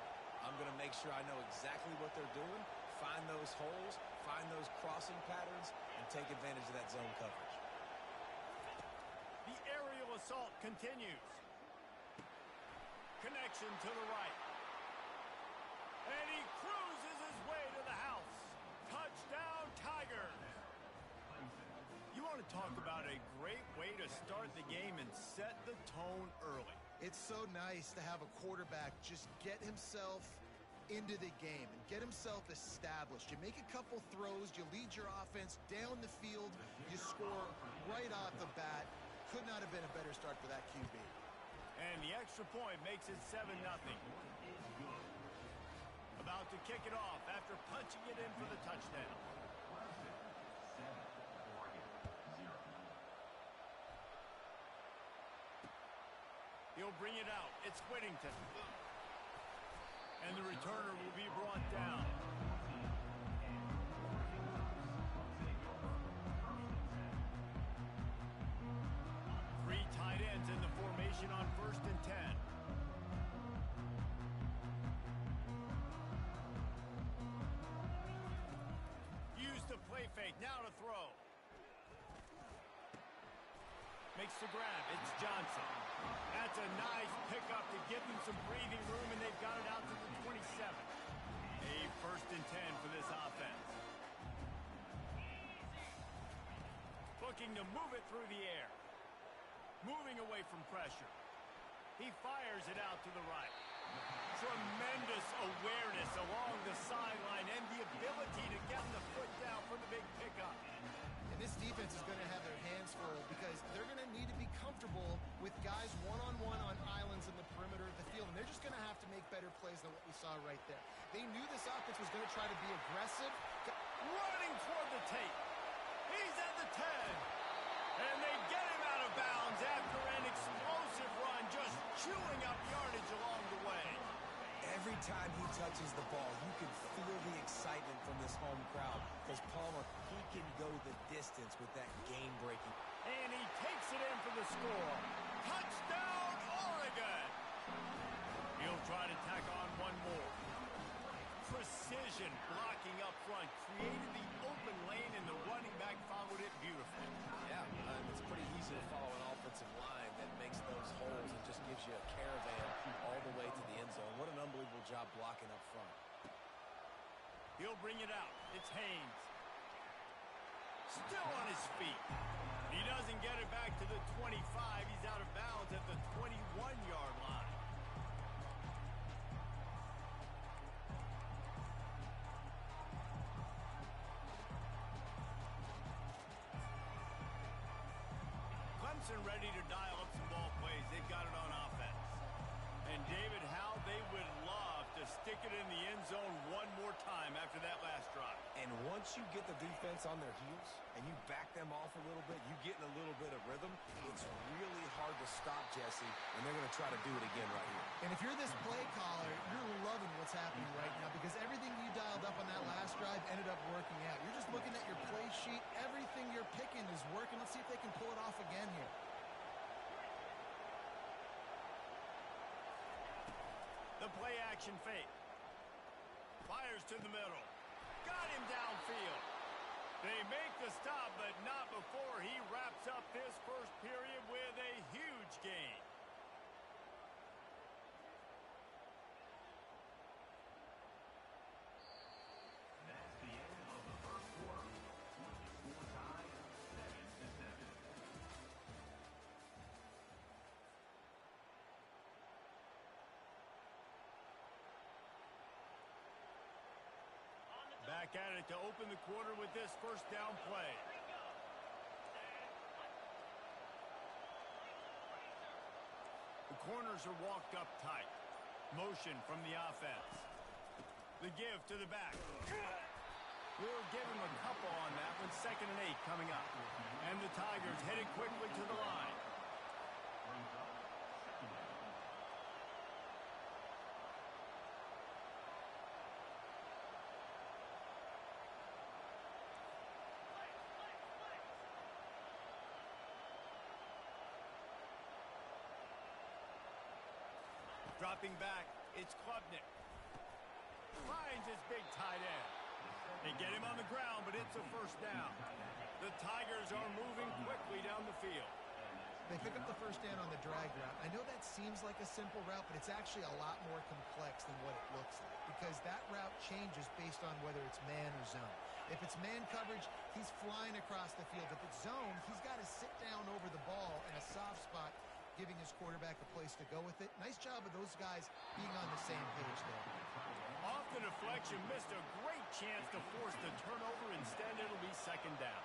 I'm going to make sure I know exactly what they're doing, find those holes, find those crossing patterns, and take advantage of that zone coverage. The aerial assault continues. Connection to the right. And he cruises his way to the house. Touchdown, Tigers. You want to talk about a great way to start the game and set the tone early. It's so nice to have a quarterback just get himself into the game and get himself established. You make a couple throws, you lead your offense down the field, you score right off the bat. Could not have been a better start for that QB. And the extra point makes it 7-0. About to kick it off after punching it in for the touchdown. He'll bring it out. It's Whittington. And the returner will be brought down. Three tight ends in the formation on 1st and 10. Use the play fake. Now to throw. Makes the grab. It's Johnson. That's a nice pickup to give them some breathing room, and they've got it out to the 27. A 1st and 10 for this offense. Looking to move it through the air. Moving away from pressure. He fires it out to the right. Tremendous awareness along the sideline and the ability to get the foot down for the big pickup. And this defense is going to have their hands full because they're going to need to be comfortable with guys one-on-one on islands in the saw right there. They knew this offense was going to try to be aggressive. Running toward the tape. He's at the 10. And they get him out of bounds after an explosive run, just chewing up yardage along the way. Every time he touches the ball, you can feel the excitement from this home crowd because Palmer, he can go the distance with that game-breaking. And he takes it in for the score. Touchdown, Oregon! He'll try to tack on one more. Precision blocking up front created the open lane, and the running back followed it beautifully. Yeah, it's pretty easy to follow an offensive line that makes those holes and just gives you a caravan all the way to the end zone. What an unbelievable job blocking up front. He'll bring it out. It's Haynes. Still on his feet. He doesn't get it back to the 25. He's out of bounds at the 21-yard line. Clemson ready to dial up some ball plays. They've got it on offense. And David, how they would love to stick it in the end zone one more time after that last drive. And once you get the defense on their heels and you back them off a little bit, you get in a little bit of rhythm, it's really hard to stop, Jesse, and they're going to try to do it again right here. And if you're this play caller, you're loving what's happening right now because everything you dialed up on that last drive ended up working out. You're just looking at your play sheet. Everything you're picking is working. Let's see if they can pull it off again here. The play action fake. Fires to the middle. Got him downfield. They make the stop, but not before he wraps up this first period with a huge gain. That's the end of the first quarter. With the score tied 7-7. Back at it to open the quarter with this first down play. The corners are walked up tight. Motion from the offense. The give to the back. We'll give him a couple on that one. 2nd and 8 coming up. And the Tigers headed quickly to the line. Brings up second down. Dropping back, it's Klubnik. Finds his big tight end. They get him on the ground, but it's a first down. The Tigers are moving quickly down the field. They pick up the first down on the drag route. I know that seems like a simple route, but it's actually a lot more complex than what it looks like because that route changes based on whether it's man or zone. If it's man coverage, he's flying across the field. If it's zone, he's got to sit down over the ball in a soft spot, giving his quarterback a place to go with it. Nice job of those guys being on the same page there. Off the deflection, missed a great chance to force the turnover. Instead, it'll be 2nd down.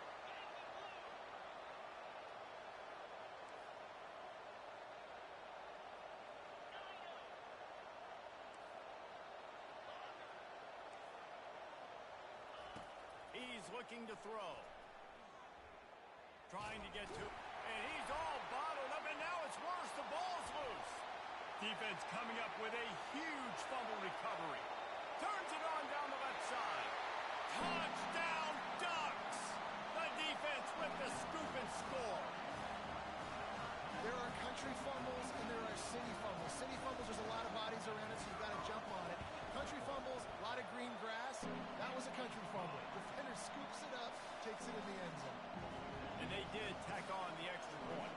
He's looking to throw. Trying to get to, and he's all bottled up, and now it's worse. The ball's loose. Defense coming up with a huge fumble recovery. Turns it on down the left side. Touchdown, Ducks! The defense with the scoop and score. There are country fumbles and there are city fumbles. City fumbles, there's a lot of bodies around it, so you've got to jump on it. Country fumbles, a lot of green grass. That was a country fumble. Defender scoops it up, takes it in the end zone. And they did tack on the extra point.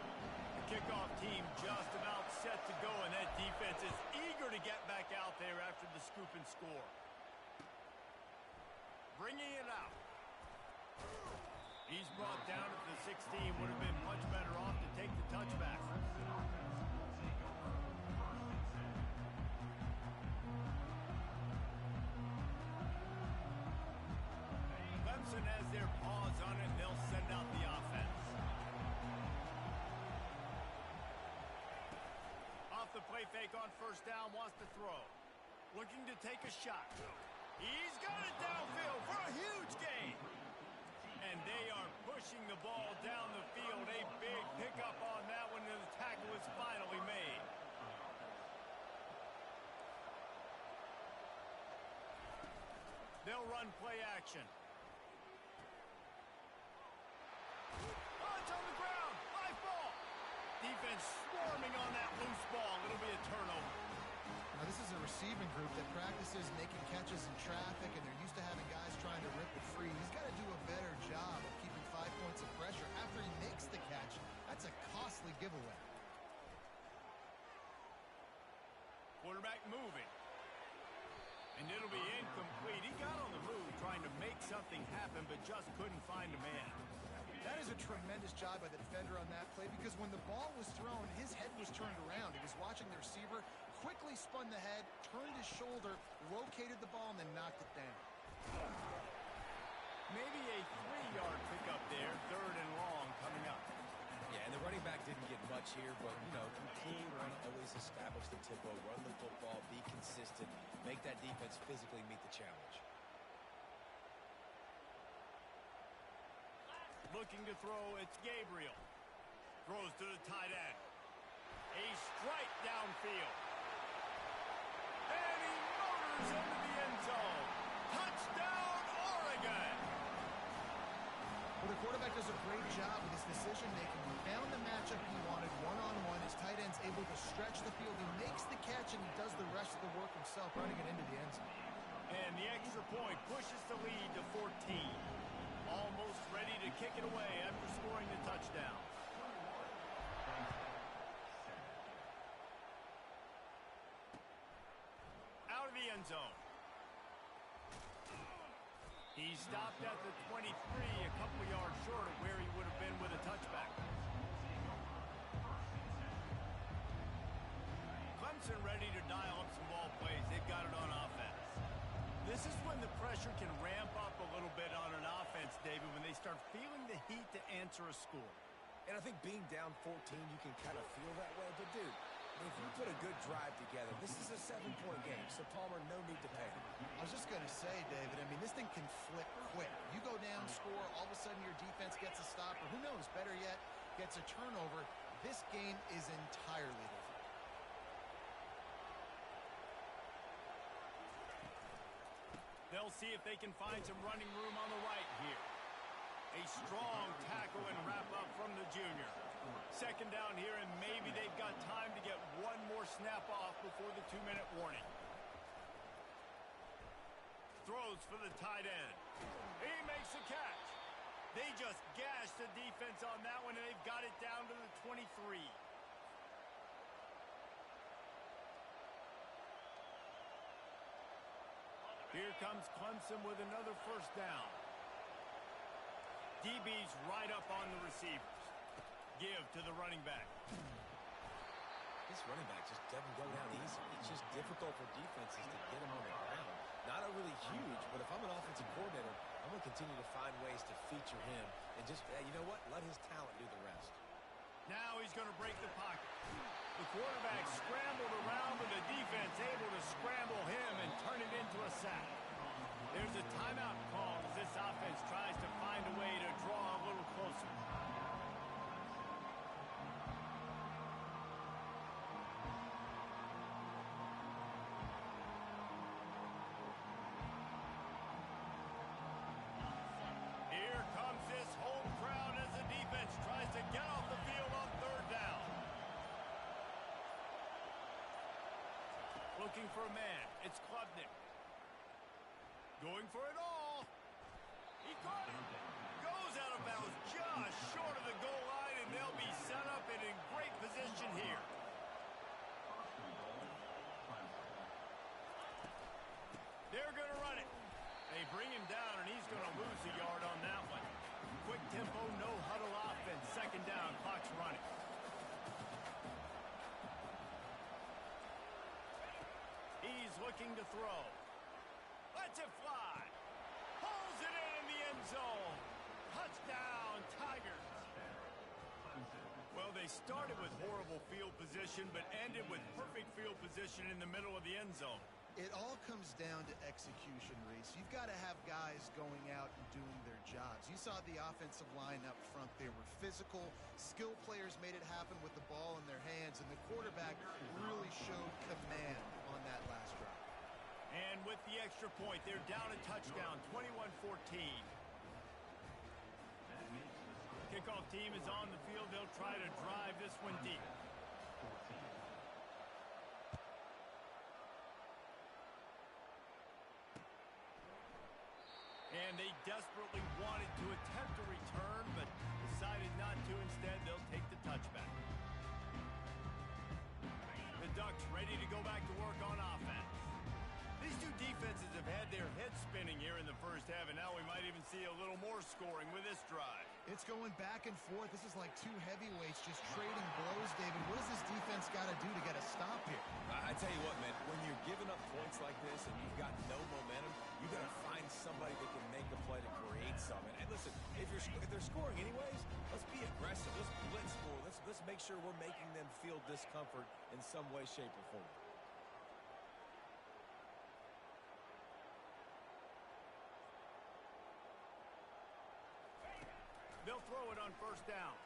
The kickoff team just about set to go, and that defense is eager to get back out there after the scoop and score. Bringing it out. He's brought down at the 16. Would have been much better off to take the touchback. Clemson has their paws on it, and they'll send out the offense. Off the play fake on first down, wants to throw. Looking to take a shot. He's got it downfield for a huge gain. And they are pushing the ball down the field. A big pickup on that one, and the tackle is finally made. They'll run play action. Oh, it's on the ground. High ball. Defense swarming on that loose ball. It'll be a turnover. Now, this is a receiving group that practices making catches in traffic, and they're used to having guys trying to rip it free. He's got to do a better job of keeping 5 points of pressure after he makes the catch. That's a costly giveaway. Quarterback moving. And it'll be incomplete. He got on the move trying to make something happen, but just couldn't find a man. That is a tremendous job by the defender on that play, because when the ball was thrown, his head was turned around. He was watching the receiver, quickly spun the head, turned his shoulder, located the ball, and then knocked it down. Maybe a 3-yard pickup there, 3rd and long coming up. Yeah, and the running back didn't get much here, but, you know, you clearly want to always establish the tempo, run the football, be consistent, make that defense physically meet the challenge. Looking to throw, it's Gabriel. Throws to the tight end. A strike downfield. And he motors into the end zone. Touchdown, Oregon! Well, the quarterback does a great job with his decision-making. He found the matchup he wanted one-on-one. His tight end's able to stretch the field. He makes the catch, and he does the rest of the work himself, running it into the end zone. And the extra point pushes the lead to 14. Almost ready to kick it away after scoring the touchdown. Out of the end zone. He stopped at the 23, a couple of yards short of where he would have been with a touchback. Clemson ready to dial up some ball plays. They've got it on offense. This is when the pressure can ramp up a little bit on an offense, David, when they start feeling the heat to answer a score. And I think being down 14, you can kind of feel that way. But, dude, if you put a good drive together, this is a 7-point game, so Palmer, no need to panic. I was just going to say, David, I mean, this thing can flip quick. You go down, score, all of a sudden your defense gets a stop, or who knows, better yet, gets a turnover. This game is entirely different. They'll see if they can find some running room on the right here. A strong tackle and wrap up from the junior. 2nd down here, and maybe they've got time to get one more snap off before the 2-minute warning. Throws for the tight end. He makes the catch. They just gashed the defense on that one, and they've got it down to the 23. Here comes Clemson with another 1st down. DB's right up on the receivers. Give to the running back. This running back just doesn't go down easy. It's just difficult for defenses to get him on the ground. Not a really huge, but if I'm an offensive coordinator, I'm going to continue to find ways to feature him and just, you know what, let his talent do the rest. Now he's going to break the pocket. The quarterback scrambled around, but the defense able to scramble him and turn it into a sack. There's a timeout call as this offense tries to find a way to draw a little closer. Here comes this home crowd as the defense tries to get off the field on 3rd down. Looking for a man. It's Klubnik. Going for it all. He caught it. Goes out of bounds just short of the goal line, and they'll be set up and in great position here. They're going to run it. They bring him down, and he's going to lose a yard on that one. Quick tempo, no huddle offense. 2nd down, clock's running. He's looking to throw. Lets it fly. Pulls it in the end zone. Touchdown, Tigers. Well, they started with horrible field position, but ended with perfect field position in the middle of the end zone. It all comes down to execution, Reese. You've got to have guys going out and doing their jobs. You saw the offensive line up front. They were physical. Skill players made it happen with the ball in their hands, and the quarterback really showed command on that last drive. And with the extra point, they're down a touchdown, 21-14. Kickoff team is on the field. They'll try to drive this one deep. And they desperately wanted to attempt a return, but decided not to. Instead, they'll take the touchback. The Ducks ready to go back to work on offense. These two defenses have had their heads spinning here in the first half, and now we might even see a little more scoring with this drive. It's going back and forth. This is like two heavyweights just trading blows, David. What does this defense got to do to get a stop here? I tell you what, man, when you're giving up points like this and you've got no momentum, you got to find somebody that can make a play to create something. And listen, if they're scoring anyways, let's be aggressive. Let's blitz more. Let's make sure we're making them feel discomfort in some way, shape, or form. They'll throw it on first down.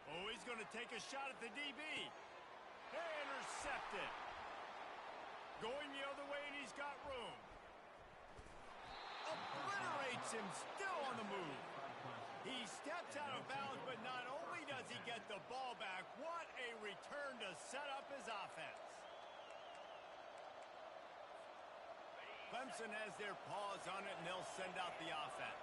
Oh, he's going to take a shot at the DB. Intercepted. Going the other way, and he's got room. Obliterates him, still on the move. He steps out of bounds, but not only does he get the ball back, what a return to set up his offense. Clemson has their paws on it, and they'll send out the offense.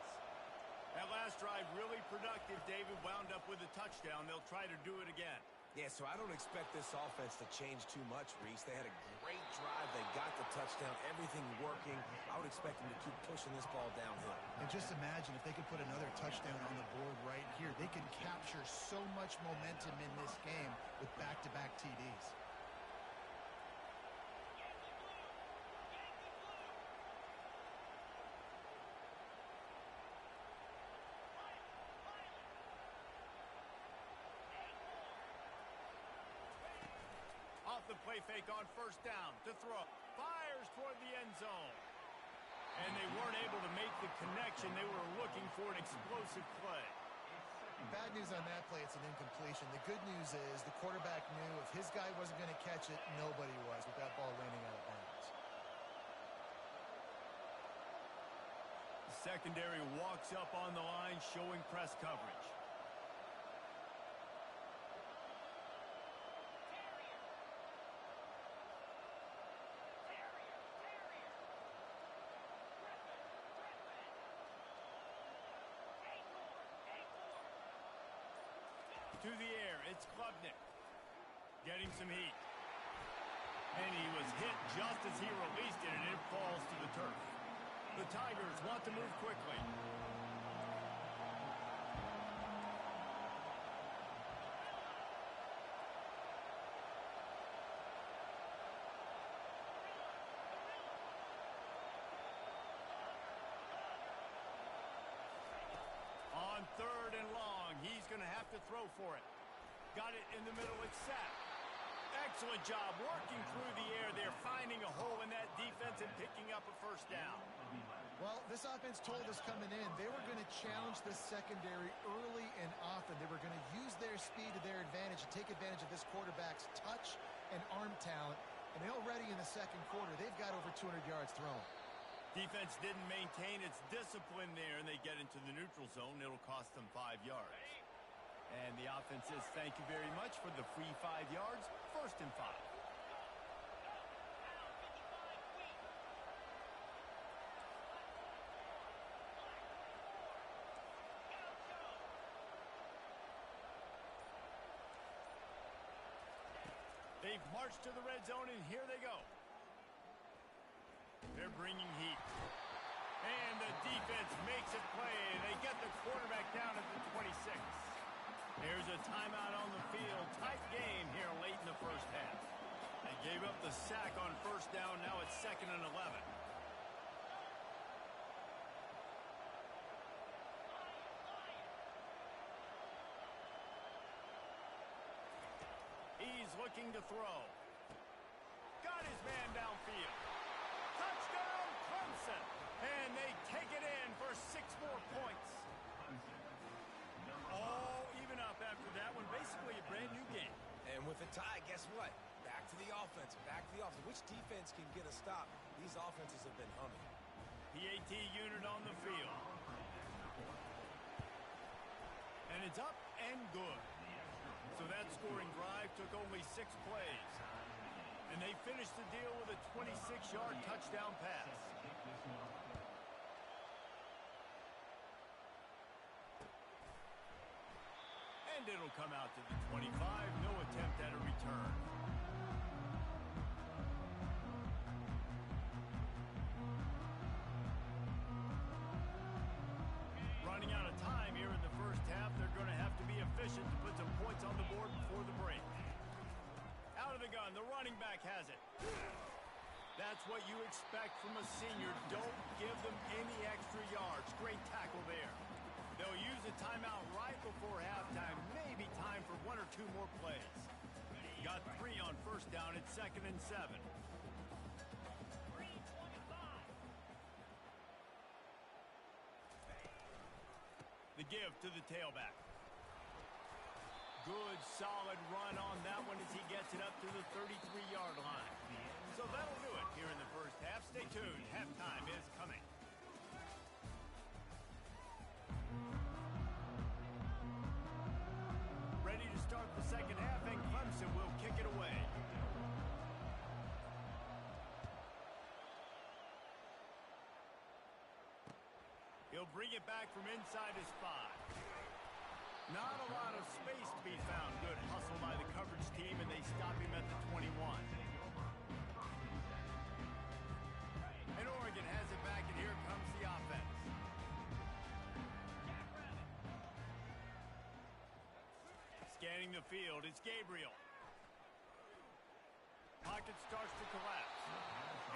That last drive really productive. David wound up with a touchdown. They'll try to do it again. Yeah, so I don't expect this offense to change too much, Reese. They had a great drive. They got the touchdown. Everything working. I would expect them to keep pushing this ball downhill. And just imagine if they could put another touchdown on the board right here. They can capture so much momentum in this game with back-to-back TDs. Off the play fake on first down to throw. Fires toward the end zone. And they weren't able to make the connection. They were looking for an explosive play. Bad news on that play, it's an incompletion. The good news is the quarterback knew if his guy wasn't going to catch it, nobody was with that ball landing out of bounds. The secondary walks up on the line, showing press coverage. To the air, it's Klubnik. Getting some heat. And he was hit just as he released it, and it falls to the turf. The Tigers want to move quickly. On third and long, he's going to have to throw for it. Got it in the middle, it's set. Excellent job working through the air. They're finding a hole in that defense and picking up a first down. Well, this offense told us coming in they were going to challenge the secondary early and often. They were going to use their speed to their advantage and take advantage of this quarterback's touch and arm talent. And already in the second quarter, they've got over 200 yards thrown. Defense didn't maintain its discipline there, and they get into the neutral zone. It'll cost them 5 yards. And the offense says thank you very much for the free 5 yards. 1st and 5. They've marched to the red zone, and here they go. They're bringing heat. And the defense makes it play. They get the quarterback down at the 26. There's a timeout on the field. Tight game here late in the first half. They gave up the sack on first down. Now it's 2nd and 11. He's looking to throw. Got his man downfield. Clemson. And they take it in for 6 more points. All even up after that one. Basically a brand new game. And with a tie, guess what? Back to the offense. Back to the offense. Which defense can get a stop? These offenses have been humming. PAT unit on the field. And it's up and good. So that scoring drive took only 6 plays. And they finished the deal with a 26-yard touchdown pass. And it'll come out to the 25. No attempt at a return. Running out of time here in the first half. They're going to have to be efficient to put some points on the board before the break. Out of the gun. The running back has it. That's what you expect from a senior. Don't give them any extra yards. Great tackle there. They'll use a timeout right before halftime. Maybe time for 1 or 2 more plays. Got 3 on first down. It's 2nd and 7. 3:25. The give to the tailback. Good, solid run on that one as he gets it up to the 33-yard line. So that'll do it here in the first half. Stay tuned. Halftime is coming. Ready to start the second half, and Clemson will kick it away. He'll bring it back from inside his 5. Not a lot of space to be found. Good hustle by the coverage team, and they stop him at the 21. And Oregon has it back, and here comes the offense. Scanning the field, it's Gabriel. Pocket starts to collapse.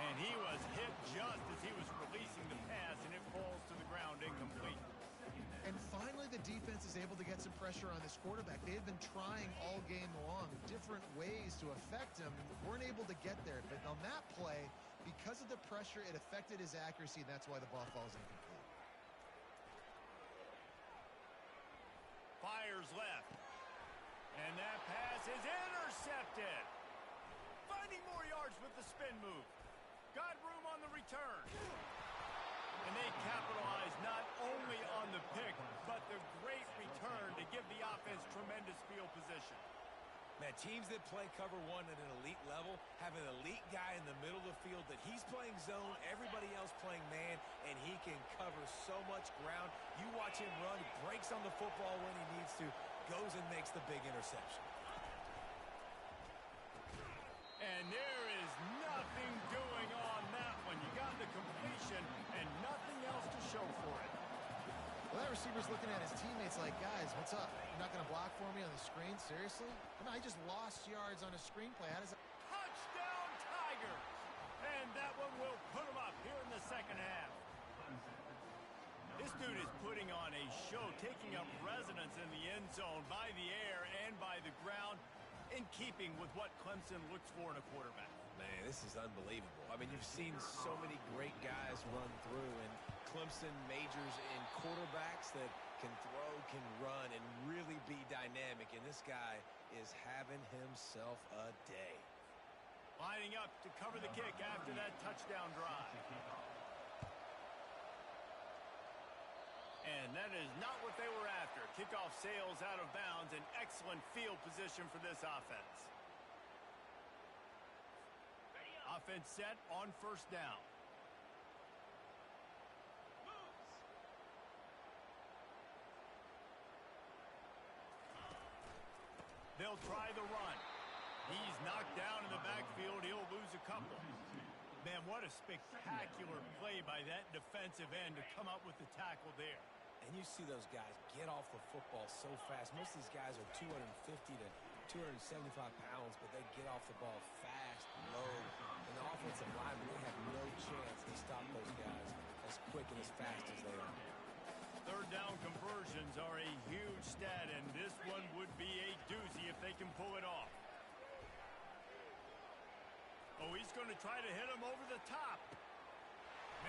And he was hit just as he was releasing the pass, and it falls to the ground incomplete. And finally, the defense is able to get some pressure on this quarterback. They had been trying all game long different ways to affect him. Weren't able to get there. But on that play, because of the pressure, it affected his accuracy, and that's why the ball falls incomplete. Fires left. And that pass is intercepted. Finding more yards with the spin move. Got room on the return. And they capitalize not only on the pick, but the great return to give the offense tremendous field position. Man, teams that play cover 1 at an elite level have an elite guy in the middle of the field that he's playing zone, everybody else playing man, and he can cover so much ground. You watch him run, breaks on the football when he needs to, goes and makes the big interception. And there is nothing doing on that one. You got the completion and nothing else to show for it. Well, that receiver's looking at his teammates like, guys, what's up? You're not going to block for me on the screen? Seriously? Come on, I just lost yards on a screenplay. How does that... Touchdown, Tigers! And that one will put them up here in the second half. This dude is putting on a show, taking up residence in the end zone by the air and by the ground, in keeping with what Clemson looks for in a quarterback. Man, this is unbelievable. I mean, you've seen so many great guys run through, and Clemson majors in quarterbacks that can throw, can run, and really be dynamic. And this guy is having himself a day. Lining up to cover the kick after that touchdown drive. And that is not what they were after. Kickoff sails out of bounds. An excellent field position for this offense. Offense set on first down. They'll try the run. He's knocked down in the backfield. He'll lose a couple. Man, what a spectacular play by that defensive end to come up with the tackle there. And you see those guys get off the football so fast. Most of these guys are 250 to 275 pounds, but they get off the ball fast, low. And the offensive linemen, they have no chance to stop those guys as quick and as fast as they are. Third down conversions are a huge stat, and this one would be a doozy if they can pull it off. Oh, he's going to try to hit him over the top.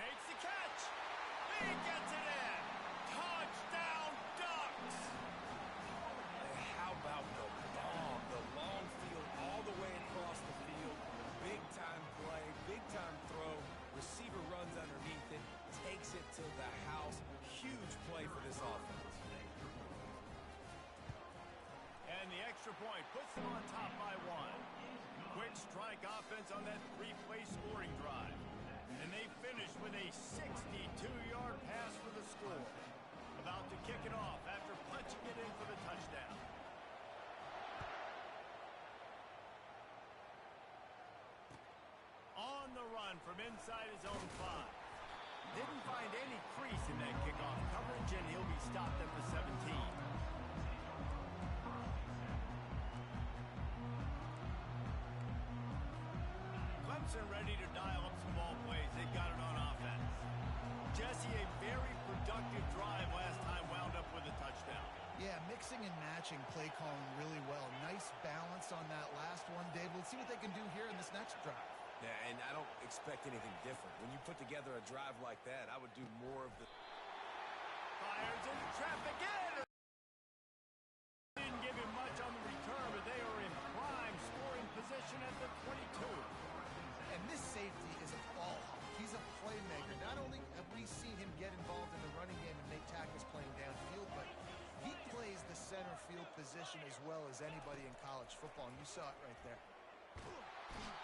Makes the catch. He gets it in. Touchdown, Ducks. Hey, how about the bomb? The long field all the way across the field. Big-time play, big-time throw. Receiver runs underneath it, takes it to the house. Huge play for this offense. And the extra point puts them on top by 1. Quick strike offense on that 3-play scoring drive. And they finish with a 62-yard pass for the score. About to kick it off after punching it in for the touchdown. On the run from inside his own 5. Didn't find any crease in that kickoff coverage, and he'll be stopped at the 17. Clemson ready to dial up some ball plays. They've got it on offense. Jesse, a very productive drive last time wound up with a touchdown. Yeah, mixing and matching play calling really well. Nice balance on that last one, Dave. Let's see what they can do here in this next drive. Yeah, and I don't expect anything different. When you put together a drive like that, I would do more of the... Fires into traffic and... Didn't give him much on the return, but they are in prime scoring position at the 22. And this safety is a ball hawk. He's a playmaker. Not only have we seen him get involved in the running game and make tackles playing downfield, but he plays the center field position as well as anybody in college football, and you saw it right there.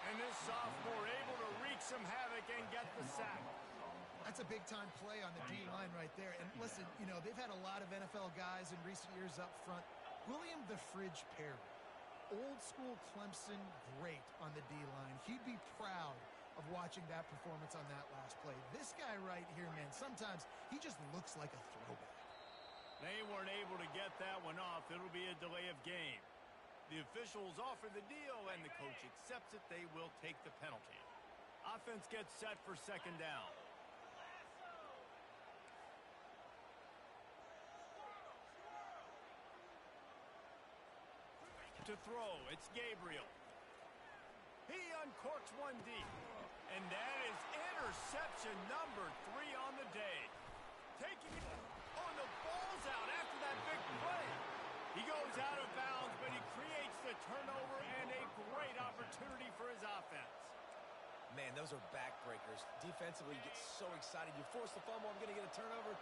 And this sophomore able to wreak some havoc and get the sack. That's a big-time play on the D-line right there. And listen, you know, they've had a lot of NFL guys in recent years up front. William the Fridge Perry, old-school Clemson, great on the D-line. He'd be proud of watching that performance on that last play. This guy right here, man, sometimes he just looks like a throwback. They weren't able to get that one off. It'll be a delay of game. The officials offer the deal, and the coach accepts it. They will take the penalty. Offense gets set for second down. To throw, it's Gabriel. He uncorks one deep. And that is interception number 3 on the day. Taking it. Oh, and the ball's out after that big play. He goes out of bounds, but he creates the turnover and a great opportunity for his offense. Man, those are backbreakers. Defensively, you get so excited. You force the fumble, I'm going to get a turnover,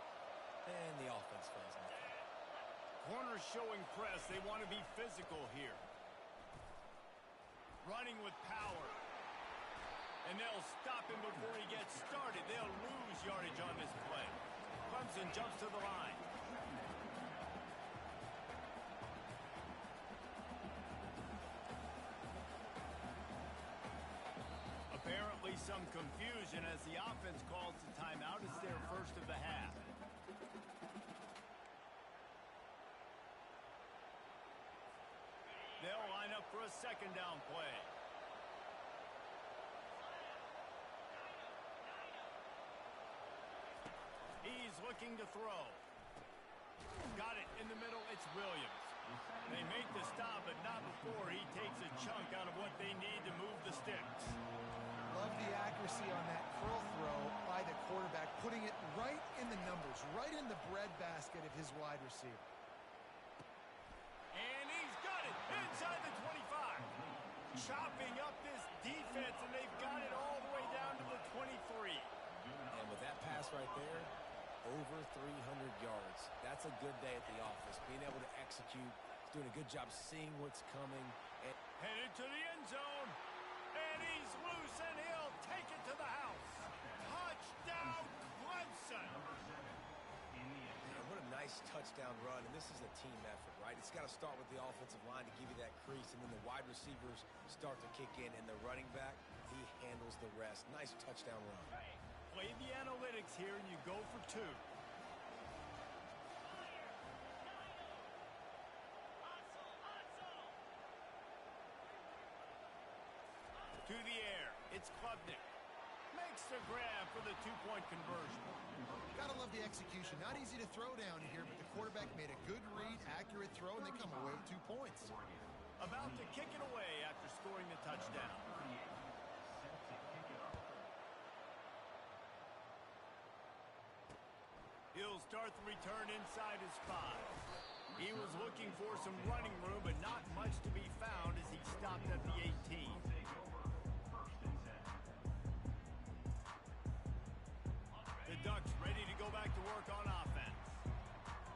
and the offense fails on that. Corners showing press. They want to be physical here. Running with power. And they'll stop him before he gets started. They'll lose yardage on this play. Clemson jumps to the line. Apparently some confusion as the offense calls the timeout. It's their first of the half. They'll line up for a second down play. He's looking to throw. Got it in the middle. It's Williams. They make the stop, but not before he takes a chunk out of what they need to move the sticks. Love the accuracy on that curl throw by the quarterback, putting it right in the numbers, right in the breadbasket of his wide receiver. And he's got it inside the 25. Chopping up this defense, and they've got it all the way down to the 23. And with that pass right there, over 300 yards. That's a good day at the office. Being able to execute, doing a good job seeing what's coming. And headed to the end zone. And he's loose, and he'll take it to the house. Touchdown, Clemson. Man, what a nice touchdown run. And this is a team effort, right? It's got to start with the offensive line to give you that crease, and then the wide receivers start to kick in, and the running back, he handles the rest. Nice touchdown run. Play the analytics here, and you go for 2. To the air, it's Klubnik. Makes the grab for the 2-point conversion. Gotta love the execution. Not easy to throw down here, but the quarterback made a good read, accurate throw, and they come away with 2 points. About to kick it away after scoring the touchdown. He'll start the return inside his 5. He was looking for some running room, but not much to be found as he stopped at the 18. The Ducks ready to go back to work on offense.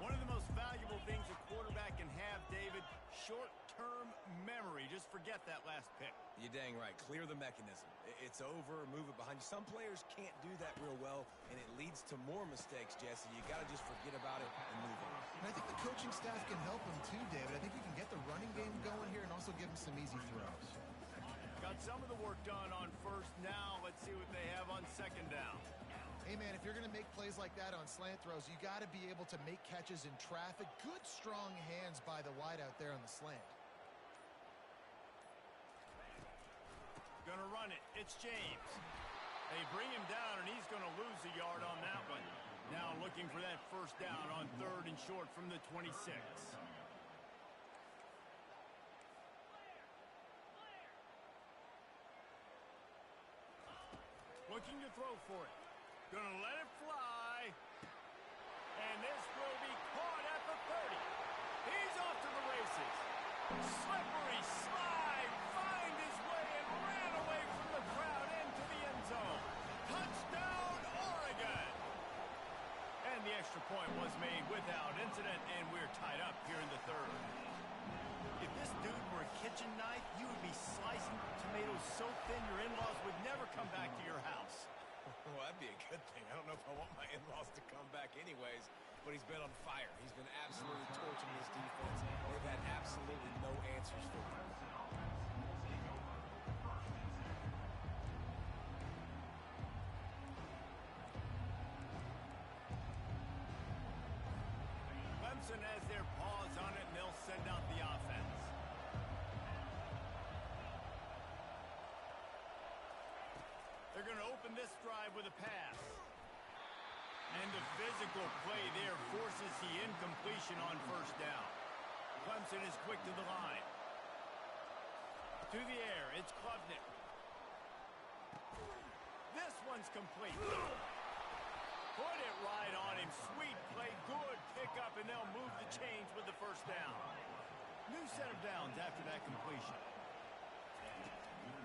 One of the most valuable things a quarterback can have, David, short-term memory. Just forget that last pick. You're dang right. Clear the mechanism. It's over, move it behind you. Some players can't do that real well, and it leads to more mistakes, Jesse. You got to just forget about it and move on. And I think the coaching staff can help him too, David. I think you can get the running game going here and also give him some easy throws. Got some of the work done on first. Now let's see what they have on second down. Hey, man, if you're going to make plays like that on slant throws, you got to be able to make catches in traffic. Good, strong hands by the wide out there on the slant. Gonna run it. It's James. They bring him down, and he's going to lose a yard on that one. Now looking for that first down on 3rd and short from the 26. Looking to throw for it. Gonna let it fly. And this will be caught at the 30. He's off to the races. Slippery slide. Find his way and ran away from the crowd into the end zone. Touchdown, Oregon. And the extra point was made without incident, and we're tied up here in the 3rd. If this dude were a kitchen knife, you would be slicing tomatoes so thin your in-laws would never come back to your house. Well, that'd be a good thing. I don't know if I want my in-laws to come back anyways, but he's been on fire. He's been absolutely torching this defense. They've had absolutely no answers for him. Clemson has their paws on it, and they'll send out the offense. They're going to open this drive with a pass. And the physical play there forces the incompletion on first down. Clemson is quick to the line. To the air, it's Klubnik. This one's complete. Put it right on him. Sweet play, good pickup, and they'll move the chains with the first down. New set of downs after that completion.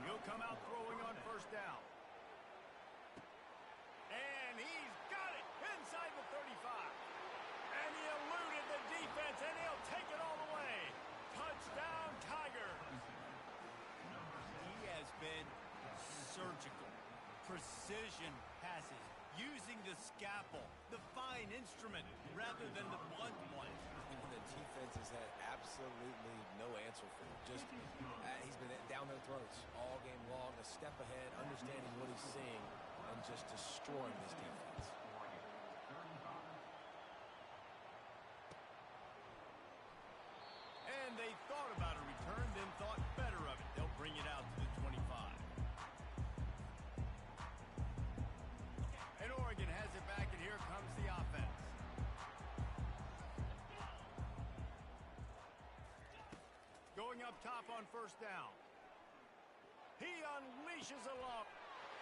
He'll come out throwing on first down. And he's got it inside the 35. And he eluded the defense, and he'll take it all the way. Touchdown, Tigers. He has been surgical. Precision passes, using the scalpel, the fine instrument, rather than the blunt one. The defense has had absolutely no answer for him. Just, he's been down their throats all game long, a step ahead, understanding what he's seeing, and just destroying this defense. And they thought about a return, then thought better of it. They'll bring it out to the 25. And Oregon has it back, and here comes the offense. Going up top on first down. He unleashes a lump.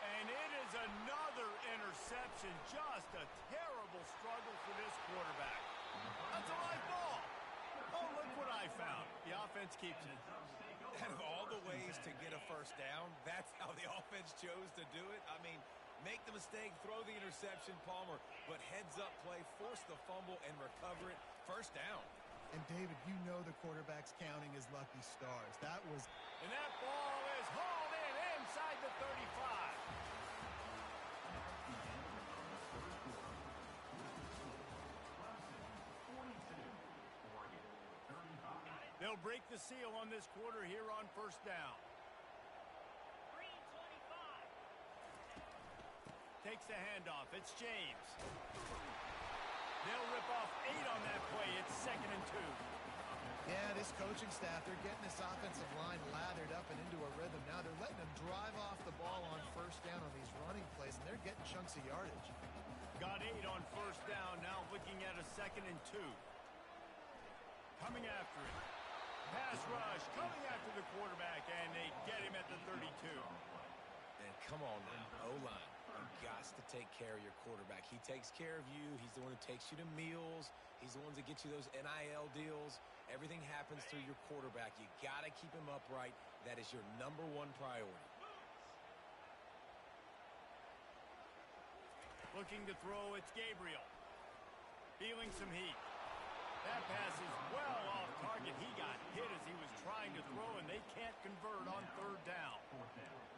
And it is another interception. Just a terrible struggle for this quarterback. That's a live ball. Oh, look what I found. The offense keeps it. Out of all the ways to get a first down, that's how the offense chose to do it. I mean, make the mistake, throw the interception, Palmer, but heads-up play, force the fumble, and recover it. First down. And, David, you know the quarterback's counting his lucky stars. That was... And that ball is hauled in inside the 35. They'll break the seal on this quarter here on first down. Green 25. Takes the handoff. It's James. They'll rip off 8 on that play. It's 2nd and 2. Yeah, this coaching staff, they're getting this offensive line lathered up and into a rhythm. Now they're letting them drive off the ball on first down on these running plays, and they're getting chunks of yardage. Got 8 on first down. Now looking at a 2nd and 2. Coming after it. Pass rush coming after the quarterback, and they get him at the 32. And come on now, O-line. You got to take care of your quarterback. He takes care of you. He's the one who takes you to meals. He's the one that gets you those NIL deals. Everything happens through your quarterback. You got to keep him upright. That is your #1 priority. Looking to throw, it's Gabriel. Feeling some heat. That pass is well off target. He got hit as he was trying to throw, and they can't convert on 3rd down.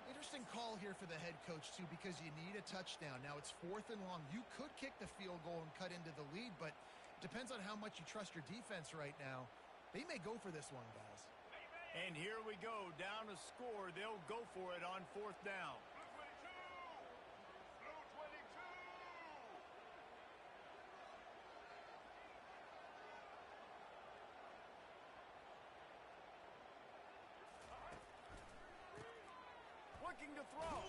Interesting call here for the head coach, too, because you need a touchdown. Now, it's 4th and long. You could kick the field goal and cut into the lead, but it depends on how much you trust your defense right now. They may go for this one, guys. And here we go. Down a score. They'll go for it on 4th down. Looking to throw.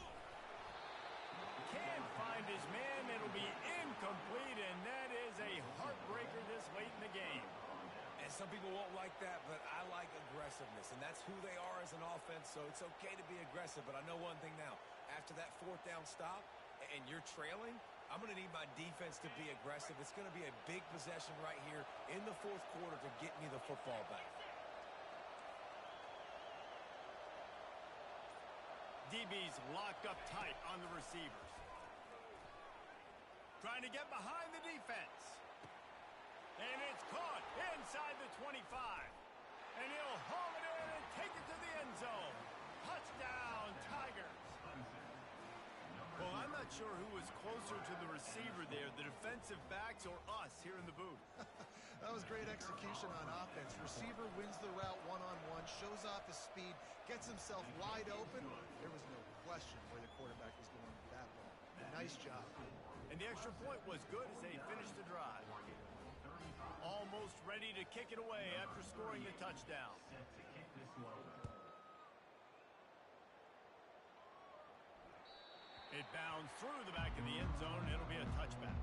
Can't find his man. It'll be incomplete, and that is a heartbreaker this late in the game. And some people won't like that, but I like aggressiveness, and that's who they are as an offense, so it's okay to be aggressive. But I know one thing now. After that 4th down stop and you're trailing, I'm going to need my defense to be aggressive. It's going to be a big possession right here in the 4th quarter to get me the football back. DB's locked up tight on the receivers. Trying to get behind the defense. And it's caught inside the 25. And he'll home it in and take it to the end zone. Touchdown, Tigers. Well, I'm not sure who was closer to the receiver there, the defensive backs or us here in the booth. That was great execution on offense. Receiver wins the route one-on-one, shows off his speed, gets himself wide open. There was no question where the quarterback was going with that ball. Nice job. And the extra point was good as they finished the drive. Almost ready to kick it away after scoring the touchdown. It bounds through the back of the end zone. It'll be a touchback.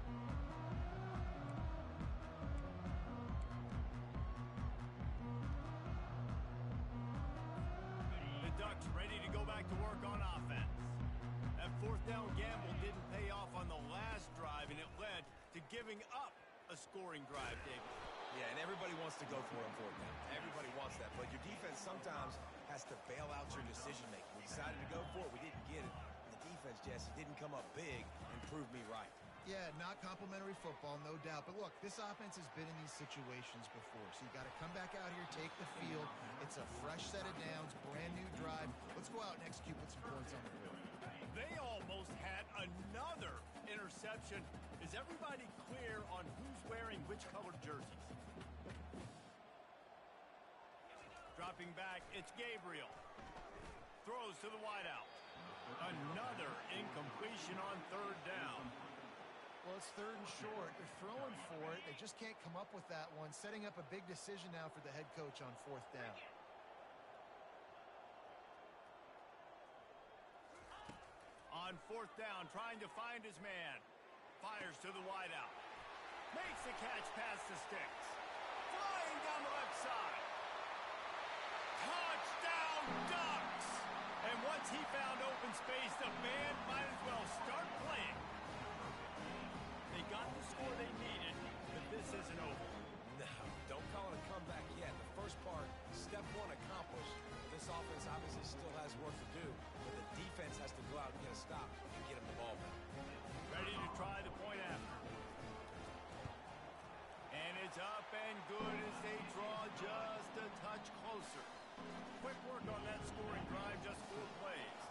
The Ducks ready to go back to work on offense. That 4th down gamble didn't pay off on the last drive, and it led to giving up a scoring drive, David. Yeah, and everybody wants to go for it on 4th down. Everybody wants that, but your defense sometimes has to bail out your decision-making. We decided to go for it. We didn't get it. Defense, Jesse, didn't come up big and prove me right. Yeah, not complimentary football, no doubt. But look, this offense has been in these situations before. So you got to come back out here, take the field. It's a fresh set of downs, brand new drive. Let's go out and execute with some points on the board. They almost had another interception. Is everybody clear on who's wearing which colored jerseys? Dropping back, it's Gabriel. Throws to the wideout. Another incompletion on 3rd down. Well, it's 3rd and short. They're throwing for it. They just can't come up with that one. Setting up a big decision now for the head coach on 4th down. On 4th down, trying to find his man. Fires to the wideout. Makes the catch past the sticks. Flying down the left side. Touchdown, Ducks! And once he found open space, the band might as well start playing. They got the score they needed, but this isn't over. No, don't call it a comeback yet. The first part, step 1 accomplished. This offense obviously still has work to do, but the defense has to go out and get a stop and get him the ball back. Ready to try the point after. And it's up and good as they draw just a touch closer. Quick work on that scoring drive, just 4 plays.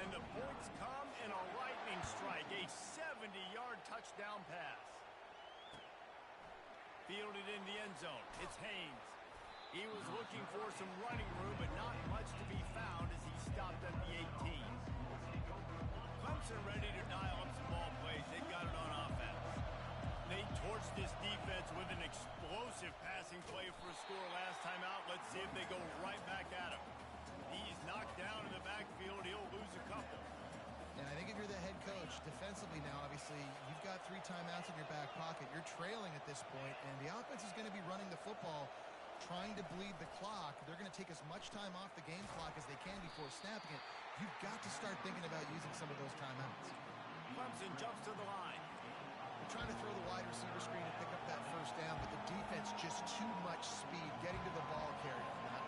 And the points come in a lightning strike, a 70-yard touchdown pass. Fielded in the end zone, it's Haynes. He was looking for some running room, but not much to be found as he stopped at the 18. Clemson ready to dial up some ball plays. They got it on offense. They torched this defense with an explosive passing play for a score last time out. Let's see if they go right back at him. He's knocked down in the backfield. He'll lose a couple. And I think if you're the head coach, defensively now, obviously, you've got 3 timeouts in your back pocket. You're trailing at this point, and the offense is going to be running the football. trying to bleed the clock. They're going to take as much time off the game clock as they can before snapping it. You've got to start thinking about using some of those timeouts. Clemson jumps to the line. They're trying to throw the wide receiver screen and pick up that first down, but the defense just too much speed getting to the ball carrier on that.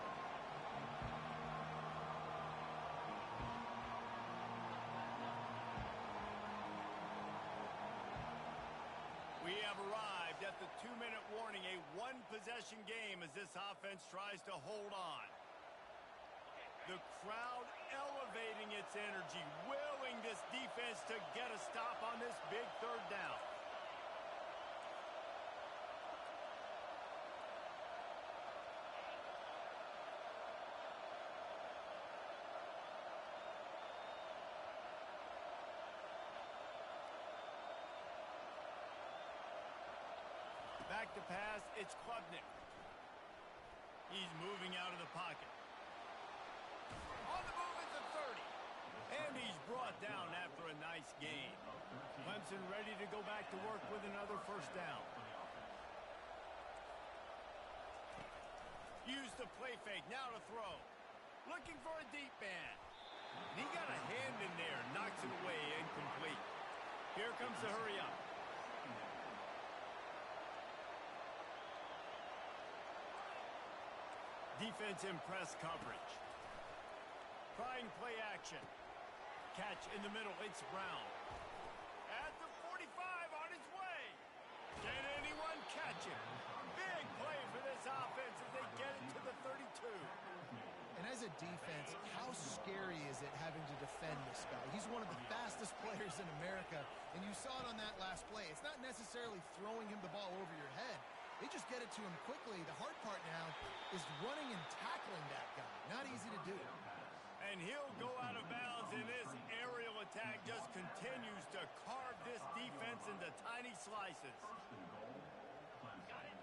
We have arrived at the 2-minute warning, a one-possession game as this offense tries to hold on. The crowd elevating its energy, willing this defense to get a stop on this big third down. Back to pass, it's Klubnik. He's moving out of the pocket. On the move at the 30. And he's brought down after a nice gain. Clemson ready to go back to work with another first down. Use the play fake, now to throw. Looking for a deep man. And he got a hand in there, knocks it away, incomplete. Here comes the hurry up. Defense in press coverage. Trying play action. Catch in the middle, it's Brown. At the 45, on his way. Can anyone catch him? Big play for this offense as they get it to the 32. And as a defense, how scary is it having to defend this guy? He's one of the fastest players in America, and you saw it on that last play. It's not necessarily throwing him the ball over your head. They just get it to him quickly. The hard part now is running and tackling that guy. Not easy to do. And he'll go out of bounds, and this aerial attack just continues to carve this defense into tiny slices.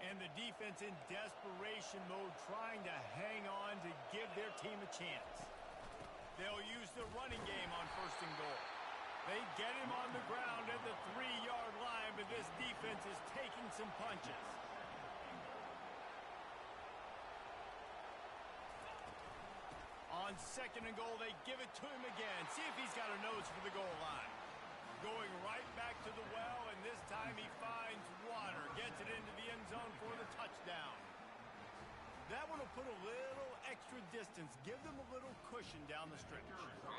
And the defense in desperation mode, trying to hang on to give their team a chance. They'll use the running game on 1st and goal. They get him on the ground at the 3-yard line, but this defense is taking some punches. On 2nd and goal, they give it to him again. See if he's got a nose for the goal line. Going right back to the well, and this time he finds water. Gets it into the end zone for the touchdown. That one will put a little extra distance. Give them a little cushion down the stretch.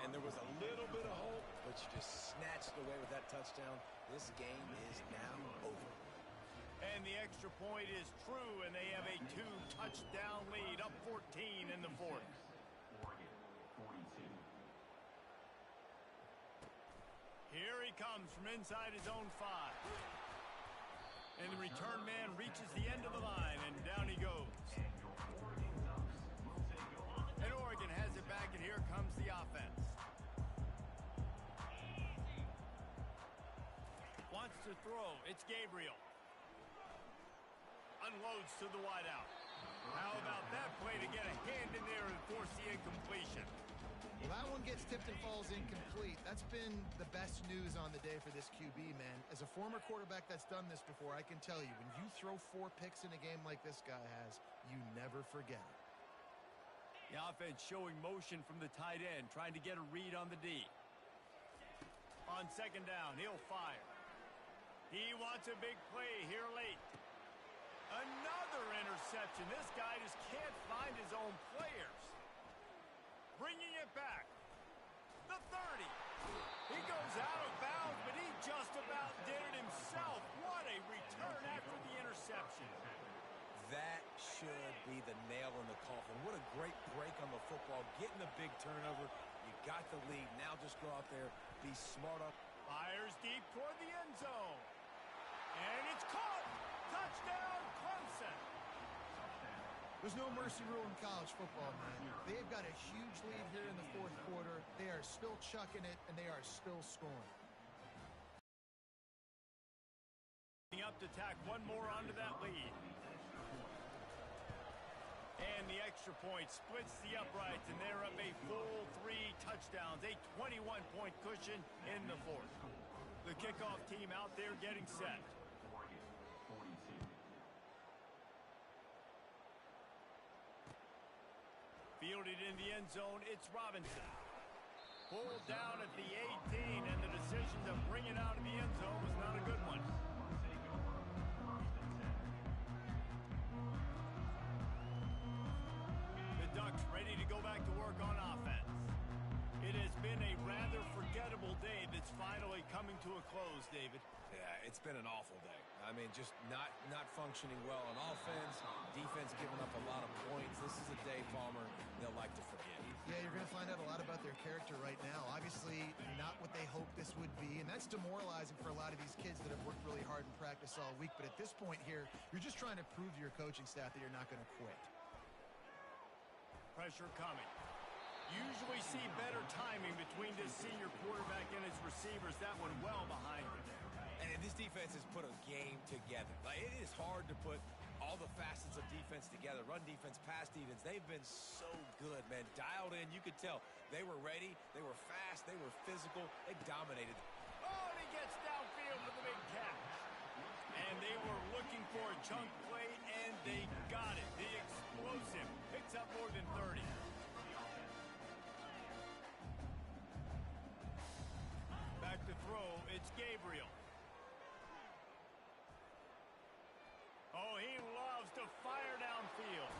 And there was a little bit of hope, but you just snatched away with that touchdown. This game is now over. And the extra point is true, and they have a 2-touchdown lead, up 14 in the 4th. Oregon, 42. Here he comes from inside his own 5. And the return man reaches the end of the line, and down he goes. And Oregon has it back, and here comes the offense. Wants to throw. It's Gabriel. Unloads to the wideout. How about that play to get a hand in there and force the incompletion? Well, that one gets tipped and falls incomplete. That's been the best news on the day for this QB, man. As a former quarterback that's done this before, I can tell you, when you throw 4 picks in a game like this guy has, you never forget it. The offense showing motion from the tight end, trying to get a read on the D. On 2nd down, he'll fire. He wants a big play here late. Another interception. This guy just can't find his own players. Bringing it back. The 30. He goes out of bounds, but he just about did it himself. What a return after the interception. That should be the nail in the coffin. What a great break on the football. Getting the big turnover. You got the lead. Now just go out there, be smart up. Fires deep toward the end zone. And it's caught. Touchdown, Clemson. There's no mercy rule in college football, man. They've got a huge lead here in the 4th quarter. They are still chucking it, and they are still scoring. Up to tack one more onto that lead. And the extra point splits the uprights, and they're up a full 3 touchdowns, a 21-point cushion in the 4th. The kickoff team out there getting set. Oregon, 42. Fielded in the end zone, it's Robinson. Pulled down at the 18, and the decision to bring it out of the end zone was not a good one. The Ducks ready to go back to work on offense. It has been a rather forgettable day that's finally coming to a close, David. Yeah, it's been an awful day. I mean, just not functioning well on offense. Defense giving up a lot of points. This is a day, Palmer, they'll like to forget. Yeah, you're going to find out a lot about their character right now. Obviously, not what they hoped this would be, and that's demoralizing for a lot of these kids that have worked really hard in practice all week. But at this point here, you're just trying to prove to your coaching staff that you're not going to quit. Pressure coming. Usually see better timing between this senior quarterback and his receivers. That one well behind him. And this defense has put a game together. Like, it is hard to put all the facets of defense together. Run defense, pass defense. They've been so good, man. Dialed in. You could tell they were ready. They were fast. They were physical. They dominated. Oh, and he gets downfield for the big catch. And they were looking for a chunk play, and they got it. The explosive picks up more than 30. Back to throw, it's Gabriel. Oh, he loves to fire downfield.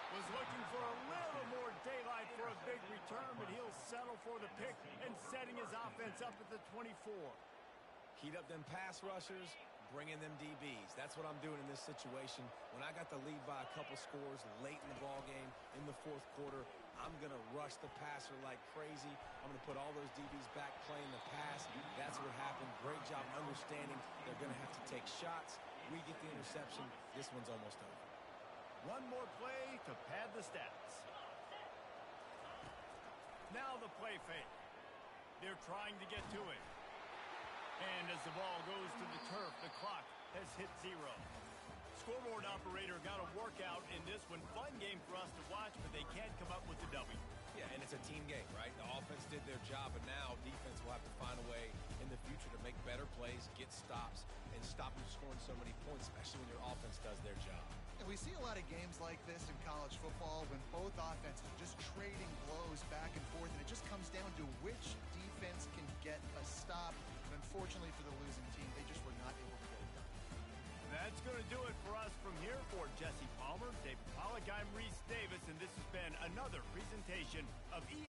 Was looking for a little more daylight for a big return, but he'll settle for the pick and setting his offense up at the 24. Heat up them pass rushers, bring in them DBs. That's what I'm doing in this situation. When I got the lead by a couple scores late in the ball game, in the fourth quarter, I'm going to rush the passer like crazy. I'm going to put all those DBs back playing the pass. That's what happened. Great job understanding they're going to have to take shots. We get the interception. This one's almost over. One more play to pad the stats. Now the play fake. They're trying to get to it. And as the ball goes to the turf, the clock has hit 0. Scoreboard operator got a workout in this one. Fun game for us to watch, but they can't come up with the W. Yeah, and it's a team game, right? The offense did their job, and now defense will have to find a way in the future to make better plays, get stops, and stop them scoring so many points, especially when your offense does their job. And we see a lot of games like this in college football when both offenses are just trading blows back and forth, and it just comes down to which defense can get a stop. And unfortunately for the losing team, they just were not able to get it done. That's going to do it for us from here. For Jesse Palmer, David Pollack, I'm Reese Davis, and this has been another presentation of EA.